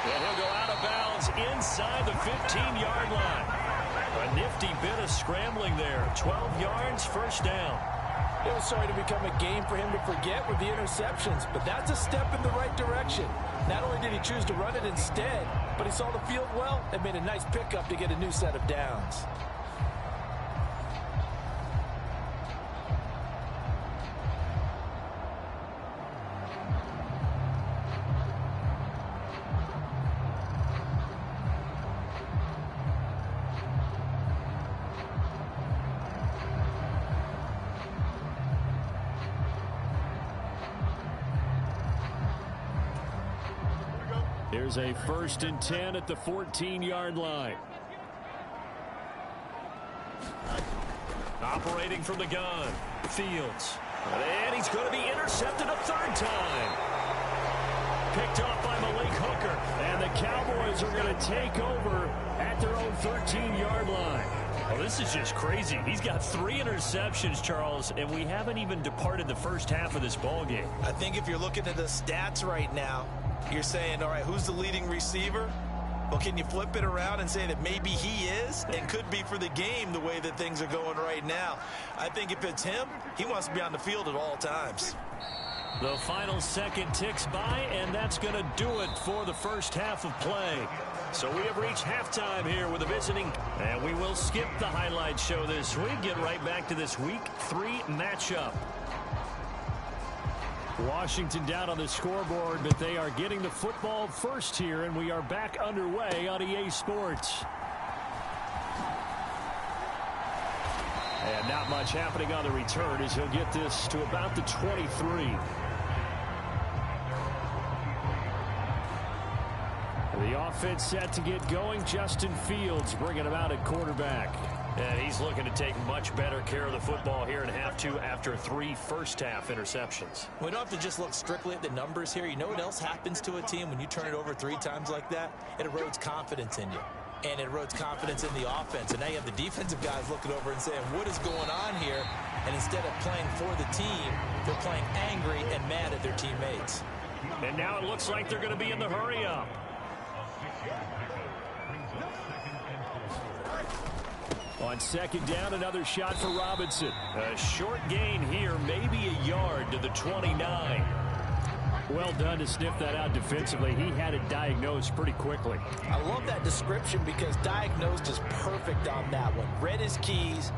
And he'll go out of bounds inside the 15-yard line. A nifty bit of scrambling there. 12 yards, first down. It was starting to become a game for him to forget with the interceptions, but that's a step in the right direction. Not only did he choose to run it instead, but he saw the field well and made a nice pickup to get a new set of downs. Here's a 1st and 10 at the 14-yard line. Operating from the gun, Fields. And he's going to be intercepted a third time. Picked off by Malik Hooker. And the Cowboys are going to take over at their own 13-yard line. Well, this is just crazy. He's got 3 interceptions, Charles, and we haven't even departed the first half of this ballgame. I think if you're looking at the stats right now, you're saying, all right, who's the leading receiver? Well, can you flip it around and say that maybe he is and could be for the game the way that things are going right now? I think if it's him, he wants to be on the field at all times. The final second ticks by, and that's going to do it for the first half of play. So we have reached halftime here with a visiting, and we will skip the highlight show this week. Get right back to this Week 3 matchup. Washington down on the scoreboard, but they are getting the football first here, and we are back underway on EA Sports. And not much happening on the return as he'll get this to about the 23. The offense set to get going. Justin Fields bringing him out at quarterback. And he's looking to take much better care of the football here in half 2 after 3 first-half interceptions. We don't have to just look strictly at the numbers here. You know what else happens to a team when you turn it over 3 times like that? It erodes confidence in you. And it erodes confidence in the offense. And now you have the defensive guys looking over and saying, what is going on here? And instead of playing for the team, they're playing angry and mad at their teammates. And now it looks like they're going to be in the hurry-up. On second down, another shot for Robinson. A short gain here, maybe a yard to the 29. Well done to sniff that out defensively. He had it diagnosed pretty quickly. I love that description because diagnosed is perfect on that one. Read his keys,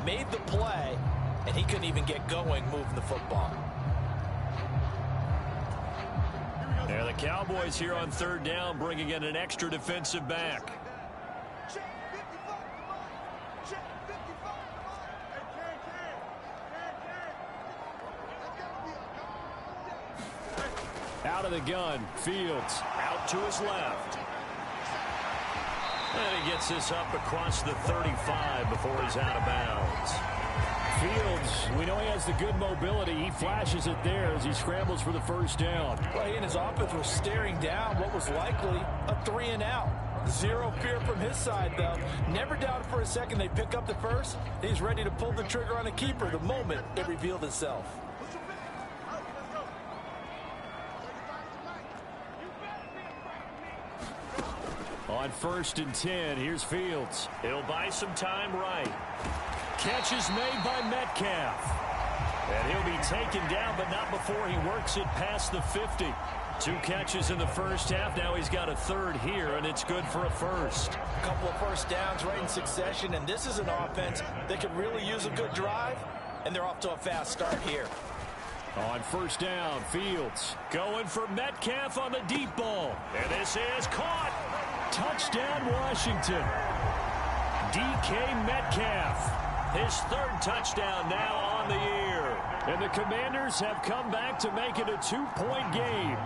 made the play, and he couldn't even get going moving the football. Yeah, the Cowboys here on third down bringing in an extra defensive back. Out of the gun, Fields. Out to his left. And he gets this up across the 35 before he's out of bounds. Fields, we know he has the good mobility. He flashes it there as he scrambles for the first down. Well, he and his offense were staring down what was likely a 3-and-out. Zero fear from his side, though. Never doubted for a second they'd pick up the first. He's ready to pull the trigger on a keeper the moment it revealed itself. On 1st and 10, here's Fields. He'll buy some time right. Catch is made by Metcalf. And he'll be taken down, but not before he works it past the 50. 2 catches in the first half. Now he's got a third here, and it's good for a first. A couple of first downs right in succession, and this is an offense that could really use a good drive, and they're off to a fast start here. On 1st down, Fields. Going for Metcalf on the deep ball. And this is caught. Touchdown, Washington. DK Metcalf. His 3rd touchdown now on the year. And the Commanders have come back to make it a 2-point game.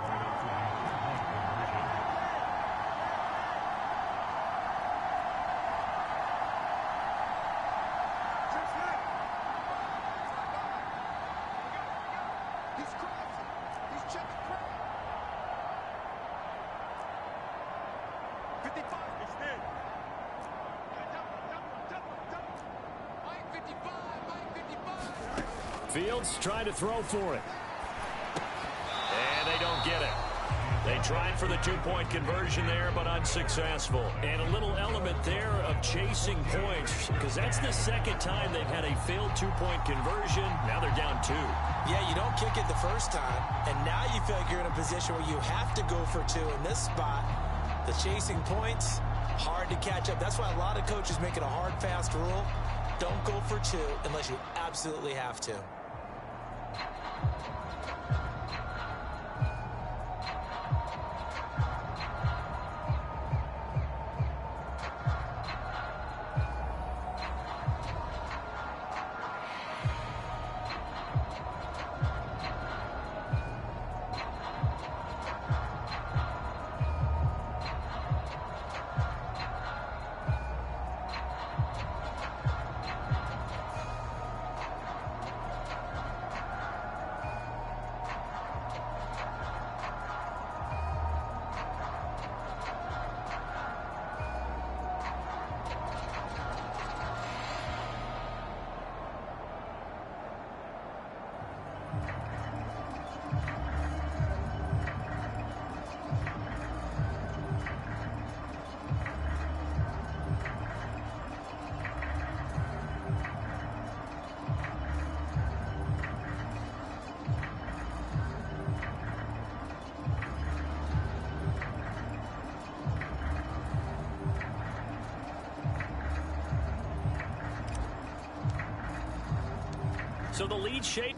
Fields trying to throw for it. And they don't get it. They They tried for the two-point conversion there, but unsuccessful. And a little element there of chasing points, because that's the second time they've had a failed two-point conversion. Now they're down 2. Yeah, you don't kick it the first time, and now you feel like you're in a position where you have to go for 2 in this spot. The chasing points, hard to catch up. That's why a lot of coaches make it a hard, fast rule. Don't go for 2 unless you absolutely have to. So the lead shape.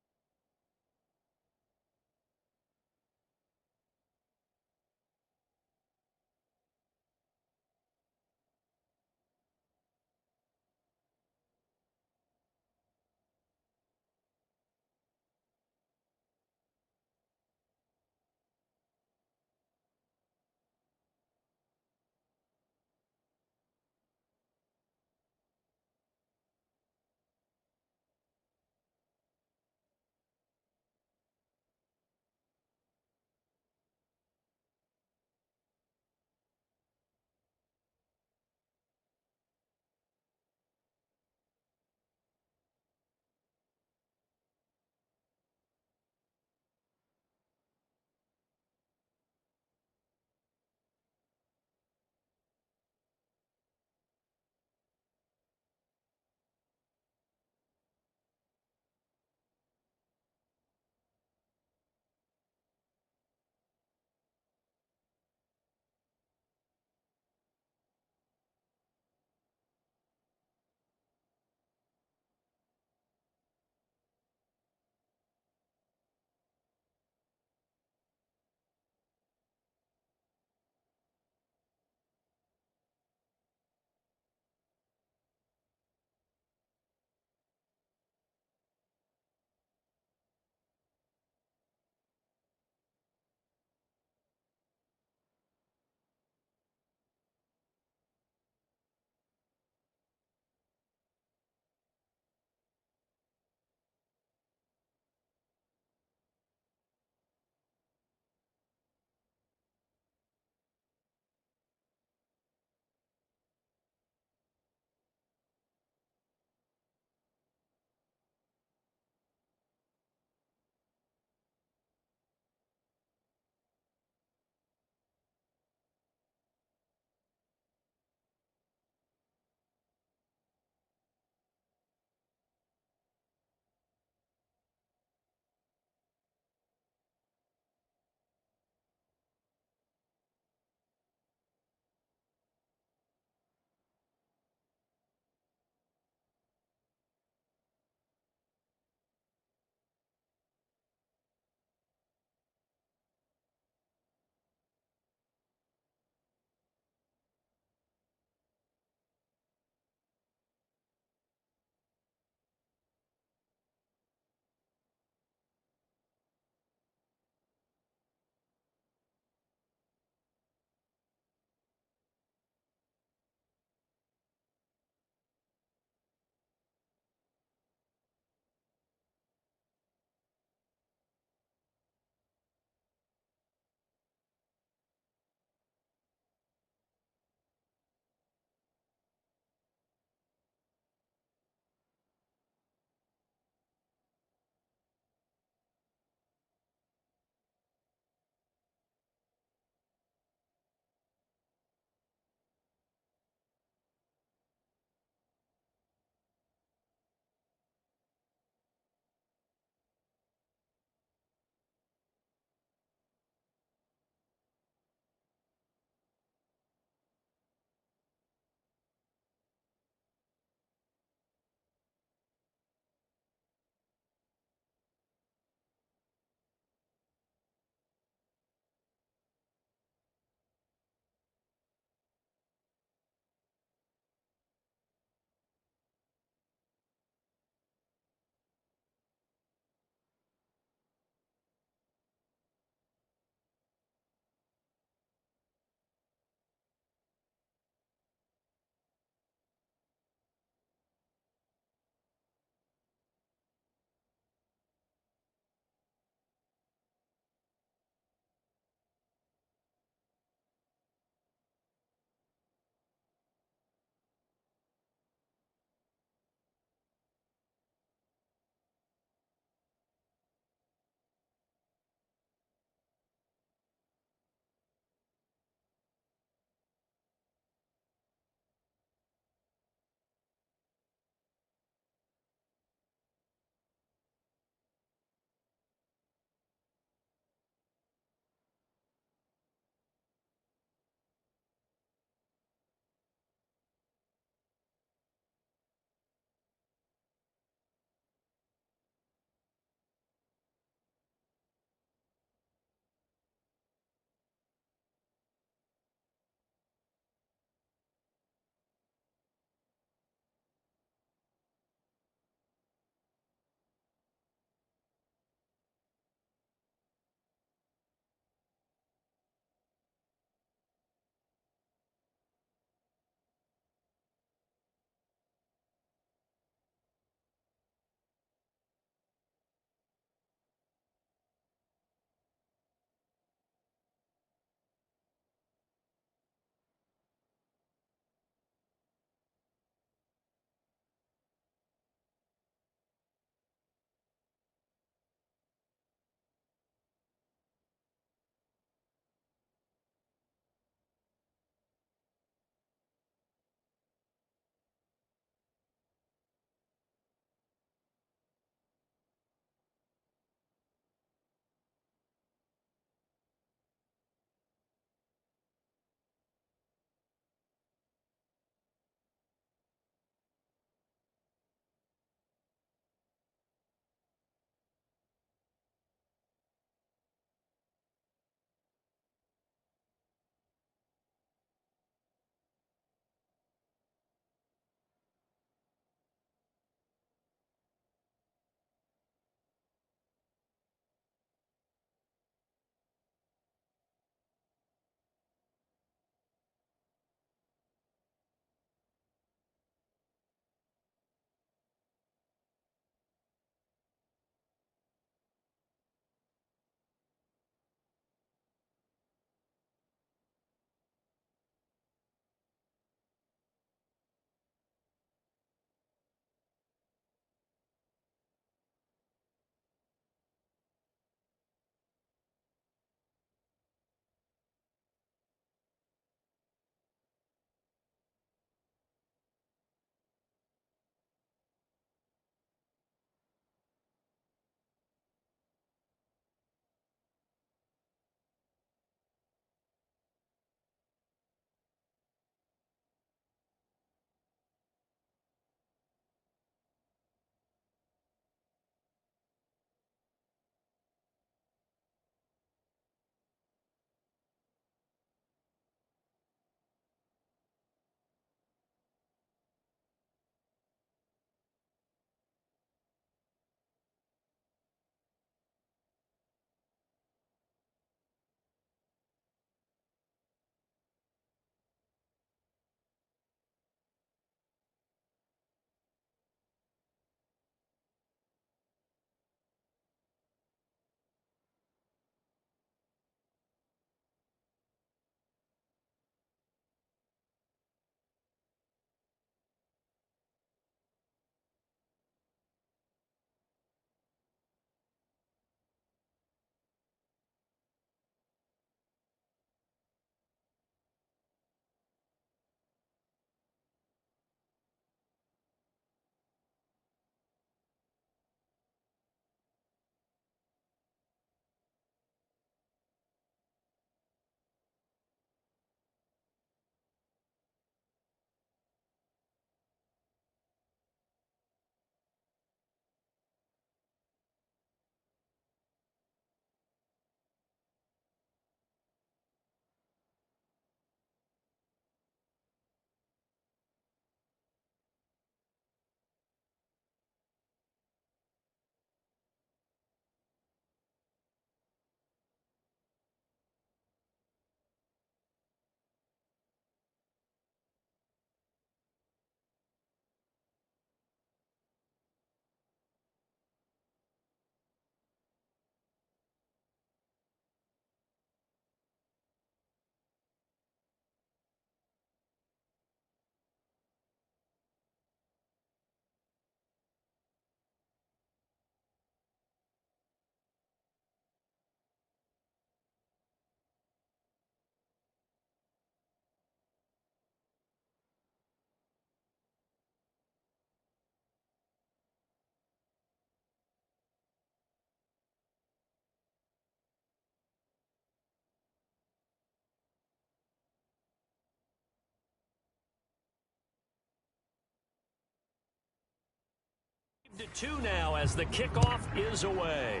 To 2 now as the kickoff is away.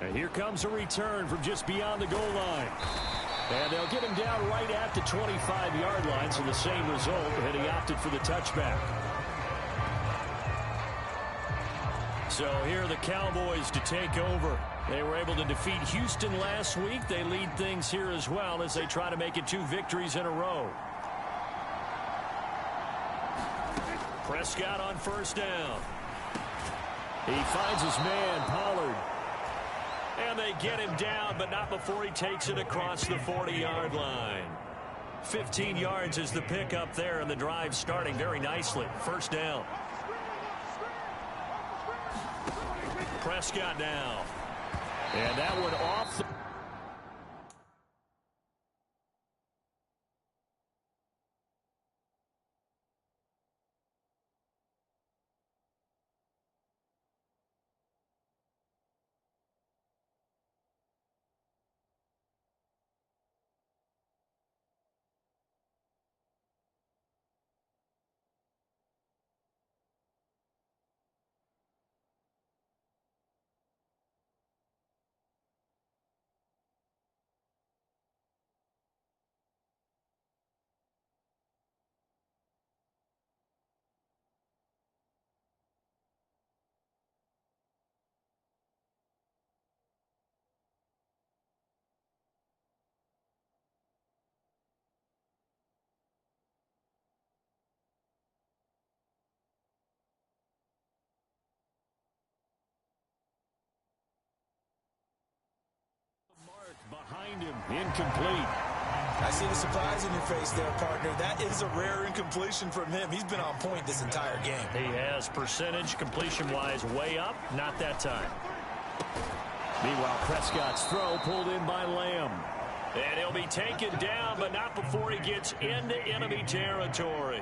And here comes a return from just beyond the goal line. And they'll get him down right at the 25-yard line, so the same result, and he opted for the touchback. So here are the Cowboys to take over. They were able to defeat Houston last week. They lead things here as well as they try to make it 2 victories in a row. Prescott on first down. He finds his man, Pollard. And they get him down, but not before he takes it across the 40-yard line. 15 yards is the pickup there, and the drive starting very nicely. First down. Prescott now. And that one off the... Behind him, incomplete. I see the surprise in your face there, partner. That is a rare incompletion from him. He's been on point this entire game. He has percentage completion-wise way up. Not that time. Meanwhile, Prescott's throw pulled in by Lamb. And he'll be taken down, but not before he gets into enemy territory.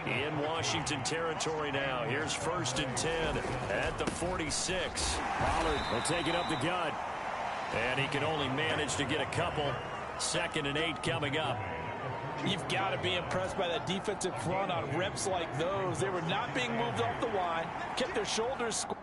In Washington territory now. Here's 1st and 10 at the 46. Pollard will take it up the gut. And he can only manage to get a couple. 2nd and 8 coming up. You've got to be impressed by that defensive front on reps like those. They were not being moved off the line, kept their shoulders squared.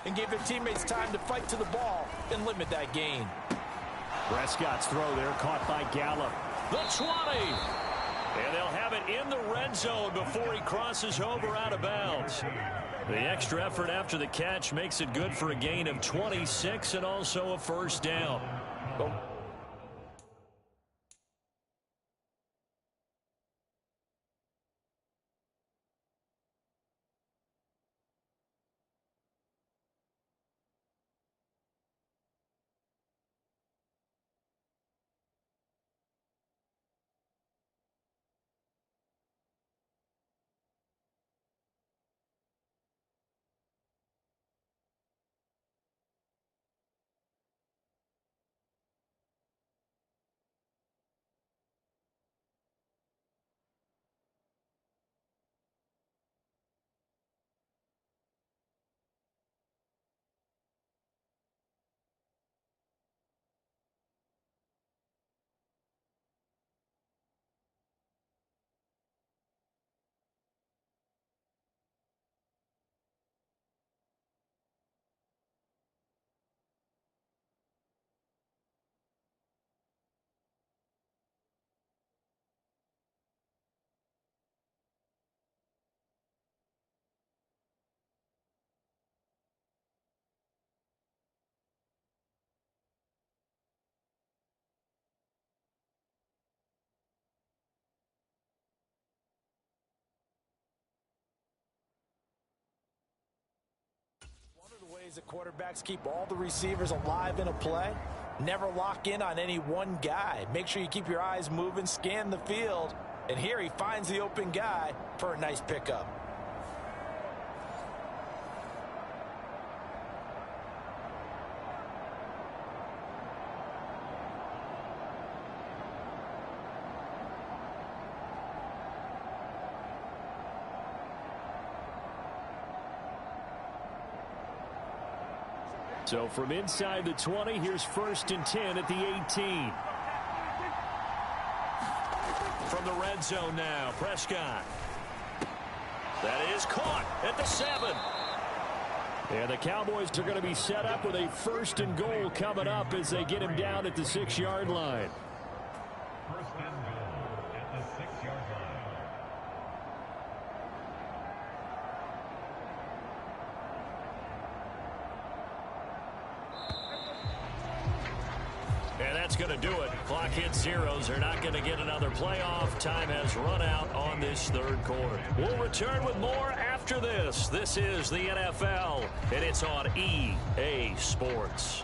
and gave their teammates time to fight to the ball and limit that gain. Prescott's throw there caught by Gallup. The 20. And they'll have it in the red zone before he crosses over out of bounds. The extra effort after the catch makes it good for a gain of 26 and also a first down. The ways that quarterbacks keep all the receivers alive in a play, never lock in on any one guy. Make sure you keep your eyes moving, scan the field, and here he finds the open guy for a nice pickup. So from inside the 20, here's 1st and 10 at the 18. From the red zone now, Prescott. That is caught at the 7. And the Cowboys are going to be set up with a 1st and goal coming up as they get him down at the 6-yard line. First and goal at the 6-yard line. And that's going to do it. Clock hits zeros. They're not going to get another playoff. Time has run out on this third quarter. We'll return with more after this. This is the NFL, and it's on EA Sports.